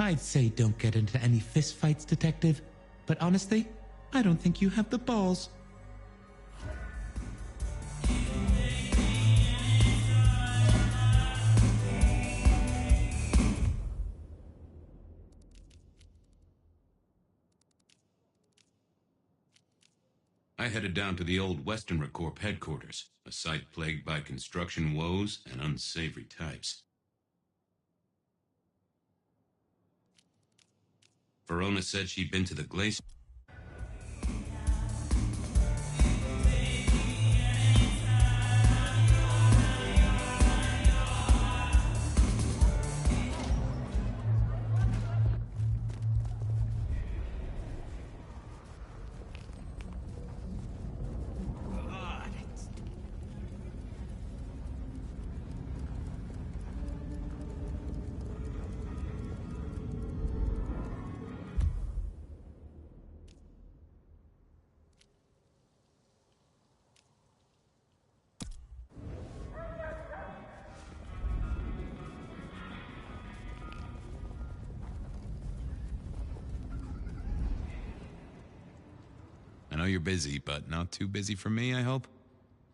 I'd say don't get into any fistfights, Detective. But honestly, I don't think you have the balls. I headed down to the old Western Recorp headquarters, a site plagued by construction woes and unsavory types. Verona said she'd been to the glacier. I know you're busy, but not too busy for me, I hope?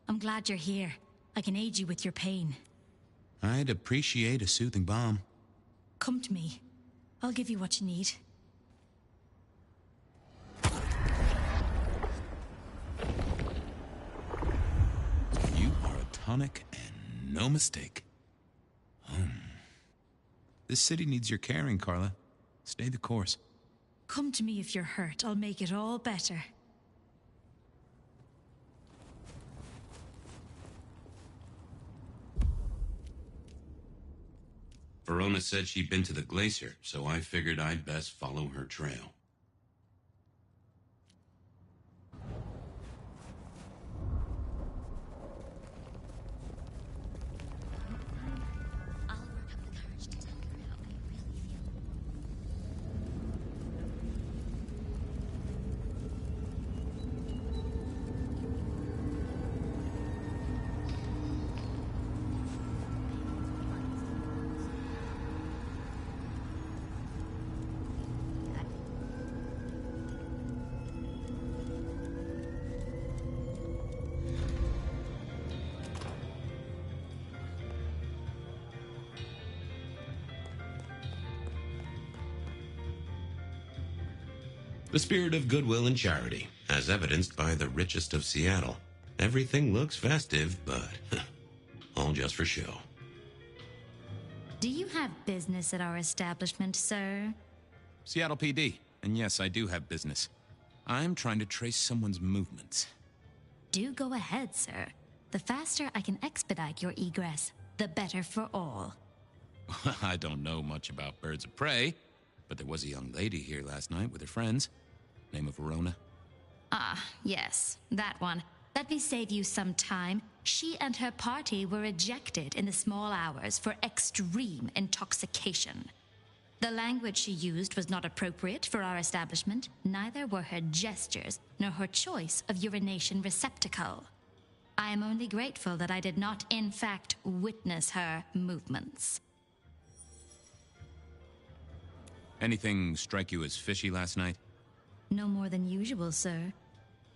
I'm glad you're here. I can aid you with your pain. I'd appreciate a soothing balm. Come to me. I'll give you what you need. You are a tonic and no mistake. This city needs your caring, Carla. Stay the course. Come to me if you're hurt. I'll make it all better. Verona said she'd been to the glacier, so I figured I'd best follow her trail. The spirit of goodwill and charity, as evidenced by the richest of Seattle. Everything looks festive, but all just for show. Do you have business at our establishment, sir? Seattle PD. And yes, I do have business. I'm trying to trace someone's movements. Do go ahead, sir. The faster I can expedite your egress, the better for all. I don't know much about birds of prey, but there was a young lady here last night with her friends. Name of Verona. Ah, yes, that one. Let me save you some time. She and her party were ejected in the small hours for extreme intoxication. The language she used was not appropriate for our establishment. Neither were her gestures, nor her choice of urination receptacle. I am only grateful that I did not, in fact, witness her movements. Anything strike you as fishy last night? No more than usual, sir.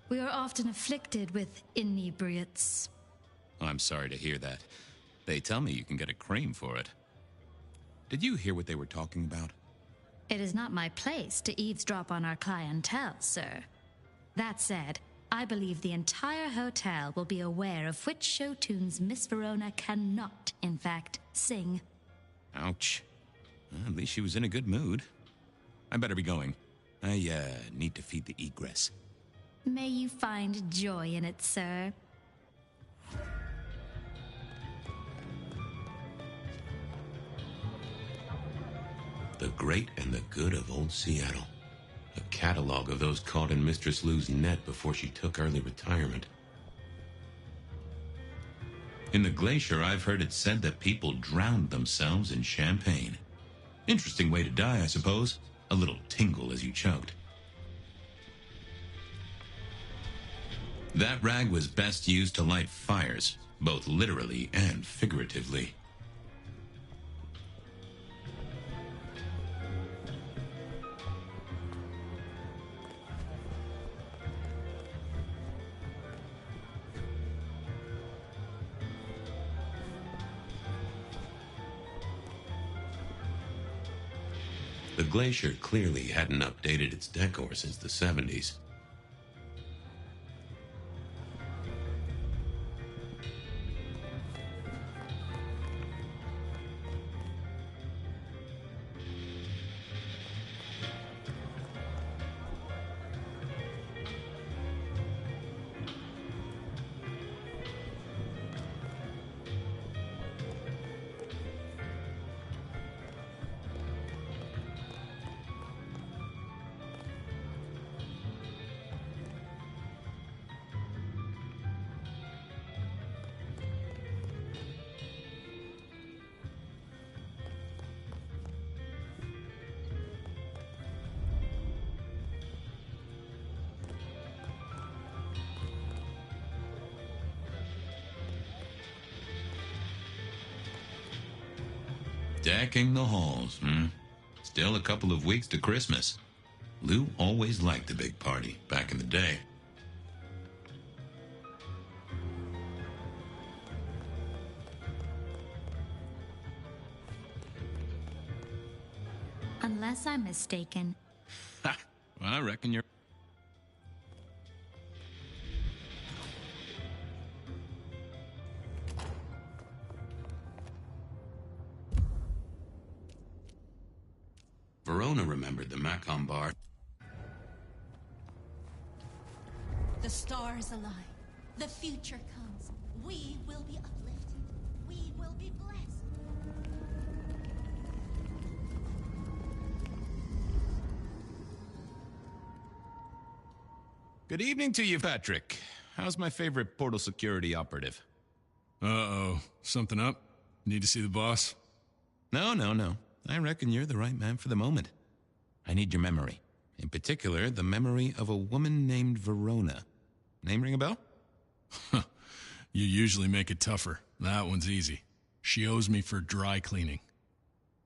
We are often afflicted with inebriates. Oh, I'm sorry to hear that. They tell me you can get a cream for it. Did you hear what they were talking about? It is not my place to eavesdrop on our clientele, sir. That said, I believe the entire hotel will be aware of which show tunes Miss Verona cannot, in fact, sing. Ouch. At least she was in a good mood. I better be going. I, need to feed the egress. May you find joy in it, sir. The Great and the Good of Old Seattle. A catalog of those caught in Mistress Lou's net before she took early retirement. In the glacier, I've heard it said that people drowned themselves in champagne. Interesting way to die, I suppose. A little tingle as you choked. That rag was best used to light fires, both literally and figuratively. The glacier clearly hadn't updated its decor since the 70s. Decking the halls, Still a couple of weeks to Christmas. Lou always liked the big party back in the day. Unless I'm mistaken. Ha! Well, I reckon you're... Verona remembered the Macon bar. The stars align. The future comes. We will be uplifted. We will be blessed. Good evening to you, Patrick. How's my favorite portal security operative? Uh-oh. Something up? Need to see the boss? No. I reckon you're the right man for the moment. I need your memory. In particular, the memory of a woman named Verona. Name ring a bell? You usually make it tougher. That one's easy. She owes me for dry cleaning.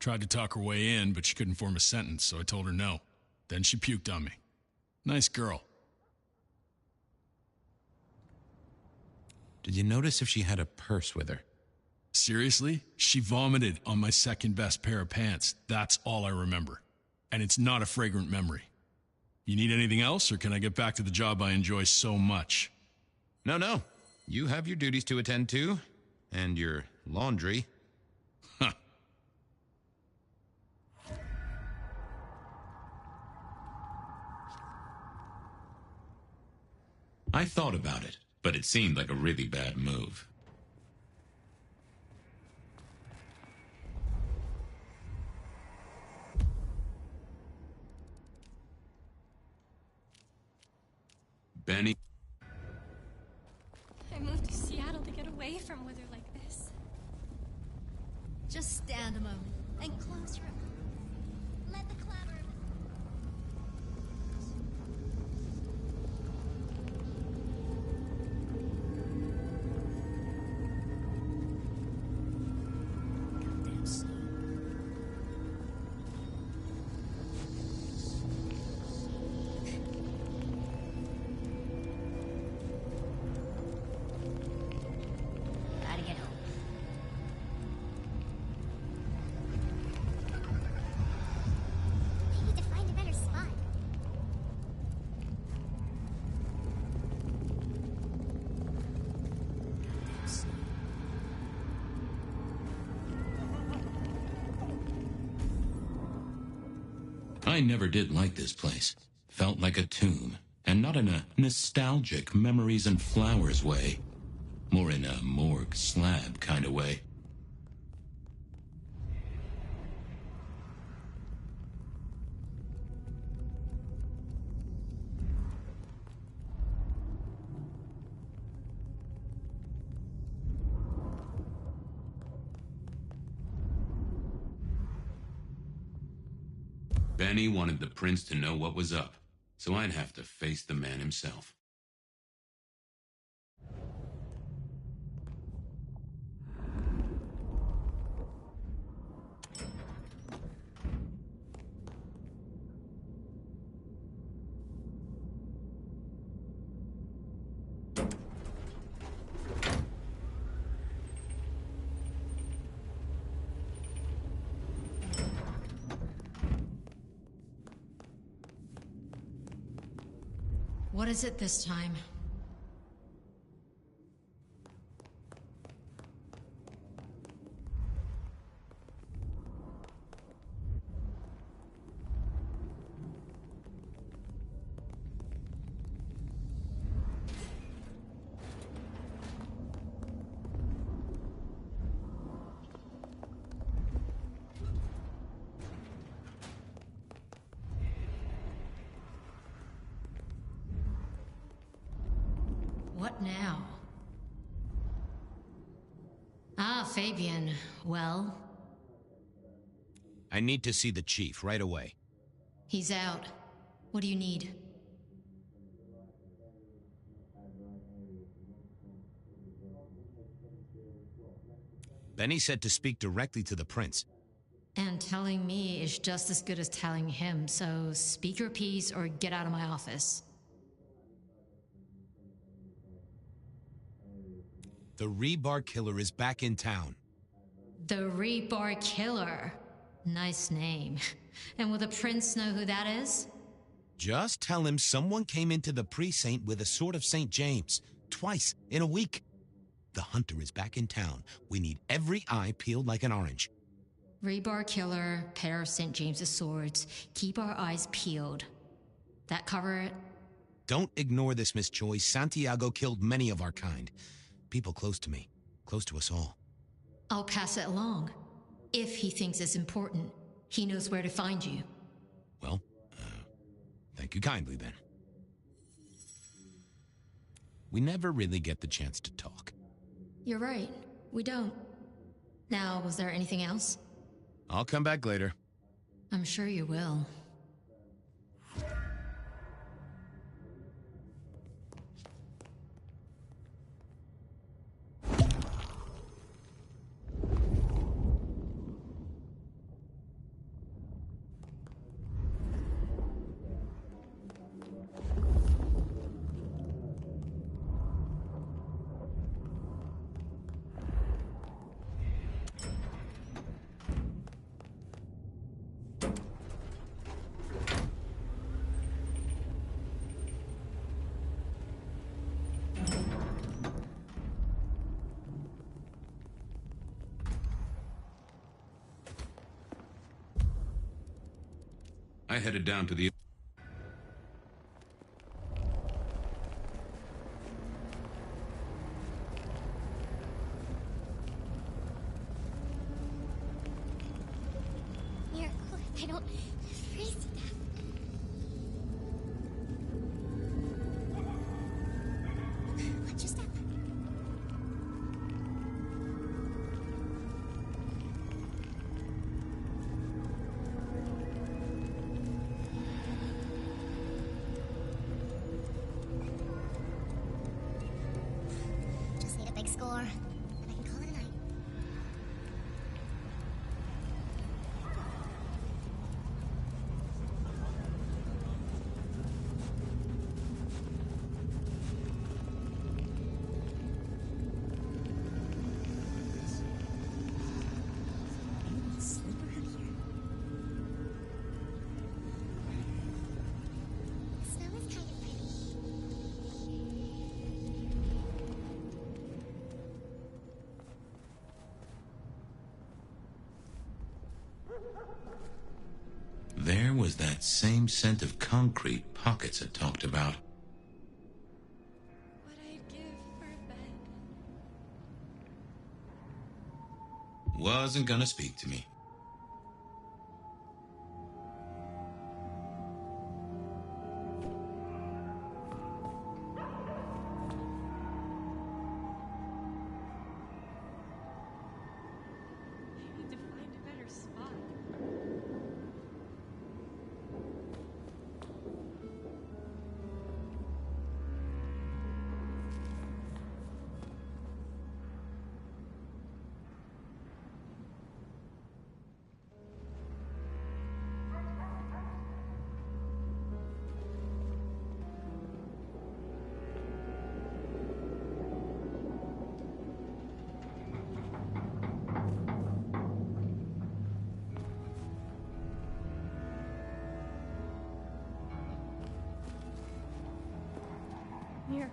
Tried to talk her way in, but she couldn't form a sentence, so I told her no. Then she puked on me. Nice girl. Did you notice if she had a purse with her? Seriously? She vomited on my second best pair of pants. That's all I remember. And it's not a fragrant memory. You need anything else, or can I get back to the job I enjoy so much? No. You have your duties to attend to, and your laundry. Huh. I thought about it, but it seemed like a really bad move. Benny. I moved to Seattle to get away from weather like this. Just stand a moment and close your eyes. Let the clamor... I never did like this place. Felt like a tomb, and not in a nostalgic memories and flowers way. More in a morgue slab kind of way. Benny wanted the prince to know what was up, so I'd have to face the man himself. What is it this time? What now? Ah, Fabian. Well? I need to see the chief right away. He's out. What do you need? Benny said to speak directly to the prince. And telling me is just as good as telling him, so speak your piece or get out of my office. The Rebar Killer is back in town. The Rebar Killer. Nice name. And will the prince know who that is? Just tell him someone came into the precinct with a sword of St. James. Twice in a week. The hunter is back in town. We need every eye peeled like an orange. Rebar Killer, pair of St. James's swords. Keep our eyes peeled. That cover it? Don't ignore this, Miss Choi. Santiago killed many of our kind. People close to me. Close to us all. I'll pass it along. If he thinks it's important, he knows where to find you. Well, thank you kindly, then. We never really get the chance to talk. You're right. We don't. Now, was there anything else? I'll come back later. I'm sure you will. I headed down to the... Miracle, I don't freeze to death. What just happened? was that same scent of concrete Pockets had talked about. What I'd give for a bed. Wasn't gonna speak to me. I need to find a better spot. Here.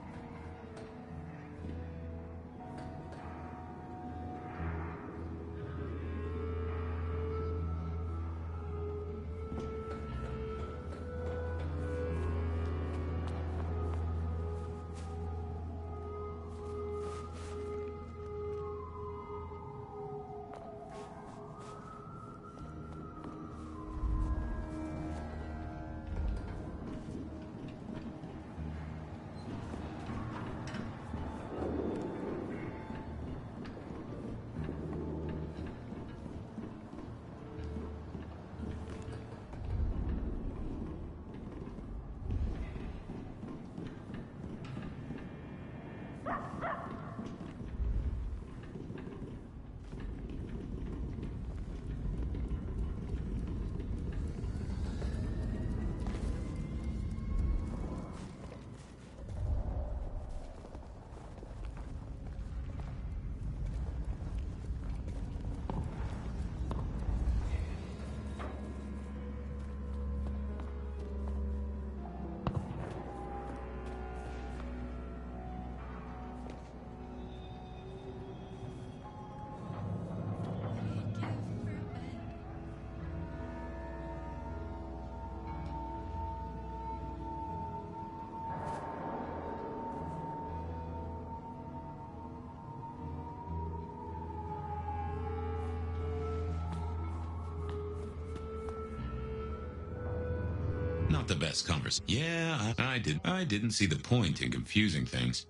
Not the best conversation. Yeah, I didn't see the point in confusing things.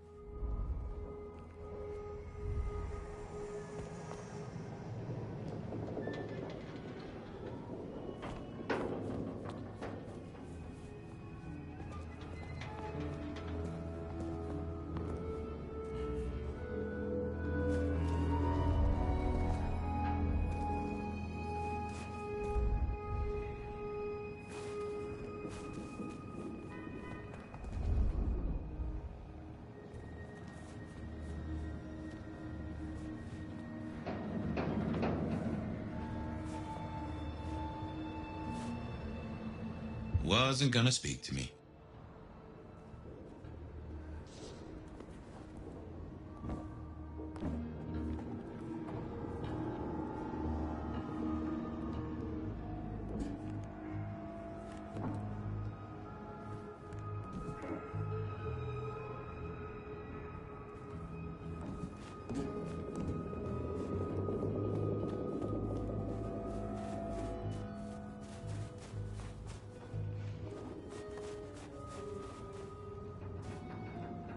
Wasn't gonna speak to me.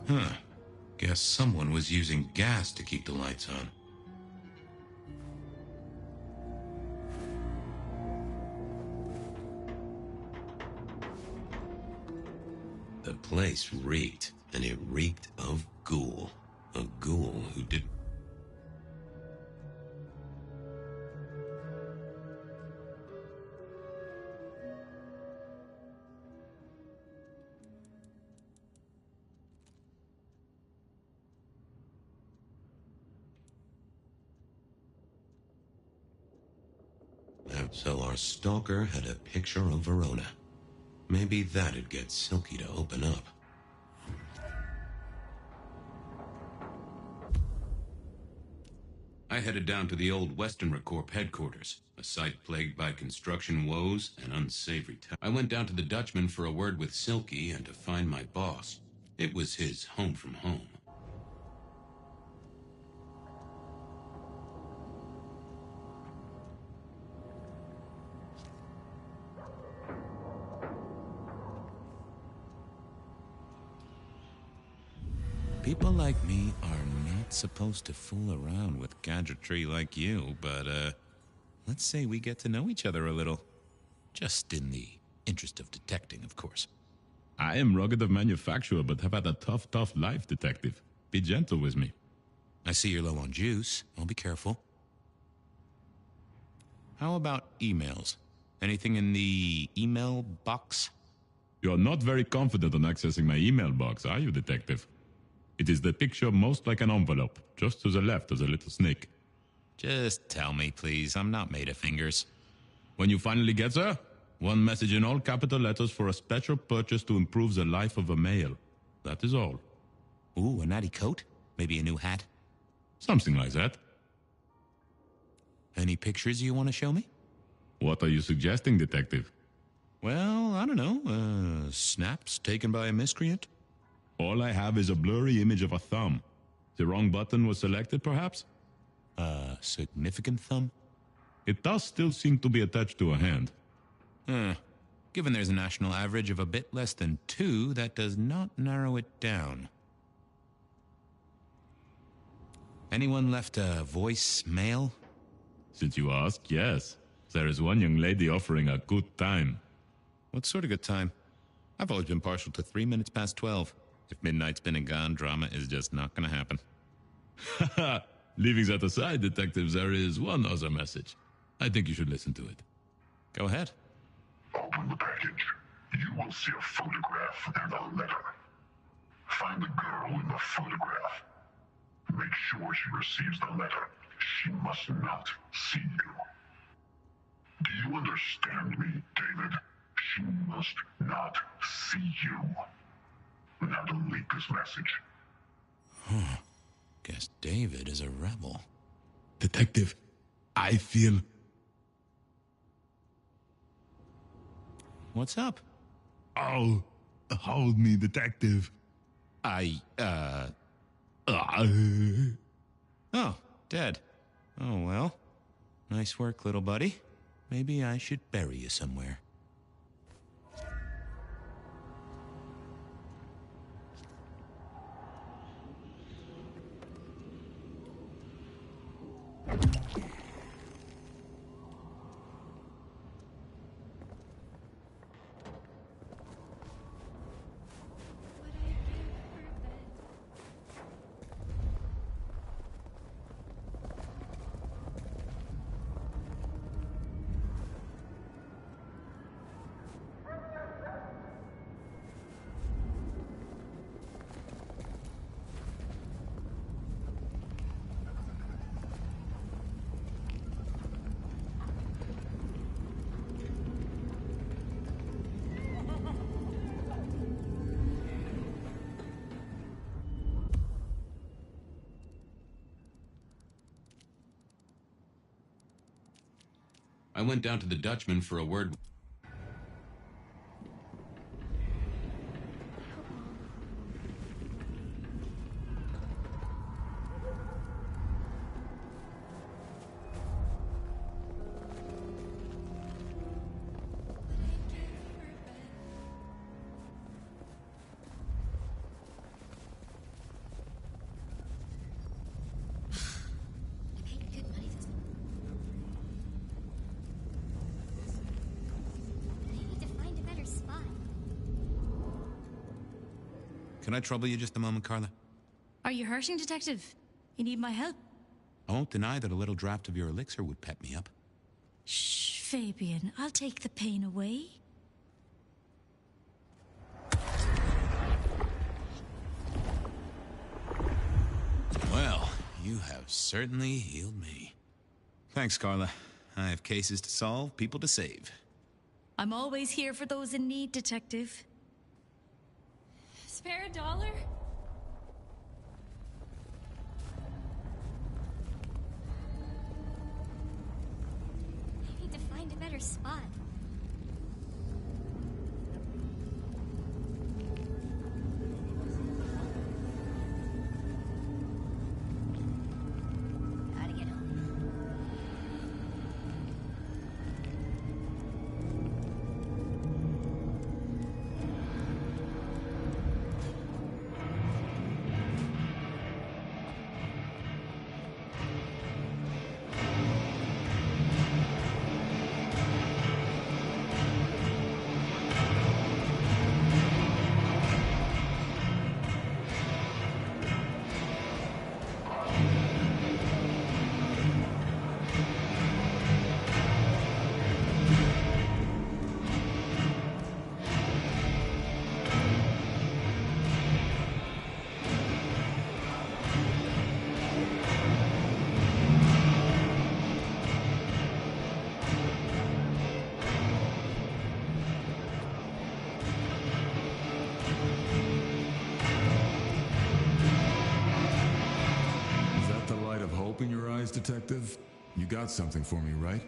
Huh. Guess someone was using gas to keep the lights on. The place reeked, and it reeked of ghoul. A ghoul who didn't... So our stalker had a picture of Verona. Maybe that'd get Silky to open up. I headed down to the old Western Corp headquarters, a site plagued by construction woes and unsavory I went down to the Dutchman for a word with Silky and to find my boss. It was his home from home. People like me are not supposed to fool around with gadgetry like you, but, let's say we get to know each other a little. Just in the interest of detecting, of course. I am rugged of manufacture, but have had a tough life, detective. Be gentle with me. I see you're low on juice. I'll be careful. How about emails? Anything in the email box? You're not very confident on accessing my email box, are you, detective? It is the picture most like an envelope, just to the left of the little snake. Just tell me, please. I'm not made of fingers. When you finally get there, one message in all capital letters for a special purchase to improve the life of a male. That is all. Ooh, a natty coat? Maybe a new hat? Something like that. Any pictures you want to show me? What are you suggesting, detective? Well, I don't know. Snaps taken by a miscreant? All I have is a blurry image of a thumb. The wrong button was selected, perhaps? A significant thumb? It does still seem to be attached to a hand. Given there's a national average of a bit less than 2, that does not narrow it down. Anyone left a voicemail? Since you ask, yes. There is one young lady offering a good time. What sort of good time? I've always been partial to 3 minutes past 12. If midnight's been and gone, drama is just not gonna happen. Haha! Leaving that aside, detectives, there is one other message. I think you should listen to it. Go ahead. Open the package. You will see a photograph and a letter. Find the girl in the photograph. Make sure she receives the letter. She must not see you. Do you understand me, David? She must not see you. Now delete this message. Guess David is a rebel. Detective, I feel... What's up? Oh, hold me, detective. Oh, dead. Oh, well. Nice work, little buddy. Maybe I should bury you somewhere. I went down to the Dutchman for a word. Can I trouble you just a moment, Carla? Are you hurting, Detective? You need my help? I won't deny that a little draft of your elixir would pep me up. Shh, Fabian. I'll take the pain away. Well, you have certainly healed me. Thanks, Carla. I have cases to solve, people to save. I'm always here for those in need, Detective. Spare $1? find a better spot. Gotta get home. Is that the light of hope in your eyes, Detective? You got something for me, right?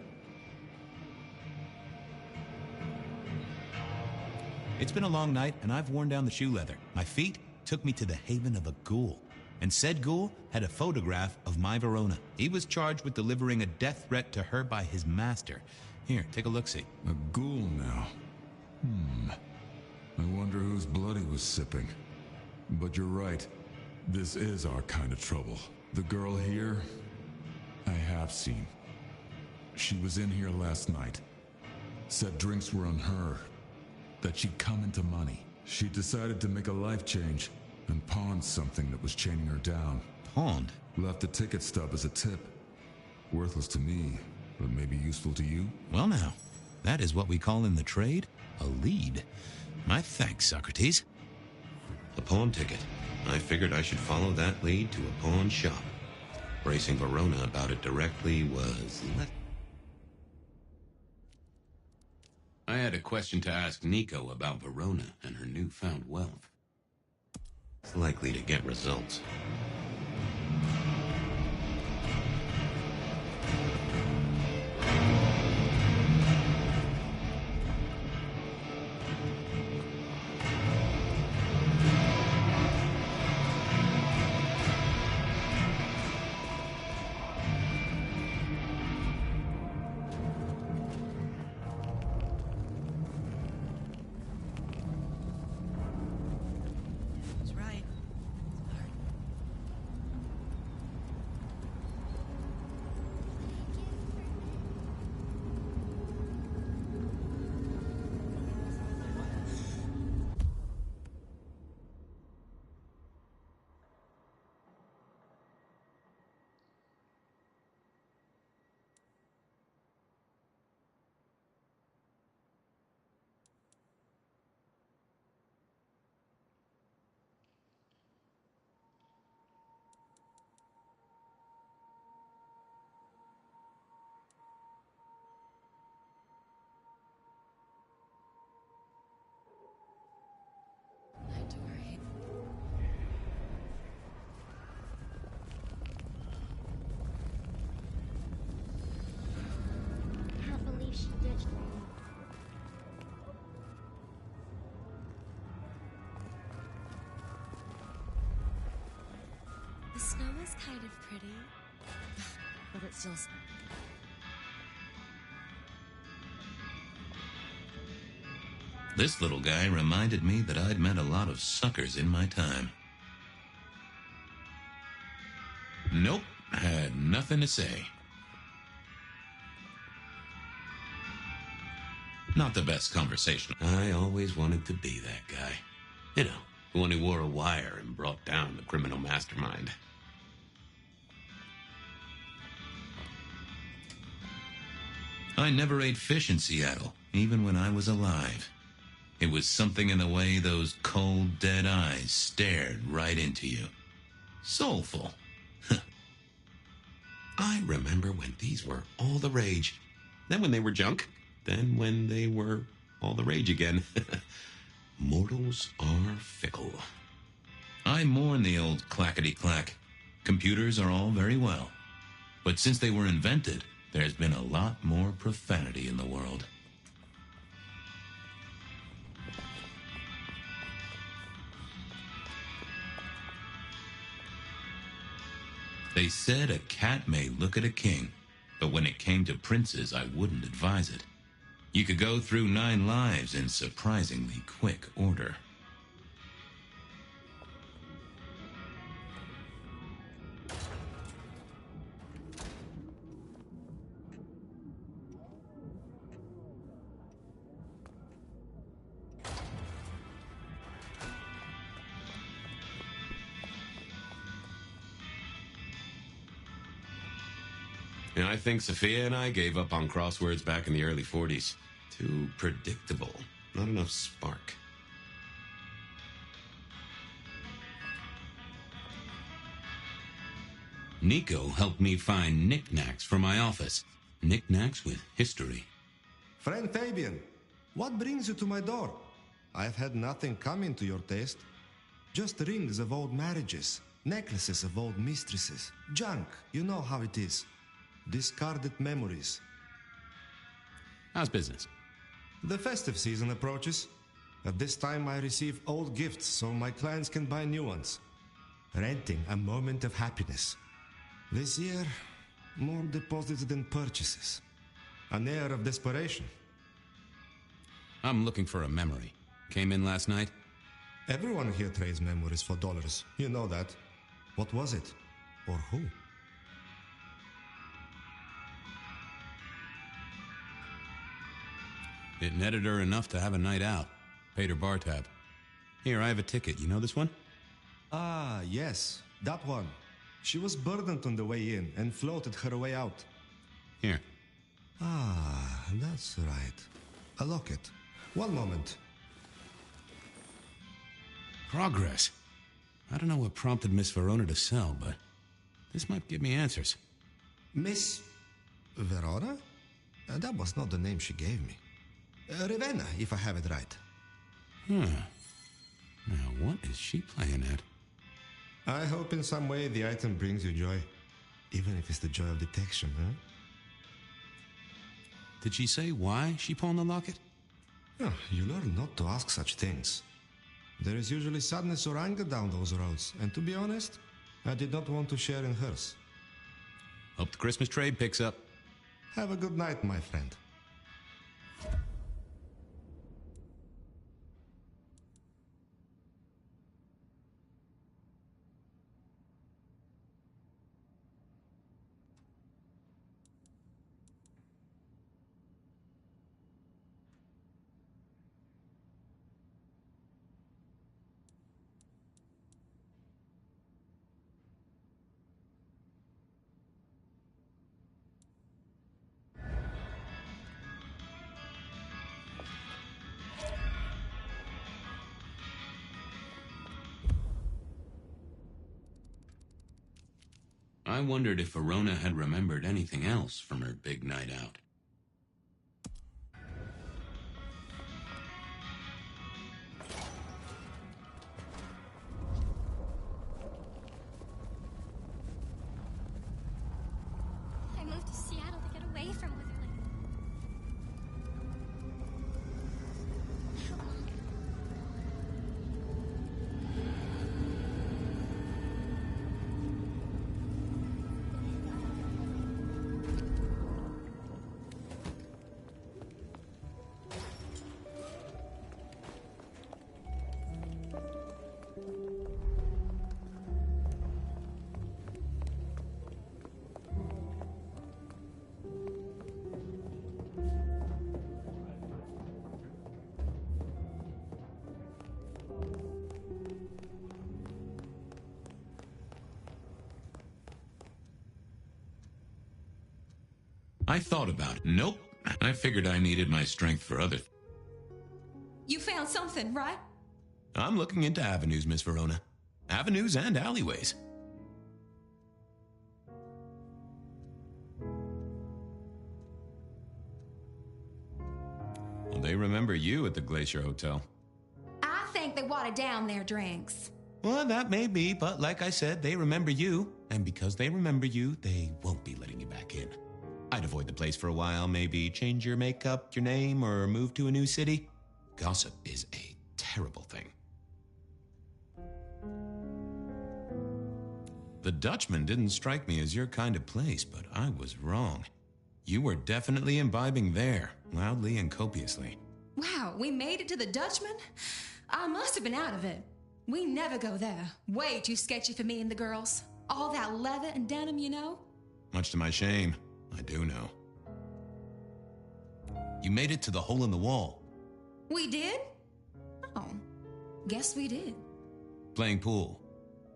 It's been a long night, and I've worn down the shoe leather. My feet took me to the haven of a ghoul. And said ghoul had a photograph of my Verona. He was charged with delivering a death threat to her by his master. Here, take a look-see. A ghoul now. I wonder whose blood he was sipping. But you're right. This is our kind of trouble. The girl here, I have seen. She was in here last night. Said drinks were on her. That she'd come into money. She decided to make a life change and pawned something that was chaining her down. Pawned? Left a ticket stub as a tip. Worthless to me, but maybe useful to you? Well now, that is what we call in the trade a lead. My thanks, Socrates. A pawn ticket. I figured I should follow that lead to a pawn shop. Bracing Verona about it directly was... I had a question to ask Nico about Verona and her newfound wealth. It's likely to get results. Can't believe she ditched me. The snow is kind of pretty, but it's just... This little guy reminded me that I'd met a lot of suckers in my time. Nope, had nothing to say. Not the best conversation. I always wanted to be that guy. You know, the one who wore a wire and brought down the criminal mastermind. I never ate fish in Seattle, even when I was alive. It was something in the way those cold, dead eyes stared right into you. Soulful. I remember when these were all the rage. Then when they were junk. Then when they were all the rage again. Mortals are fickle. I mourn the old clackety-clack. Computers are all very well. But since they were invented, there's been a lot more profanity in the world. They said a cat may look at a king, but when it came to princes, I wouldn't advise it. You could go through 9 lives in surprisingly quick order. I think Sophia and I gave up on crosswords back in the early 40s. Too predictable. Not enough spark. Nico helped me find knickknacks for my office. Knickknacks with history. Friend Fabian, what brings you to my door? I've had nothing coming to your taste. Just rings of old marriages, necklaces of old mistresses, junk, you know how it is. Discarded memories. How's business? The festive season approaches. At this time I receive old gifts so my clients can buy new ones. Renting a moment of happiness. This year, more deposits than purchases. An air of desperation. I'm looking for a memory. Came in last night? Everyone here trades memories for dollars. You know that. What was it? Or who? It netted her enough to have a night out. Paid her bar tab. Here, I have a ticket. You know this one? Ah, yes. That one. She was burdened on the way in and floated her way out. Here. Ah, that's right. A locket. One moment. Progress. I don't know what prompted Miss Verona to sell, but this might give me answers. Miss Verona? That was not the name she gave me. Ravenna, if I have it right. Now, what is she playing at? I hope in some way the item brings you joy. Even if it's the joy of detection, huh? Did she say why she pawned the locket? Oh, you learn not to ask such things. There is usually sadness or anger down those roads, and to be honest, I did not want to share in hers. Hope the Christmas trade picks up. Have a good night, my friend. I wondered if Verona had remembered anything else from her big night out. I moved to Seattle to get away from Witherland. How long? I thought about it. Nope. I figured I needed my strength for other things. You found something, right? I'm looking into avenues, Miss Verona. Avenues and alleyways. Well, they remember you at the Glacier Hotel. I think they watered down their drinks. Well, that may be, but like I said, they remember you. And because they remember you, they won't be letting you back in. I'd avoid the place for a while, maybe change your makeup, your name, or move to a new city. Gossip is a terrible thing. The Dutchman didn't strike me as your kind of place, but I was wrong. You were definitely imbibing there, loudly and copiously. Wow, we made it to the Dutchman? I must have been out of it. We never go there. Way too sketchy for me and the girls. All that leather and denim, you know? Much to my shame, I do know. You made it to the hole in the wall. We did? Oh, guess we did. Playing pool.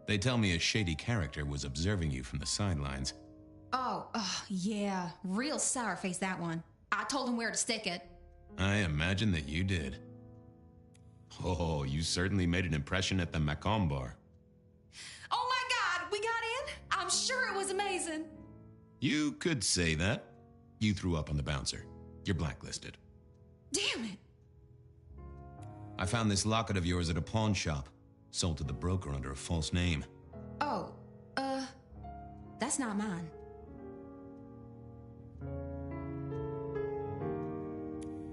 They tell me a shady character was observing you from the sidelines. Oh, yeah. Real sour face, that one. I told him where to stick it. I imagine that you did. Oh, you certainly made an impression at the Macomb bar. Oh my God, we got in? I'm sure it was amazing. You could say that. You threw up on the bouncer. You're blacklisted. Damn it. I found this locket of yours at a pawn shop. Sold to the broker under a false name. Oh, that's not mine.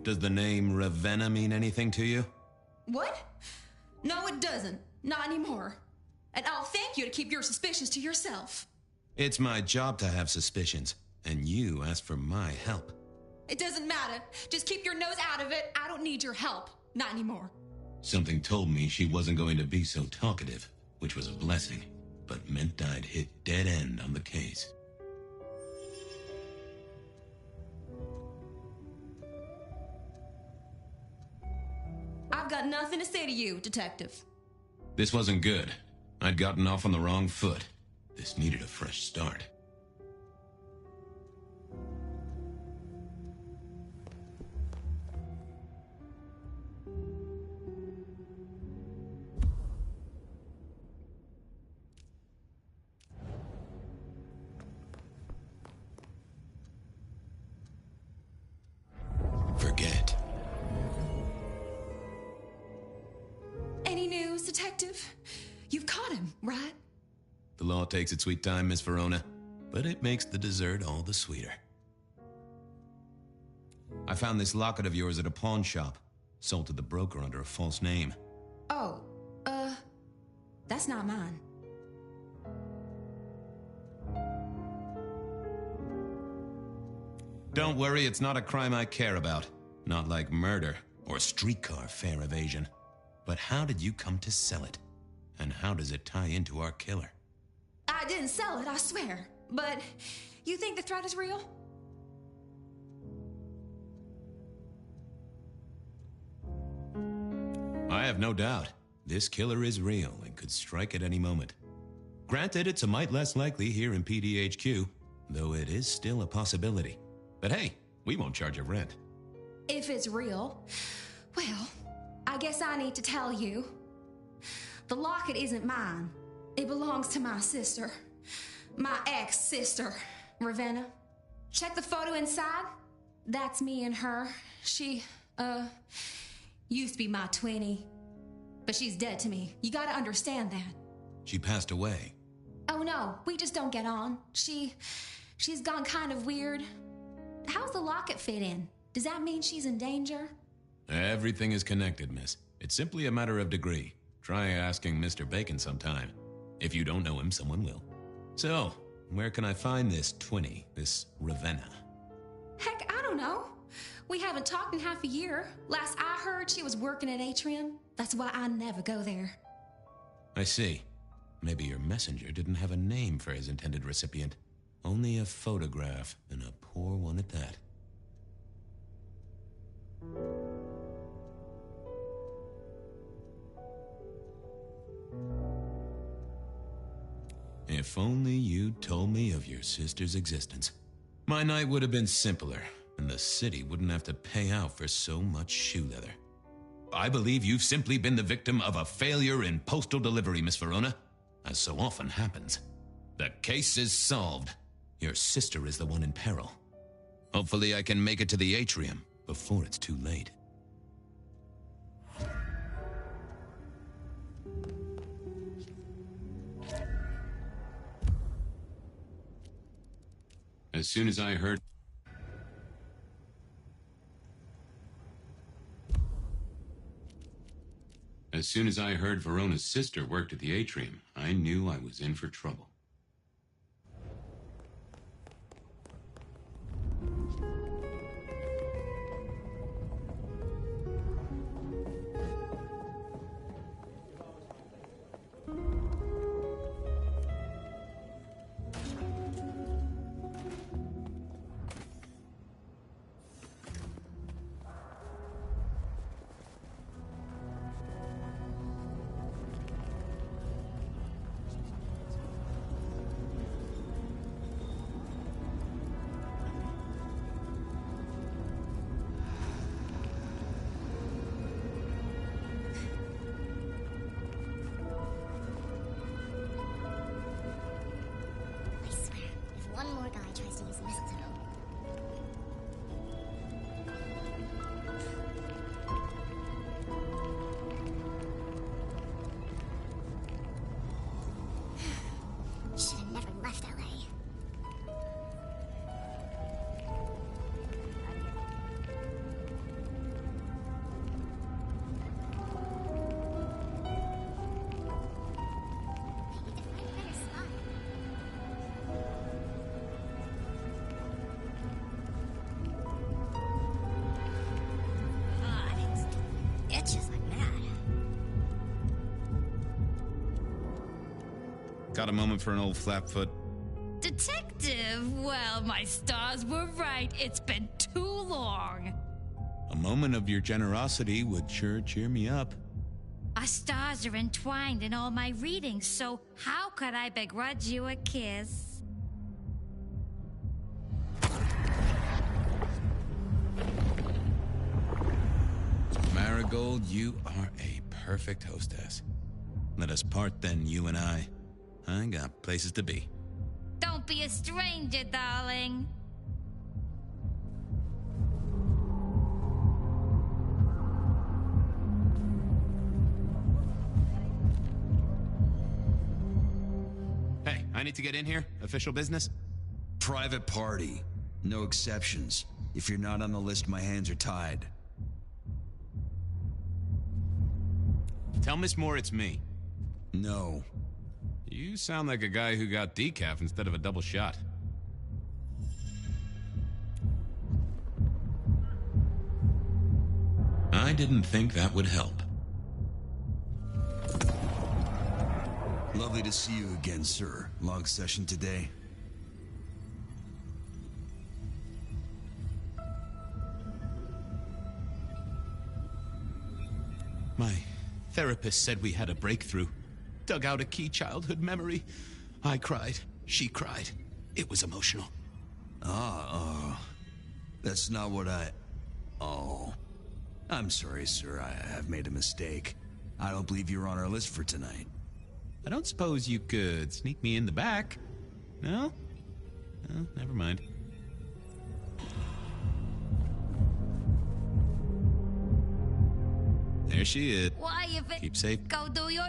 Does the name Ravenna mean anything to you? What? No, it doesn't. Not anymore. And I'll thank you to keep your suspicions to yourself. It's my job to have suspicions, and you asked for my help. It doesn't matter. Just keep your nose out of it. I don't need your help. Not anymore. Something told me she wasn't going to be so talkative, which was a blessing, but meant I'd hit dead end on the case. I've got nothing to say to you, Detective. This wasn't good. I'd gotten off on the wrong foot. This needed a fresh start. Forget. Any news, Detective? You've caught him, right? The law takes its sweet time, Miss Verona, but it makes the dessert all the sweeter. I found this locket of yours at a pawn shop. Sold to the broker under a false name. Oh, that's not mine. Don't worry, it's not a crime I care about. Not like murder or streetcar fare evasion. But how did you come to sell it? And how does it tie into our killer? I didn't sell it, I swear. But you think the threat is real? I have no doubt. This killer is real and could strike at any moment. Granted, it's a mite less likely here in PDHQ, though it is still a possibility. But hey, we won't charge you rent. If it's real, well, I guess I need to tell you. The locket isn't mine. It belongs to my sister. My ex-sister, Ravenna. Check the photo inside. That's me and her. She, used to be my twinnie. But she's dead to me. You gotta understand that. She passed away. Oh no, we just don't get on. She's gone kind of weird. How's the locket fit in? Does that mean she's in danger? Everything is connected, miss. It's simply a matter of degree. Try asking Mr. Bacon sometime. If you don't know him, someone will. So, where can I find this twinnie, this Ravenna? Heck, I don't know. We haven't talked in half a year. Last I heard, she was working at Atrium. That's why I never go there. I see. Maybe your messenger didn't have a name for his intended recipient. Only a photograph, and a poor one at that. If only you'd told me of your sister's existence. My night would have been simpler, and the city wouldn't have to pay out for so much shoe leather. I believe you've simply been the victim of a failure in postal delivery, Miss Verona, as so often happens. The case is solved. Your sister is the one in peril. Hopefully I can make it to the atrium before it's too late. As soon as I heard... soon as I heard Verona's sister worked at the atrium, I knew I was in for trouble. I swear, if one more guy tries to use mistletoe. Should have never left LA. Itches like mad. Got a moment for an old flapfoot? Detective, well, my stars were right. It's been too long. A moment of your generosity would sure cheer me up. Our stars are entwined in all my readings, so how could I begrudge you a kiss? Marigold, you are a perfect hostess. Let us part then, you and I. I got places to be. Don't be a stranger, darling. Hey, I need to get in here. Official business? Private party. No exceptions. If you're not on the list, my hands are tied. Tell Miss Moore it's me. No. You sound like a guy who got decaf instead of a double shot. I didn't think that would help. Lovely to see you again, sir. Long session today. My therapist said we had a breakthrough. Dug out a key childhood memory. I cried. She cried. It was emotional. That's not what I... Oh. I'm sorry, sir. I have made a mistake. I don't believe you're on our list for tonight. I don't suppose you could sneak me in the back? No? Oh, never mind. There she is. Why, if it... Keep safe. Go do your...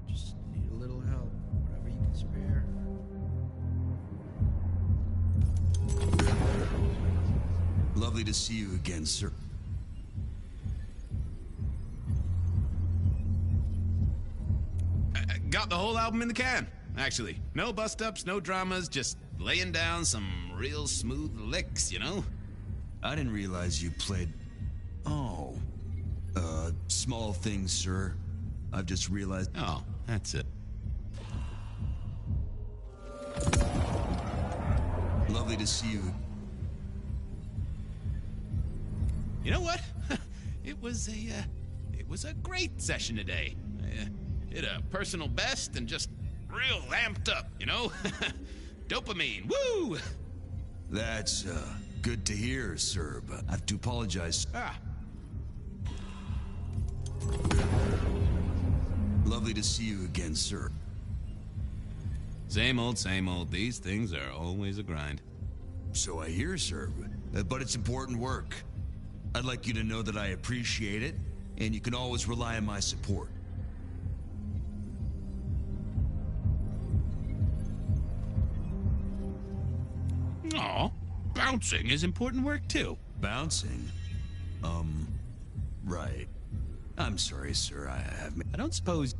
Just need a little help, whatever you can spare. Lovely to see you again, sir. I got the whole album in the can, actually. No bust-ups, no dramas, just laying down some real smooth licks, you know? I didn't realize you played... Oh. Small things, sir. I've just realized... Oh, that's it. Lovely to see you. You know what? It was a great session today. I hit a personal best and just real amped up, you know? Dopamine, woo! That's, good to hear, sir, but I have to apologize. Lovely to see you again, sir. Same old, same old. These things are always a grind. So I hear, sir, but it's important work. I'd like you to know that I appreciate it, and you can always rely on my support. Aw, bouncing is important work, too. Bouncing? Right. I'm sorry, sir. I don't suppose...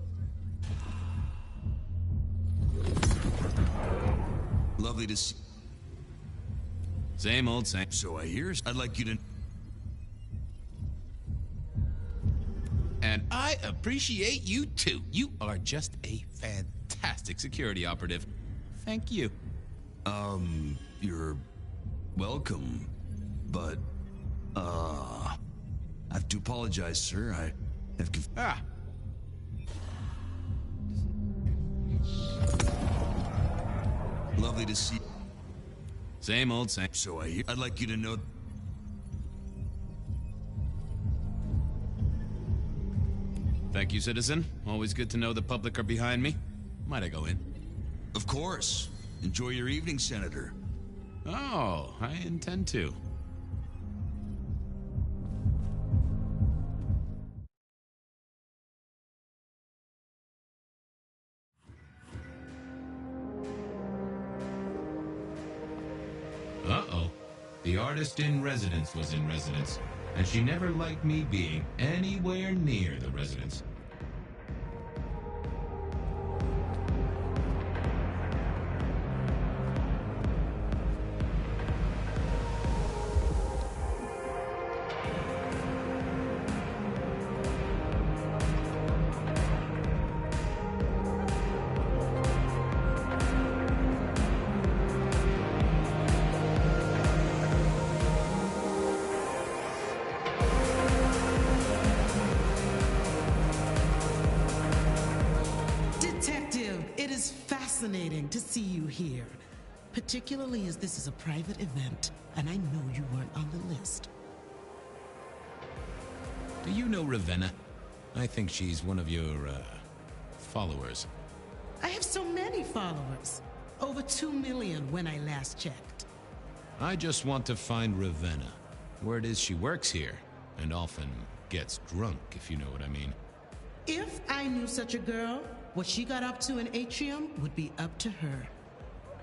Lovely to see... Same old same. So I hear. I'd like you to... And I appreciate you too. You are just a fantastic security operative. Thank you. You're welcome. But, I have to apologize, sir. I have Lovely to see... Same old same. So I hear. I'd like you to know... Thank you, citizen. Always good to know the public are behind me. Might I go in? Of course. Enjoy your evening, Senator. Oh, I intend to. Uh-oh. The artist in residence was in residence, and she never liked me being anywhere near the residence. Fascinating to see you here, particularly as this is a private event, and I know you weren't on the list. Do you know Ravenna? I think she's one of your, followers. I have so many followers. Over 2 million when I last checked. I just want to find Ravenna. Word is she works here, and often gets drunk, if you know what I mean. If I knew such a girl, what she got up to in Atrium would be up to her,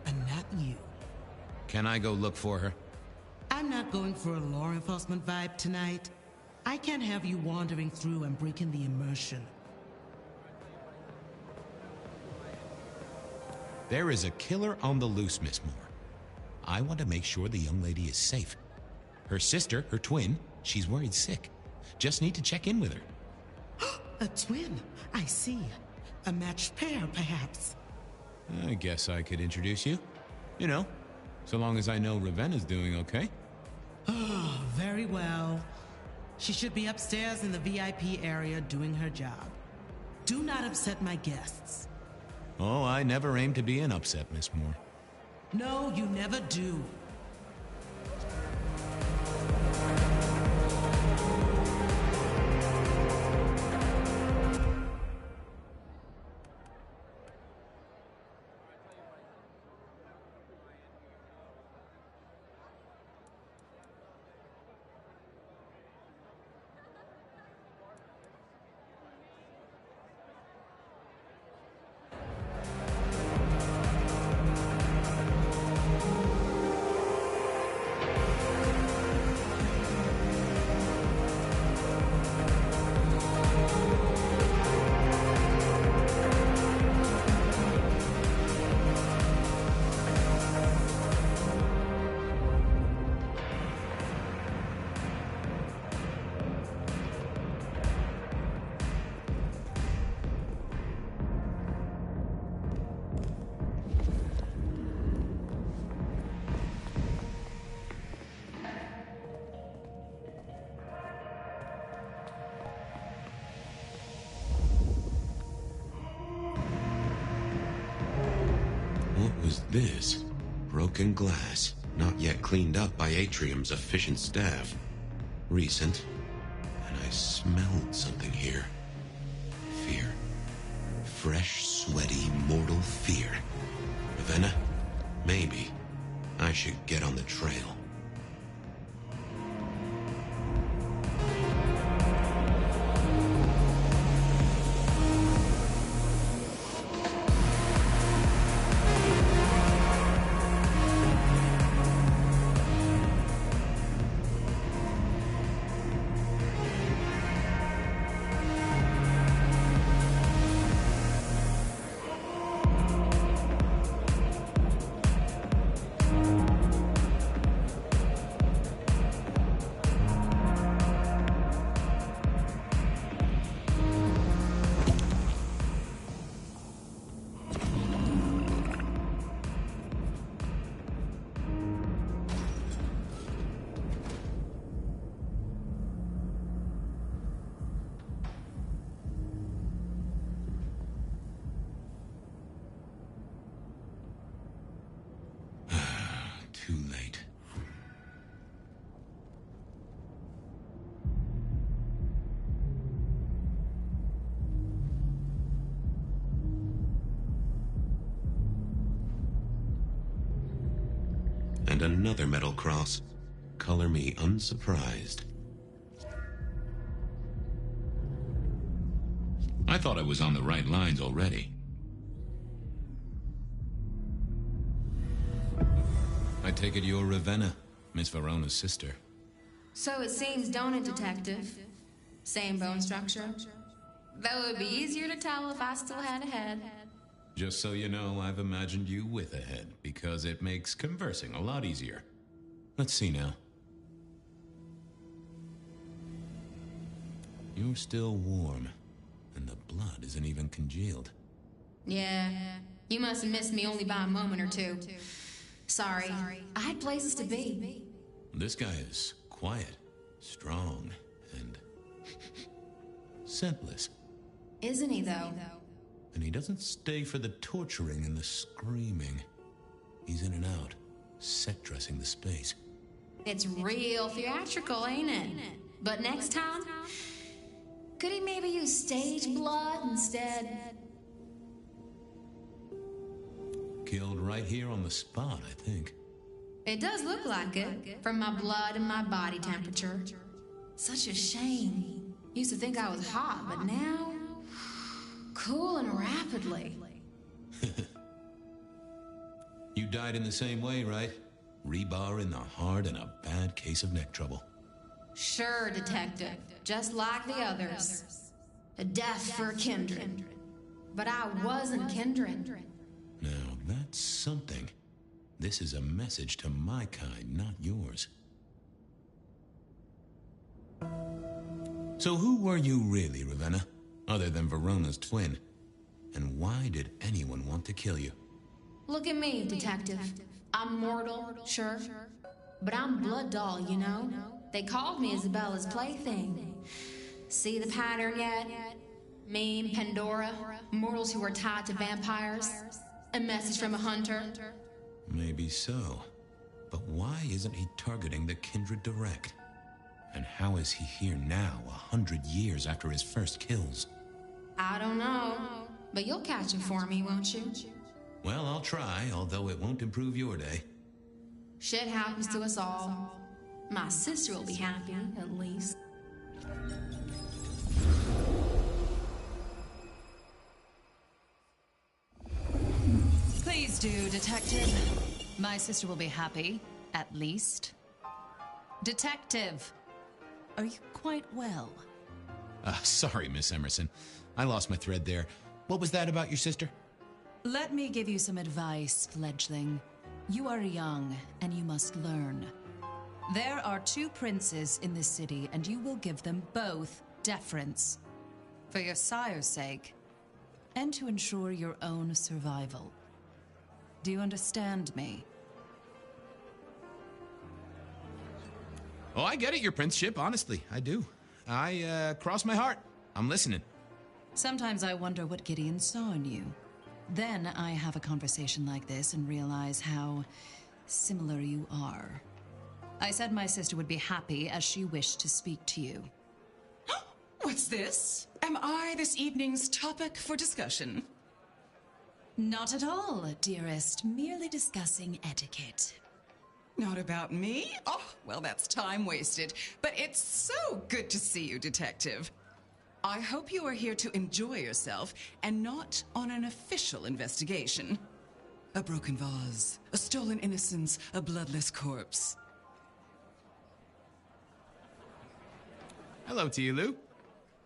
and not you. Can I go look for her? I'm not going for a law enforcement vibe tonight. I can't have you wandering through and breaking the immersion. There is a killer on the loose, Miss Moore. I want to make sure the young lady is safe. Her sister, her twin, she's worried sick. Just need to check in with her. A twin, I see. A matched pair, perhaps. I guess I could introduce you. You know, so long as I know Ravenna's doing okay. Oh, very well. She should be upstairs in the VIP area doing her job. Do not upset my guests. Oh, I never aim to be an upset, Miss Moore. No, you never do. What was this? Broken glass, not yet cleaned up by Atrium's efficient staff. Recent, and I smelled something here. Fear. Fresh, sweaty, mortal fear. Ravenna? Maybe. I should get on the trail. Too late. And another metal cross. Color me unsurprised. I thought I was on the right lines already. I take it you're Ravenna, Miss Verona's sister. So it seems, don't it, Detective? Same bone structure. Though it would be easier to tell if I still had a head. Just so you know, I've imagined you with a head, because it makes conversing a lot easier. Let's see now. You're still warm, and the blood isn't even congealed. Yeah, you must have missed me only by a moment or two. Sorry, I had places to be. This guy is quiet, strong, and scentless. Isn't he, though? And he doesn't stay for the torturing and the screaming. He's in and out, set dressing the space. It's real theatrical, ain't it? But next time, could he maybe use stage blood instead? Killed right here on the spot, I think. It does look like it, from my blood and my body temperature. Such a shame. Used to think I was hot, but now... cooling rapidly. You died in the same way, right? Rebar in the heart and a bad case of neck trouble. Sure, Detective. Just like the others. A death for kindred. But I wasn't kindred. Now, that's something. This is a message to my kind, not yours. So who were you really, Ravenna? Other than Verona's twin? And why did anyone want to kill you? Look at me, Detective. I'm mortal, sure. But I'm blood doll, you know? They called me Isabella's plaything. See the pattern yet? Me and Pandora, mortals who are tied to vampires. A message from a hunter. Maybe so. But why isn't he targeting the kindred direct? And how is he here now, 100 years after his first kills? I don't know. But you'll catch him for me, won't you? Well, I'll try, although it won't improve your day. Shit happens to us all. My sister will be happy, at least. Please do, Detective. My sister will be happy, at least. Detective, are you quite well? Sorry, Miss Emerson. I lost my thread there. What was that about your sister? Let me give you some advice, fledgling. You are young, and you must learn. There are 2 princes in this city, and you will give them both deference. For your sire's sake, and to ensure your own survival. Do you understand me? Oh, I get it, your princeship, honestly. I do. I cross my heart. I'm listening. Sometimes I wonder what Gideon saw in you. Then I have a conversation like this and realize how similar you are. I said my sister would be happy as she wished to speak to you. What's this? Am I this evening's topic for discussion? Not at all, dearest. Merely discussing etiquette. Not about me? Oh, well, that's time wasted. But it's so good to see you, Detective. I hope you are here to enjoy yourself and not on an official investigation. A broken vase, a stolen innocence, a bloodless corpse. Hello to you, Lou.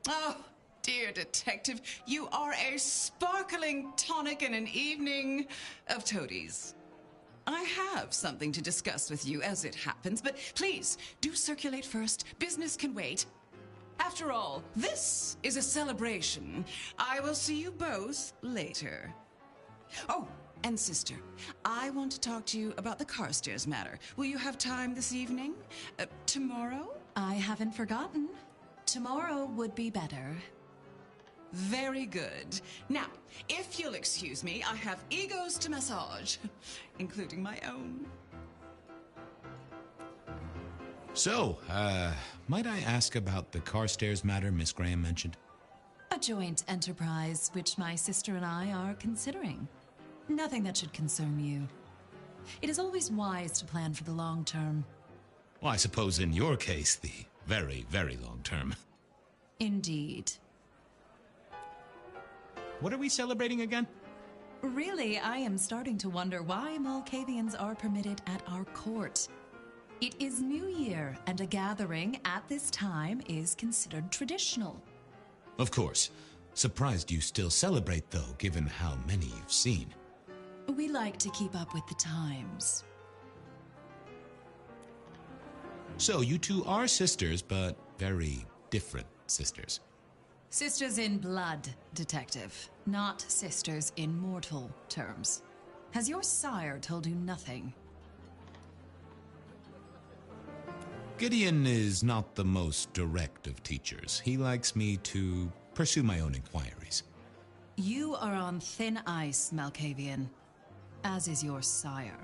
Oh, dear Detective, you are a sparkling tonic in an evening of toadies. I have something to discuss with you as it happens, but please, do circulate first. Business can wait. After all, this is a celebration. I will see you both later. Oh, and sister, I want to talk to you about the Carstairs matter. Will you have time this evening? Tomorrow? I haven't forgotten. Tomorrow would be better. Very good. Now, if you'll excuse me, I have egos to massage, including my own. So, might I ask about the Carstairs matter Miss Graham mentioned? A joint enterprise which my sister and I are considering. Nothing that should concern you. It is always wise to plan for the long term. Well, I suppose in your case, the very, very long term. Indeed. What are we celebrating again? Really, I am starting to wonder why Malkavians are permitted at our court. It is New Year, and a gathering at this time is considered traditional. Of course. Surprised you still celebrate, though, given how many you've seen. We like to keep up with the times. So, you two are sisters, but very different sisters. Sisters in blood, Detective. Not sisters in mortal terms. Has your sire told you nothing? Gideon is not the most direct of teachers. He likes me to pursue my own inquiries. You are on thin ice, Malkavian. As is your sire.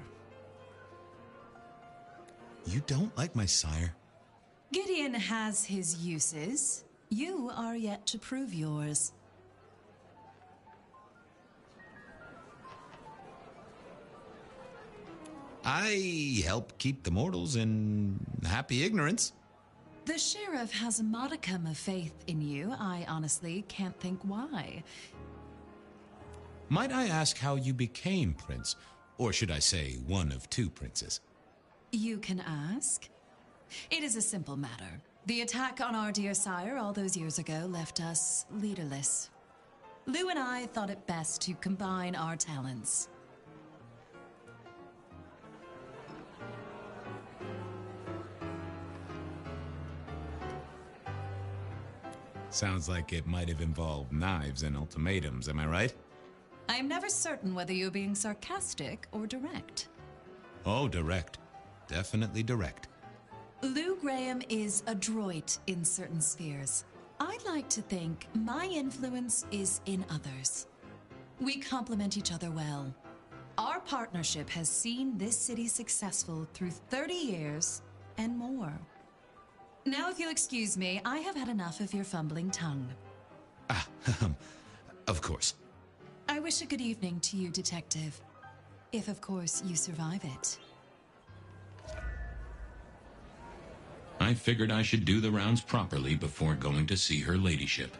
You don't like my sire? Gideon has his uses. You are yet to prove yours. I help keep the mortals in happy ignorance. The sheriff has a modicum of faith in you. I honestly can't think why. Might I ask how you became prince? Or should I say, one of two princes? You can ask. It is a simple matter. The attack on our dear sire all those years ago left us leaderless. Lou and I thought it best to combine our talents. Sounds like it might have involved knives and ultimatums, am I right? I am never certain whether you're being sarcastic or direct. Oh, direct. Definitely direct. Lou Graham is adroit in certain spheres. I'd like to think my influence is in others. We complement each other well. Our partnership has seen this city successful through 30 years and more. Now, if you'll excuse me, I have had enough of your fumbling tongue. Of course. I wish a good evening to you, Detective. If, of course, you survive it. I figured I should do the rounds properly before going to see her ladyship.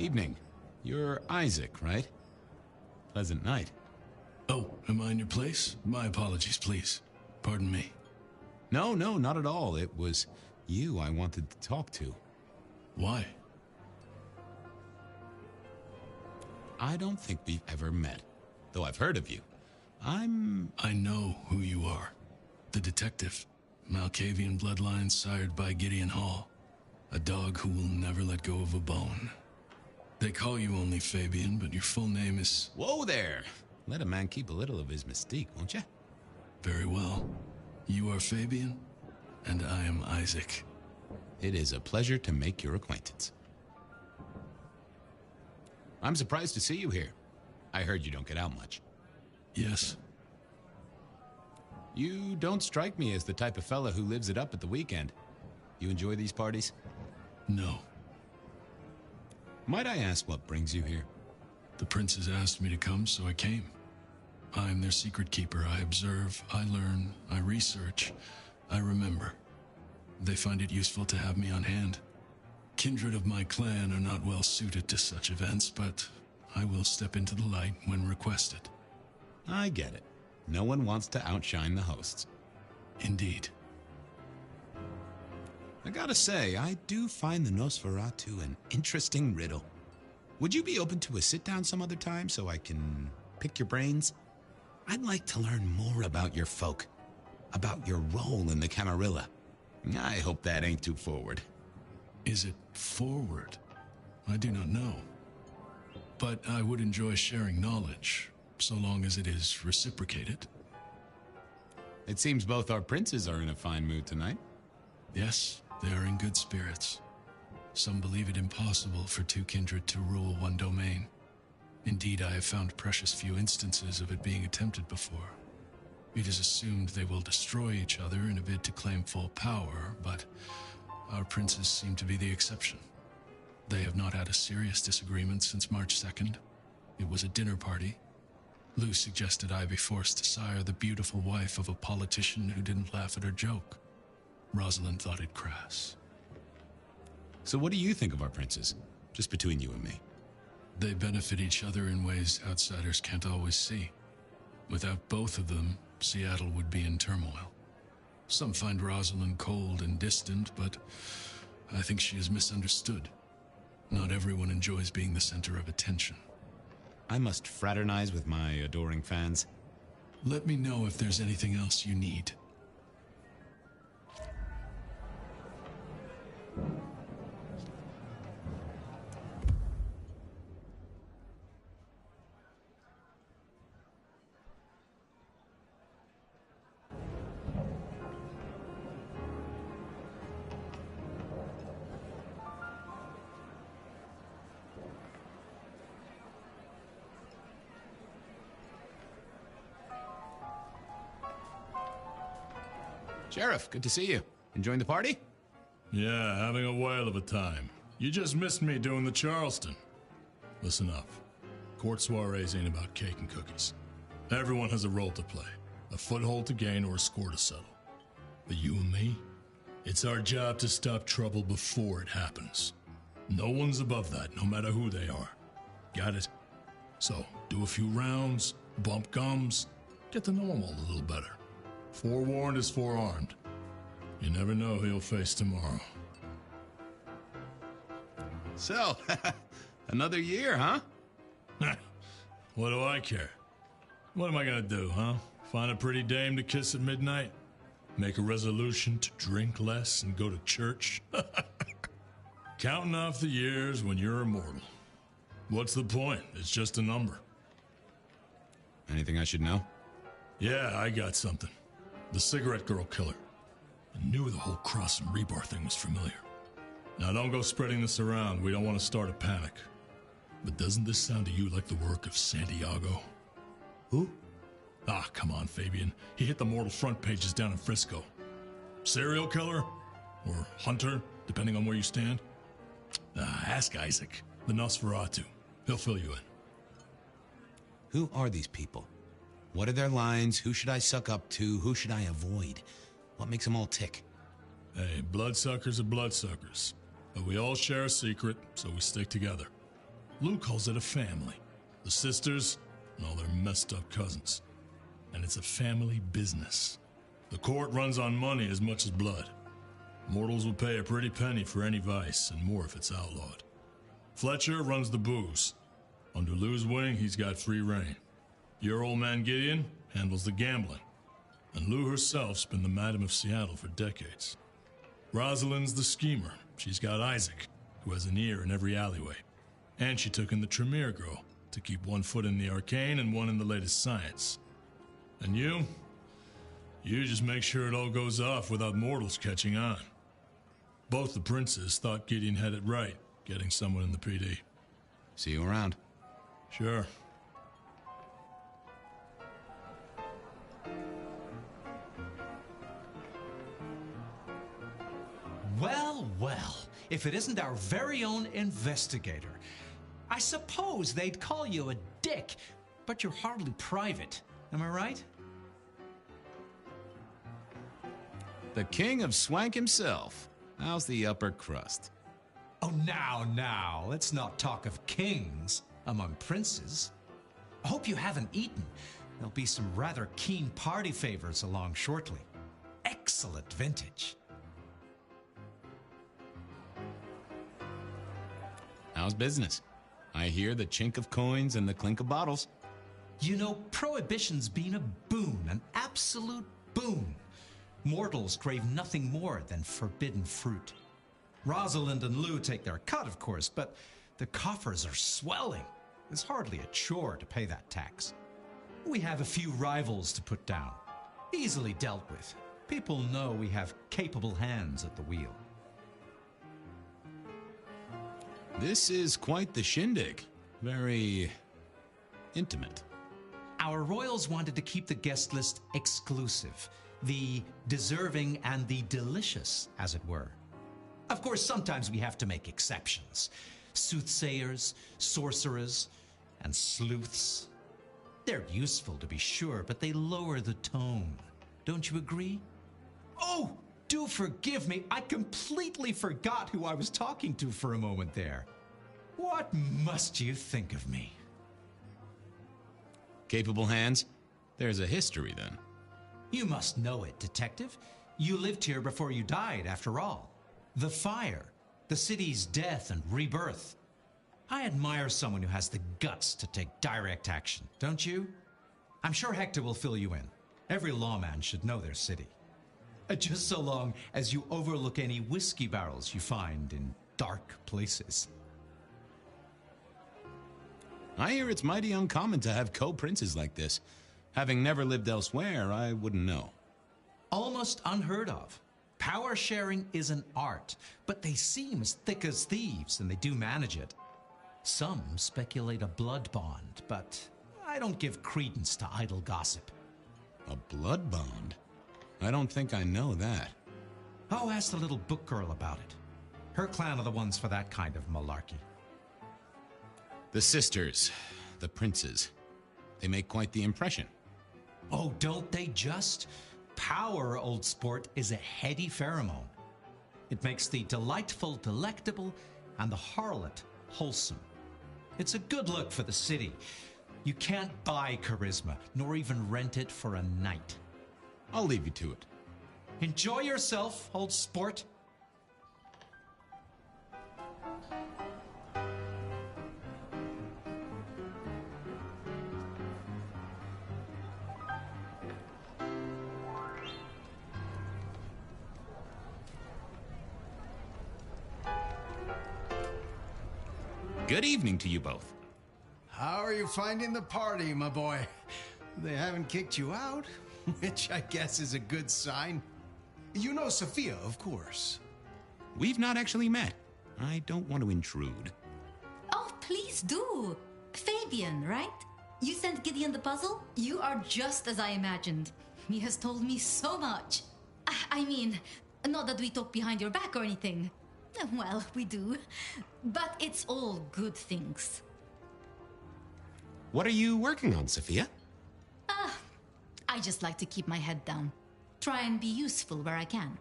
Evening. You're Isaac, right? Pleasant night. Oh, am I in your place? My apologies, please. Pardon me. No, not at all. It was you I wanted to talk to. Why? I don't think we've ever met, though I've heard of you. I know who you are. The detective. Malkavian bloodlines sired by Gideon Hall. A dog who will never let go of a bone. They call you only Fabian, but your full name is... Whoa there! Let a man keep a little of his mystique, won't you? Very well. You are Fabian, and I am Isaac. It is a pleasure to make your acquaintance. I'm surprised to see you here. I heard you don't get out much. Yes. You don't strike me as the type of fella who lives it up at the weekend. You enjoy these parties? No. Might I ask what brings you here? The princes asked me to come, so I came. I am their secret keeper. I observe, I learn, I research, I remember. They find it useful to have me on hand. Kindred of my clan are not well suited to such events, but I will step into the light when requested. I get it. No one wants to outshine the hosts. Indeed. I gotta say, I do find the Nosferatu an interesting riddle. Would you be open to a sit-down some other time so I can pick your brains? I'd like to learn more about your folk, about your role in the Camarilla. I hope that ain't too forward. Is it forward? I do not know. But I would enjoy sharing knowledge, so long as it is reciprocated. It seems both our princes are in a fine mood tonight. Yes, they are in good spirits. Some believe it impossible for two kindred to rule one domain. Indeed, I have found precious few instances of it being attempted before. It is assumed they will destroy each other in a bid to claim full power, but our princes seem to be the exception. They have not had a serious disagreement since March 2nd. It was a dinner party. Lou suggested I be forced to sire the beautiful wife of a politician who didn't laugh at her joke. Rosalind thought it crass. So what do you think of our princes? Just between you and me. They benefit each other in ways outsiders can't always see. Without both of them, Seattle would be in turmoil. Some find Rosalind cold and distant, but I think she is misunderstood. Not everyone enjoys being the center of attention. I must fraternize with my adoring fans. Let me know if there's anything else you need. Sheriff, good to see you. Enjoying the party? Yeah, having a whale of a time. You just missed me doing the Charleston. Listen up. Court soirees ain't about cake and cookies. Everyone has a role to play, a foothold to gain or a score to settle. But you and me, it's our job to stop trouble before it happens. No one's above that, no matter who they are. Got it? So, do a few rounds, bump gums, get to know them all a little better. Forewarned is forearmed. You never know who you'll face tomorrow. So, another year, huh? What do I care? What am I gonna do, huh? Find a pretty dame to kiss at midnight? Make a resolution to drink less and go to church? Counting off the years when you're immortal. What's the point? It's just a number. Anything I should know? Yeah, I got something. The cigarette girl killer. I knew the whole cross and rebar thing was familiar. Now don't go spreading this around. We don't want to start a panic. But doesn't this sound to you like the work of Santiago? Who? Ah, come on, Fabian. He hit the mortal front pages down in Frisco. Serial killer? Or hunter, depending on where you stand? Ask Isaac, the Nosferatu. He'll fill you in. Who are these people? What are their lines? Who should I suck up to? Who should I avoid? What makes them all tick? Hey, bloodsuckers are bloodsuckers. But we all share a secret, so we stick together. Lou calls it a family. The sisters and all their messed up cousins. And it's a family business. The court runs on money as much as blood. Mortals will pay a pretty penny for any vice, and more if it's outlawed. Fletcher runs the booze. Under Lou's wing, he's got free reign. Your old man Gideon handles the gambling. And Lou herself's been the Madam of Seattle for decades. Rosalind's the schemer. She's got Isaac, who has an ear in every alleyway. And she took in the Tremere girl to keep one foot in the arcane and one in the latest science. And you just make sure it all goes off without mortals catching on. Both the princes thought Gideon had it right, getting someone in the PD. See you around. Sure. Well, well, if it isn't our very own investigator. I suppose they'd call you a dick, but you're hardly private. Am I right? The king of swank himself. How's the upper crust? Oh, now, let's not talk of kings among princes. I hope you haven't eaten. There'll be some rather keen party favors along shortly. Excellent vintage. How's business? I hear the chink of coins and the clink of bottles. You know, Prohibition's been a boon, an absolute boon. Mortals crave nothing more than forbidden fruit. Rosalind and Lou take their cut, of course, but the coffers are swelling. It's hardly a chore to pay that tax. We have a few rivals to put down. Easily dealt with. People know we have capable hands at the wheel. This is quite the shindig. Very intimate. Our royals wanted to keep the guest list exclusive. The deserving and the delicious, as it were. Of course, sometimes we have to make exceptions. Soothsayers, sorcerers, and sleuths. They're useful, to be sure, but they lower the tone. Don't you agree? Oh, do forgive me. I completely forgot who I was talking to for a moment there. What must you think of me? Capable hands? There's a history, then. You must know it, Detective. You lived here before you died, after all. The fire, the city's death and rebirth. I admire someone who has the guts to take direct action, don't you? I'm sure Hector will fill you in. Every lawman should know their city. Just so long as you overlook any whiskey barrels you find in dark places. I hear it's mighty uncommon to have co-princes like this. Having never lived elsewhere, I wouldn't know. Almost unheard of. Power sharing is an art, but they seem as thick as thieves, and they do manage it. Some speculate a blood bond, but I don't give credence to idle gossip. A blood bond? I don't think I know that. Oh, ask the little book girl about it. Her clan are the ones for that kind of malarkey. The sisters, the princes, they make quite the impression. Oh, don't they just? Power, old sport, is a heady pheromone. It makes the delightful delectable and the harlot wholesome. It's a good look for the city. You can't buy charisma, nor even rent it for a night. I'll leave you to it. Enjoy yourself, old sport. Good evening to you both. How are you finding the party, my boy? They haven't kicked you out, which I guess is a good sign. You know Sophia, of course. We've not actually met. I don't want to intrude. Oh, please do. Fabian, right? You sent Gideon the puzzle? You are just as I imagined. He has told me so much. I mean, not that we talk behind your back or anything. Well, we do. But it's all good things. What are you working on, Sophia? I just like to keep my head down. Try and be useful where I can.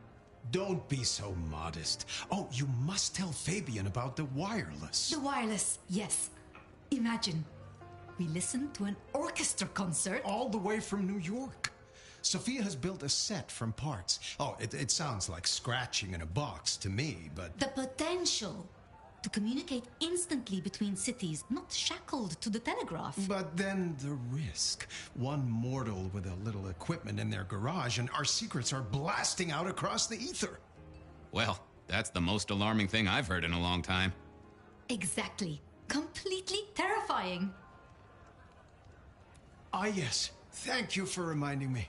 Don't be so modest. Oh, you must tell Fabian about the wireless. The wireless, yes. Imagine, we listened to an orchestra concert. All the way from New York. Sophia has built a set from parts. Oh, it sounds like scratching in a box to me, but... The potential to communicate instantly between cities, not shackled to the telegraph. But then the risk. One mortal with a little equipment in their garage, and our secrets are blasting out across the ether. Well, that's the most alarming thing I've heard in a long time. Exactly. Completely terrifying. Ah, yes. Thank you for reminding me.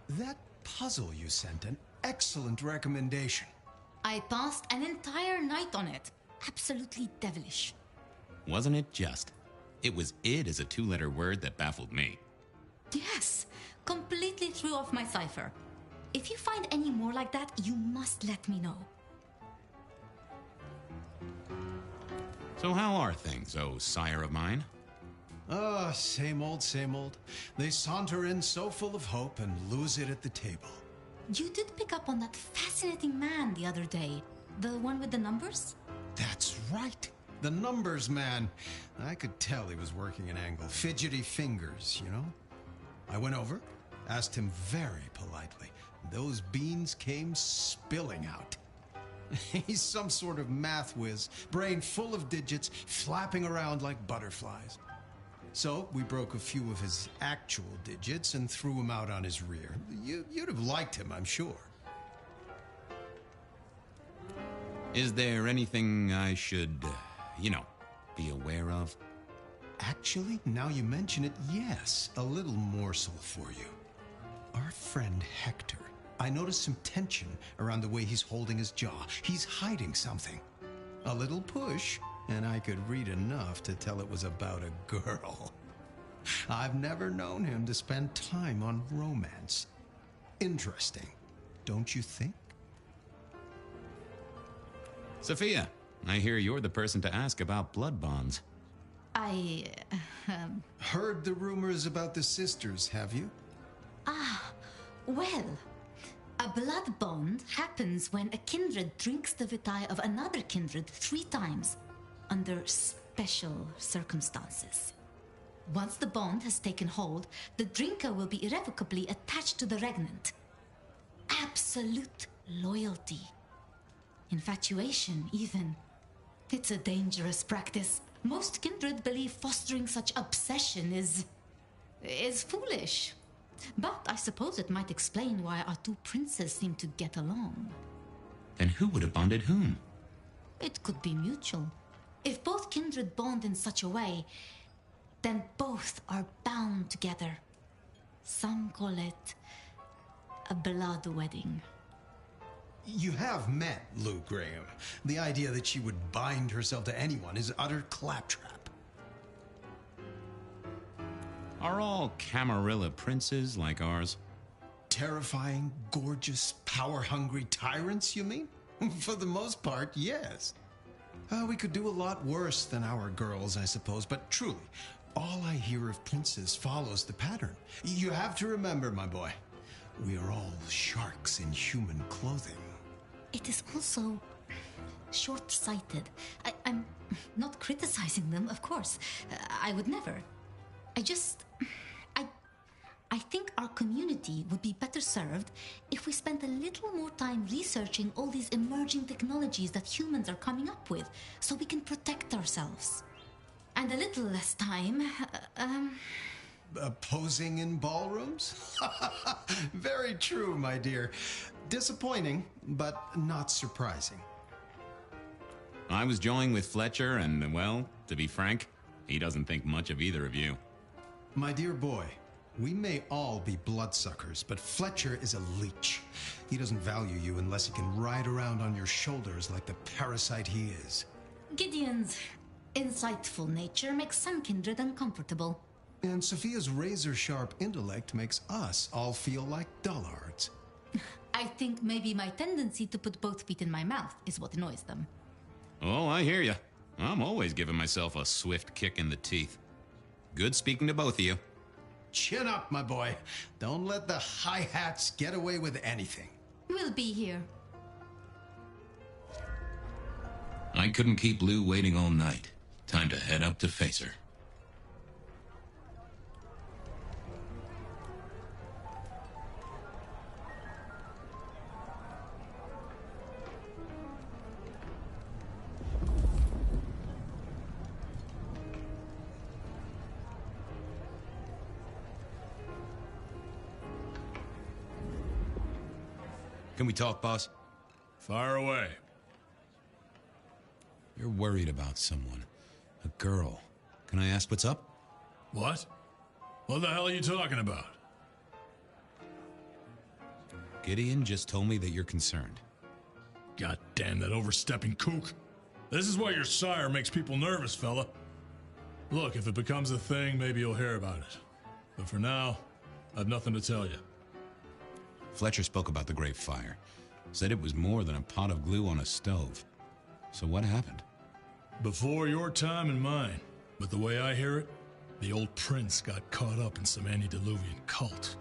That puzzle you sent, an excellent recommendation. I passed an entire night on it. Absolutely devilish. Wasn't it just? It was id as a 2-letter word that baffled me. Yes, completely threw off my cipher. If you find any more like that, you must let me know. So how are things, oh sire of mine? Ah, same old, same old. They saunter in so full of hope and lose it at the table. You did pick up on that fascinating man the other day. The one with the numbers? That's right. The numbers man. I could tell he was working an angle. Fidgety fingers, you know? I went over, asked him very politely. Those beans came spilling out. He's some sort of math whiz, brain full of digits, flapping around like butterflies. So we broke a few of his actual digits and threw him out on his rear. You'd have liked him, I'm sure. Is there anything I should, be aware of? Actually, now you mention it, yes, a little morsel for you. Our friend Hector, I noticed some tension around the way he's holding his jaw. He's hiding something. A little push, and I could read enough to tell it was about a girl. I've never known him to spend time on romance. Interesting, don't you think? Sophia, I hear you're the person to ask about blood bonds. I Heard the rumors about the sisters, have you? Well, a blood bond happens when a kindred drinks the vitae of another kindred 3 times, under special circumstances. Once the bond has taken hold, the drinker will be irrevocably attached to the regnant. Absolute loyalty. Infatuation, even. It's a dangerous practice. Most kindred believe fostering such obsession is foolish. But I suppose it might explain why our 2 princes seem to get along. Then who would have bonded whom? It could be mutual. If both kindred bond in such a way, then both are bound together. Some call it a blood wedding. You have met Lou Graham. The idea that she would bind herself to anyone is utter claptrap. Are all Camarilla princes like ours? Terrifying, gorgeous, power-hungry tyrants, you mean? For the most part, yes. We could do a lot worse than our girls, I suppose, but truly, all I hear of princes follows the pattern. You have to remember, my boy, we are all sharks in human clothing. It is also short-sighted. I'm not criticizing them, of course. I would never. I think our community would be better served if we spent a little more time researching all these emerging technologies that humans are coming up with, so we can protect ourselves. And a little less time, Posing in ballrooms? Very true, my dear. Disappointing, but not surprising. I was joined with Fletcher, and, well, to be frank, he doesn't think much of either of you. My dear boy, we may all be bloodsuckers, but Fletcher is a leech. He doesn't value you unless he can ride around on your shoulders like the parasite he is. Gideon's insightful nature makes some kindred uncomfortable. And Sophia's razor-sharp intellect makes us all feel like dullards. I think maybe my tendency to put both feet in my mouth is what annoys them. Oh, I hear you. I'm always giving myself a swift kick in the teeth. Good speaking to both of you. Chin up, my boy. Don't let the hi-hats get away with anything. We'll be here. I couldn't keep Lou waiting all night. Time to head up to face her. Can we talk, boss? Fire away. You're worried about someone. A girl. Can I ask what's up? What? What the hell are you talking about? Gideon just told me that you're concerned. God damn that overstepping kook. This is why your sire makes people nervous, fella. Look, if it becomes a thing, maybe you'll hear about it. But for now, I've nothing to tell you. Fletcher spoke about the Great Fire. Said it was more than a pot of glue on a stove. So what happened? Before your time and mine. But the way I hear it, the old prince got caught up in some antediluvian cult.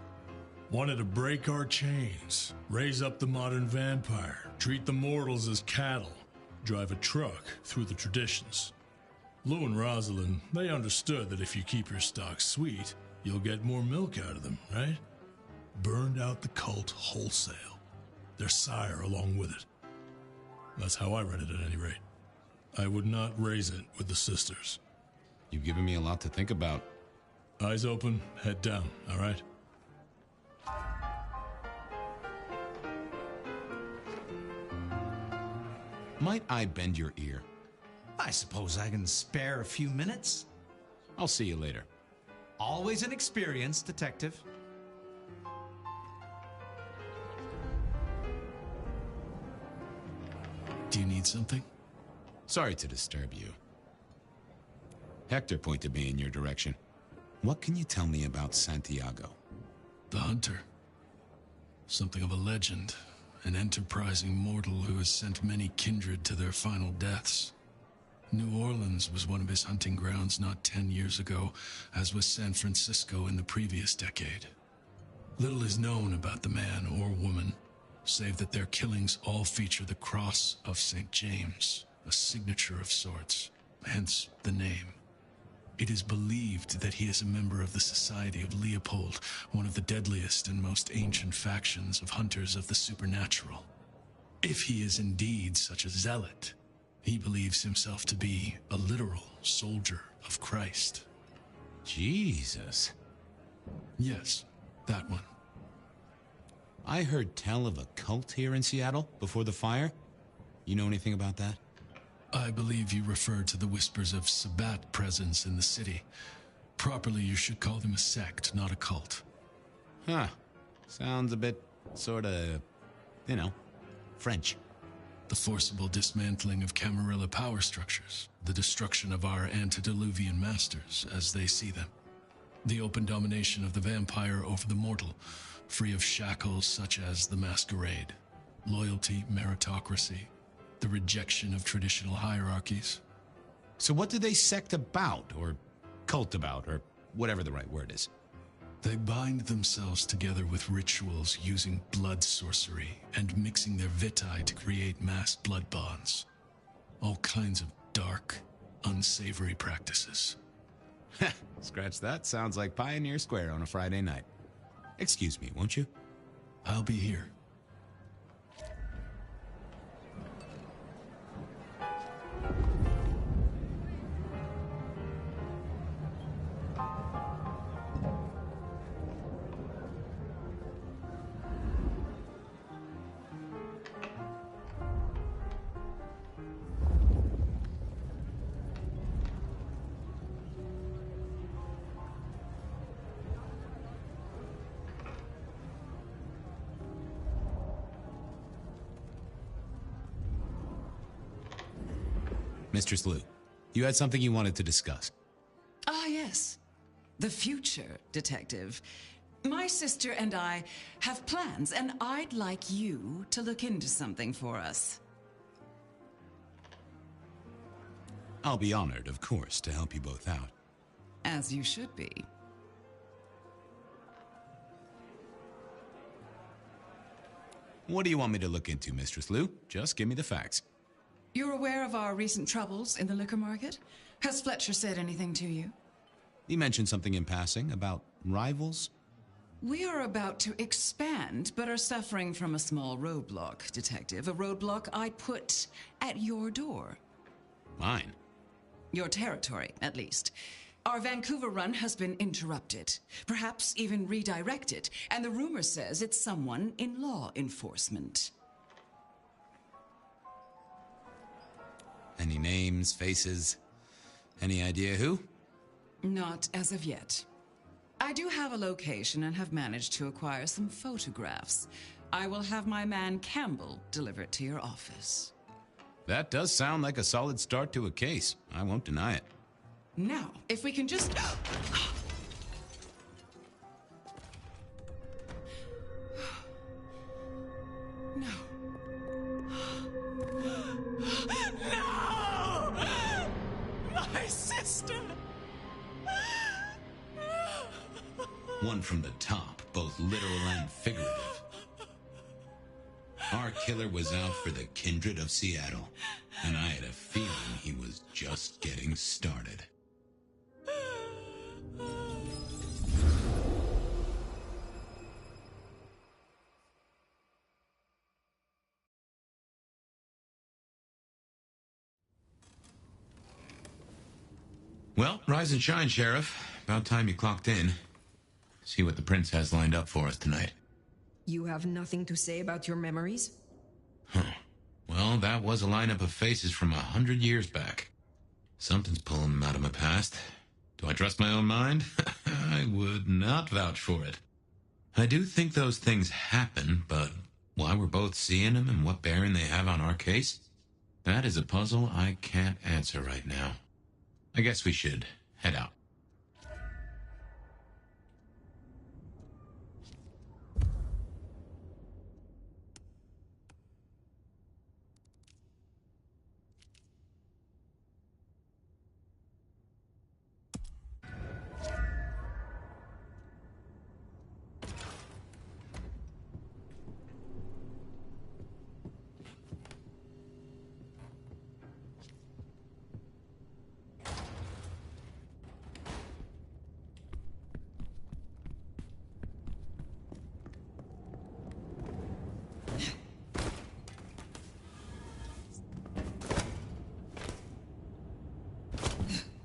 Wanted to break our chains, raise up the modern vampire, treat the mortals as cattle, drive a truck through the traditions. Lou and Rosalind, they understood that if you keep your stock sweet, you'll get more milk out of them, right? Burned out the cult wholesale. Their sire along with it. That's how I read it at any rate. I would not raise it with the sisters. You've given me a lot to think about. Eyes open, head down, all right? Might I bend your ear? I suppose I can spare a few minutes. I'll see you later. Always an experience, Detective. Do you need something? Sorry to disturb you. Hector pointed me in your direction. What can you tell me about Santiago? The hunter. Something of a legend. An enterprising mortal who has sent many kindred to their final deaths. New Orleans was one of his hunting grounds not 10 years ago, as was San Francisco in the previous decade. Little is known about the man or woman, save that their killings all feature the cross of St. James, a signature of sorts, hence the name. It is believed that he is a member of the Society of Leopold, one of the deadliest and most ancient factions of hunters of the supernatural. If he is indeed such a zealot, he believes himself to be a literal soldier of Christ. Jesus. Yes, that one. I heard tell of a cult here in Seattle before the fire. You know anything about that? I believe you refer to the whispers of Sabbat presence in the city. Properly, you should call them a sect, not a cult. Huh. Sounds a bit, sorta, French. The forcible dismantling of Camarilla power structures. The destruction of our antediluvian masters, as they see them. The open domination of the vampire over the mortal, free of shackles such as the Masquerade. Loyalty, meritocracy. The rejection of traditional hierarchies. So what do they sect about, or cult about, or whatever the right word is? They bind themselves together with rituals using blood sorcery and mixing their vitae to create mass blood bonds. All kinds of dark, unsavory practices. Scratch that. Sounds like Pioneer Square on a Friday night. Excuse me, won't you? I'll be here. Mistress Liu, you had something you wanted to discuss. Ah, yes. The future, Detective. My sister and I have plans, and I'd like you to look into something for us. I'll be honored, of course, to help you both out. As you should be. What do you want me to look into, Mistress Liu? Just give me the facts. You're aware of our recent troubles in the liquor market? Has Fletcher said anything to you? He mentioned something in passing about rivals. We are about to expand, but are suffering from a small roadblock, Detective. A roadblock I put at your door. Mine? Your territory, at least. Our Vancouver run has been interrupted, perhaps even redirected, and the rumor says it's someone in law enforcement. Any names, faces? Any idea who? Not as of yet. I do have a location and have managed to acquire some photographs. I will have my man Campbell deliver it to your office. That does sound like a solid start to a case. I won't deny it. Now, if we can just... No. No! My sister! One from the top, both literal and figurative. Our killer was out for the kindred of Seattle, and I had a feeling he was just getting started. Well, rise and shine, Sheriff. About time you clocked in. See what the prince has lined up for us tonight. You have nothing to say about your memories? Huh. Well, that was a lineup of faces from 100 years back. Something's pulling them out of my past. Do I trust my own mind? I would not vouch for it. I do think those things happen, but why we're both seeing them and what bearing they have on our case? That is a puzzle I can't answer right now. I guess we should head out.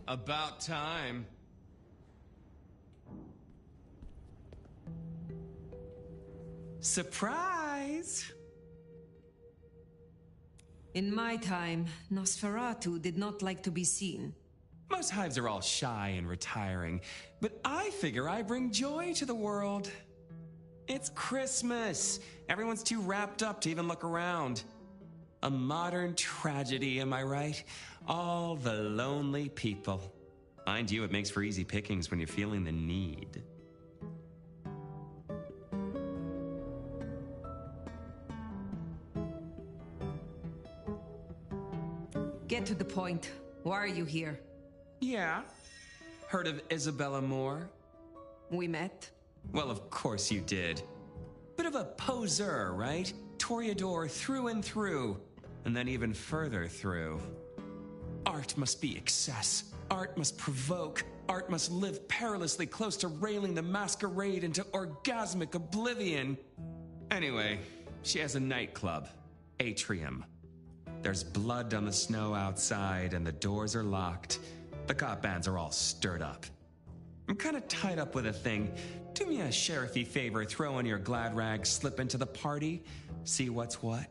About time. Surprise! In my time, Nosferatu did not like to be seen. Most hives are all shy and retiring, but I figure I bring joy to the world. It's Christmas. Everyone's too wrapped up to even look around. A modern tragedy, am I right? All the lonely people. Mind you, it makes for easy pickings when you're feeling the need. Get to the point. Why are you here? Yeah. Heard of Isabella Moore? We met? Well, of course you did. Bit of a poseur, right? Toreador through and through. And then even further through. Art must be excess. Art must provoke. Art must live perilously close to railing the masquerade into orgasmic oblivion. Anyway, she has a nightclub, Atrium. There's blood on the snow outside and the doors are locked. The cop bands are all stirred up. I'm kind of tied up with a thing. Do me a sheriffy favor, throw on your glad rags, slip into the party, see what's what.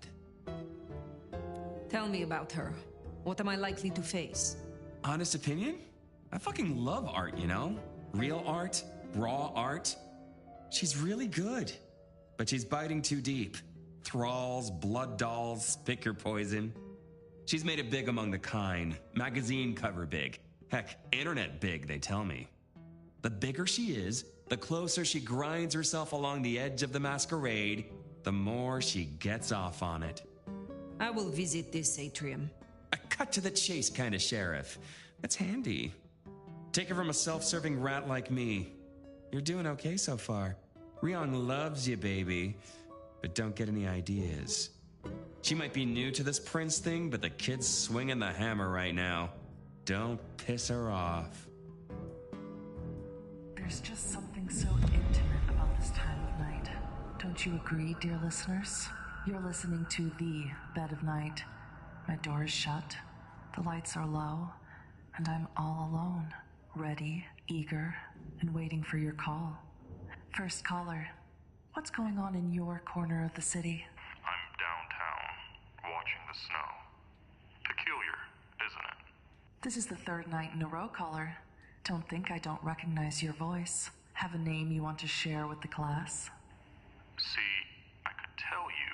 Tell me about her. What am I likely to face? Honest opinion? I fucking love art, you know? Real art, raw art. She's really good, but she's biting too deep. Thralls, blood dolls, pick your poison. She's made it big among the kind. Magazine cover big. Heck, internet big, they tell me. The bigger she is, the closer she grinds herself along the edge of the masquerade, the more she gets off on it. I will visit this atrium. A cut to the chase kind of sheriff. That's handy. Take it from a self-serving rat like me. You're doing okay so far. Ryong loves you, baby. But don't get any ideas. She might be new to this prince thing, but the kid's swinging the hammer right now. Don't piss her off. There's just something so intimate about this time of night. Don't you agree, dear listeners? You're listening to The Bed of Night. My door is shut, the lights are low, and I'm all alone ready, eager, and waiting for your call. First caller, what's going on in your corner of the city? I'm downtown, watching the snow. Peculiar, isn't it? This is the third night in a row, caller. Don't think I don't recognize your voice. Have a name you want to share with the class? See, I could tell you,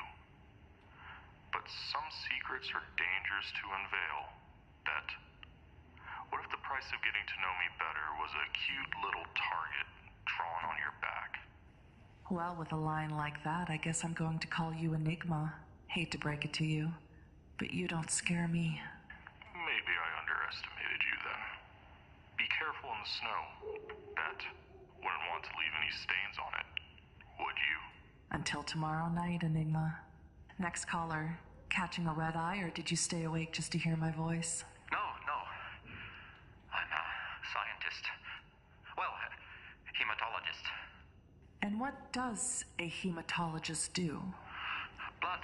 but some secrets are dangerous to unveil. Bet. What if the price of getting to know me better was a cute little target drawn on your back? Well, with a line like that, I guess I'm going to call you Enigma. Hate to break it to you, but you don't scare me. Maybe I underestimated you then. Be careful in the snow. Bet. Wouldn't want to leave any stains on it, would you? Until tomorrow night, Enigma. Next caller, catching a red eye, or did you stay awake just to hear my voice? No. I'm a scientist. Well, hematologist. And what does a hematologist do? Blood,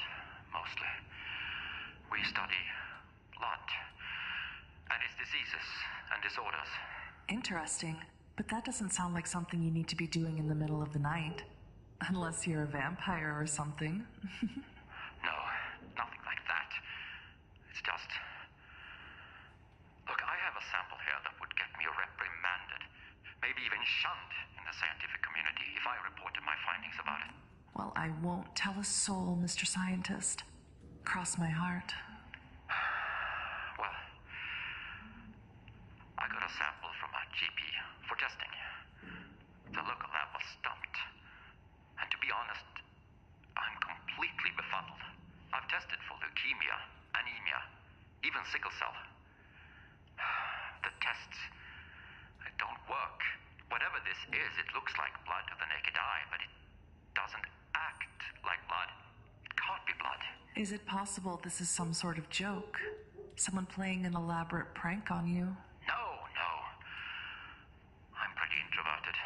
mostly. We study blood and its diseases and disorders. Interesting, but that doesn't sound like something you need to be doing in the middle of the night. Unless you're a vampire or something. No, nothing like that. It's just... Look, I have a sample here that would get me reprimanded, maybe even shunned in the scientific community if I reported my findings about it. Well, I won't tell a soul, Mr. Scientist. Cross my heart. Well, I got a sample from a GP for testing. The local lab was stumped. And to be honest, I'm completely befuddled. I've tested for leukemia, anemia, even sickle cell. The tests, they don't work. Whatever this is, it looks like blood to the naked eye, but it doesn't act like blood. It can't be blood. Is it possible this is some sort of joke? Someone playing an elaborate prank on you? No. I'm pretty introverted.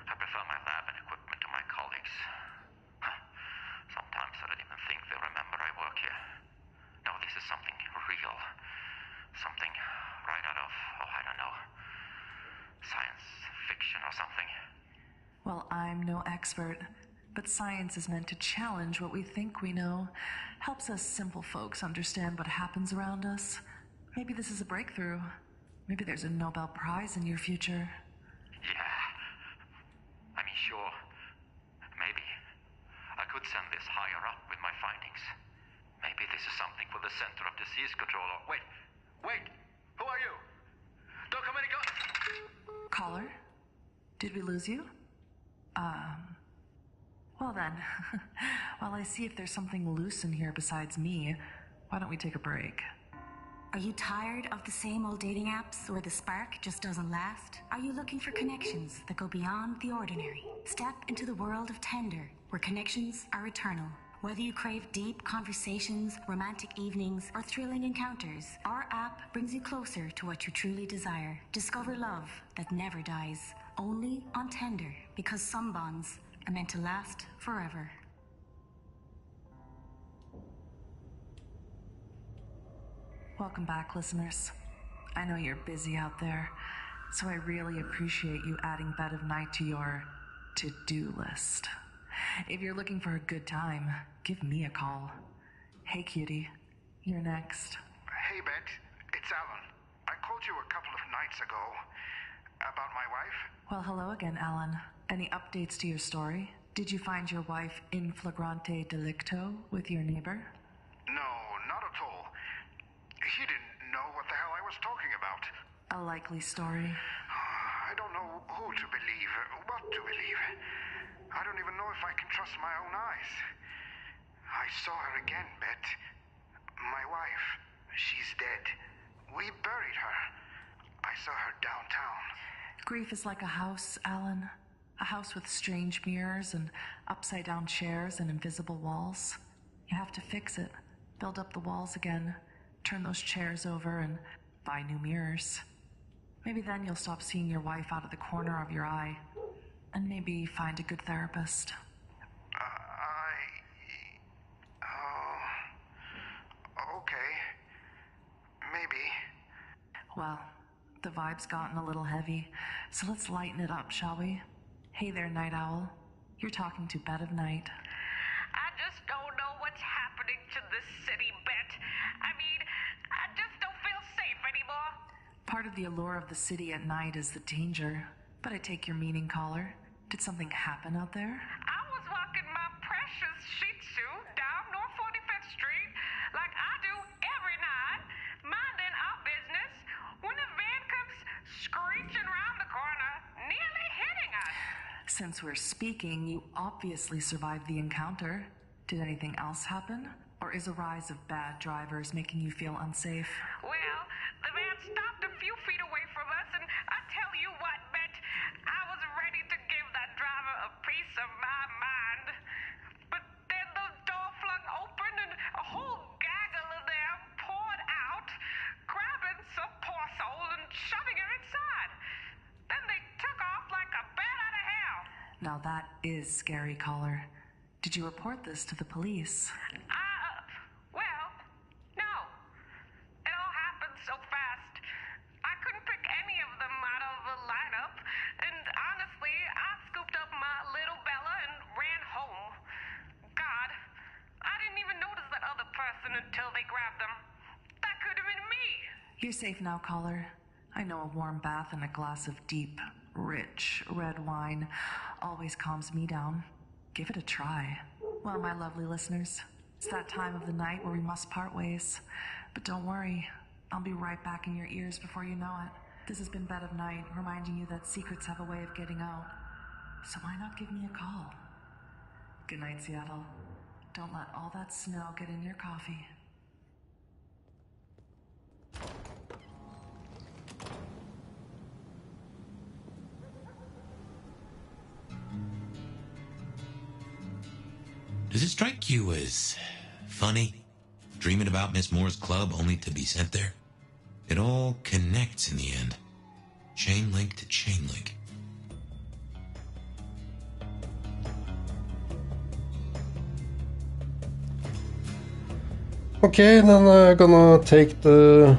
I prefer my lab and equipment to my colleagues. Sometimes I don't even think they remember I work here. No, this is something real. Something right out of, I don't know, science fiction or something. Well, I'm no expert, but science is meant to challenge what we think we know. Helps us simple folks understand what happens around us. Maybe this is a breakthrough. Maybe there's a Nobel Prize in your future. Yeah. I mean, sure. Maybe. I could send this higher up with my findings. Maybe this is something for the Center of Disease Control or... Wait! Who are you? Don't come any closer! Caller? Did we lose you? Well then, while I see if there's something loose in here besides me, why don't we take a break? Are you tired of the same old dating apps where the spark just doesn't last? Are you looking for connections that go beyond the ordinary? Step into the world of Tender, where connections are eternal. Whether you crave deep conversations, romantic evenings, or thrilling encounters, our app brings you closer to what you truly desire. Discover love that never dies, only on Tender, because some bonds are meant to last forever. Welcome back, listeners. I know you're busy out there, so I really appreciate you adding Bed of Night to your to-do list. If you're looking for a good time, give me a call. Hey, cutie. You're next. Hey, Bet. It's Alan. I called you a couple of nights ago about my wife. Well, hello again, Alan. Any updates to your story? Did you find your wife in flagrante delicto with your neighbor? No, not at all. He didn't know what the hell I was talking about. A likely story. I don't know who to believe, what to believe. I don't even know if I can trust my own eyes. I saw her again, Bet. My wife. She's dead. We buried her. I saw her downtown. Grief is like a house, Alan. A house with strange mirrors and upside-down chairs and invisible walls. You have to fix it, build up the walls again, turn those chairs over, and buy new mirrors. Maybe then you'll stop seeing your wife out of the corner of your eye, and maybe find a good therapist. Okay. Maybe. Well, The vibe's gotten a little heavy, so let's lighten it up, shall we? Hey there, Night Owl. You're talking to Bed of Night. I just don't know what's happening to this city, Bet. I mean, I just don't feel safe anymore. Part of the allure of the city at night is the danger. But I take your meaning, caller. Did something happen out there? I was walking my precious Shih Tzu down North 45th Street like I do every night, minding our business, when a van comes screeching around the corner, nearly hitting us. Since we're speaking, you obviously survived the encounter. Did anything else happen? Or is a rise of bad drivers making you feel unsafe? Well, the van stopped a few feet away from us, and I tell you what, Bet, I was ready to give that driver a piece of my mind. But then the door flung open, and a whole gaggle of them poured out, grabbing some poor soul and shoving her inside. Then they took off like a bat out of hell. Now that is scary, caller. Did you report this to the police? Well, no. It all happened so fast. I couldn't pick any of them out of the lineup, and honestly, I scooped up my little Bella and ran home. God, I didn't even notice that other person until they grabbed them. That could have been me. You're safe now, caller. I know a warm bath and a glass of deep, rich red wine always calms me down. Give it a try. Well, my lovely listeners, it's that time of the night where we must part ways. But don't worry, I'll be right back in your ears before you know it. This has been Bed of Night, reminding you that secrets have a way of getting out. So why not give me a call? Good night, Seattle. Don't let all that snow get in your coffee. Does it strike you as funny, dreaming about Miss Moore's club only to be sent there? It all connects in the end. Chain link to chain link. Okay, then I'm gonna take the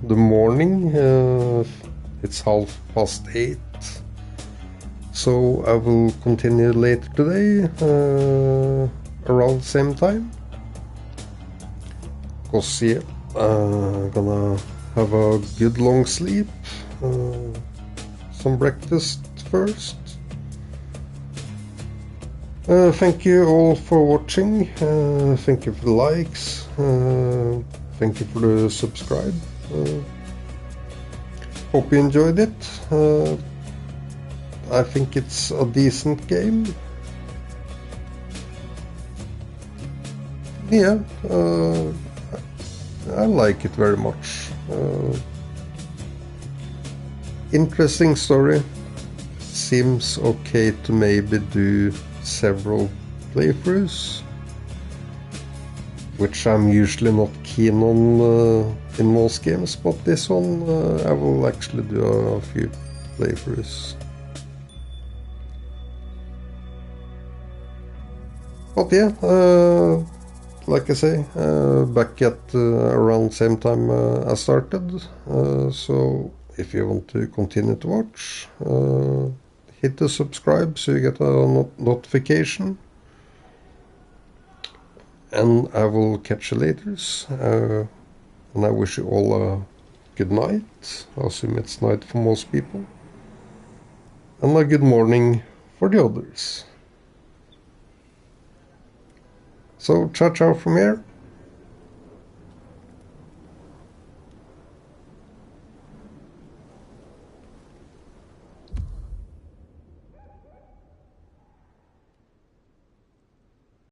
morning. It's 8:30. So I will continue later today, around the same time. Because yeah, I'm gonna have a good long sleep, some breakfast first. Thank you all for watching, thank you for the likes, thank you for the subscribe. Hope you enjoyed it. I think it's a decent game. Yeah, I like it very much. Interesting story. Seems okay to maybe do several playthroughs, which I'm usually not keen on in most games, but this one I will actually do a few playthroughs. But yeah, like I say, back at around same time I started, so if you want to continue to watch, hit the subscribe so you get a notification, and I will catch you later, and I wish you all a good night. I assume it's night for most people, and a good morning for the others. So, ciao ciao from here.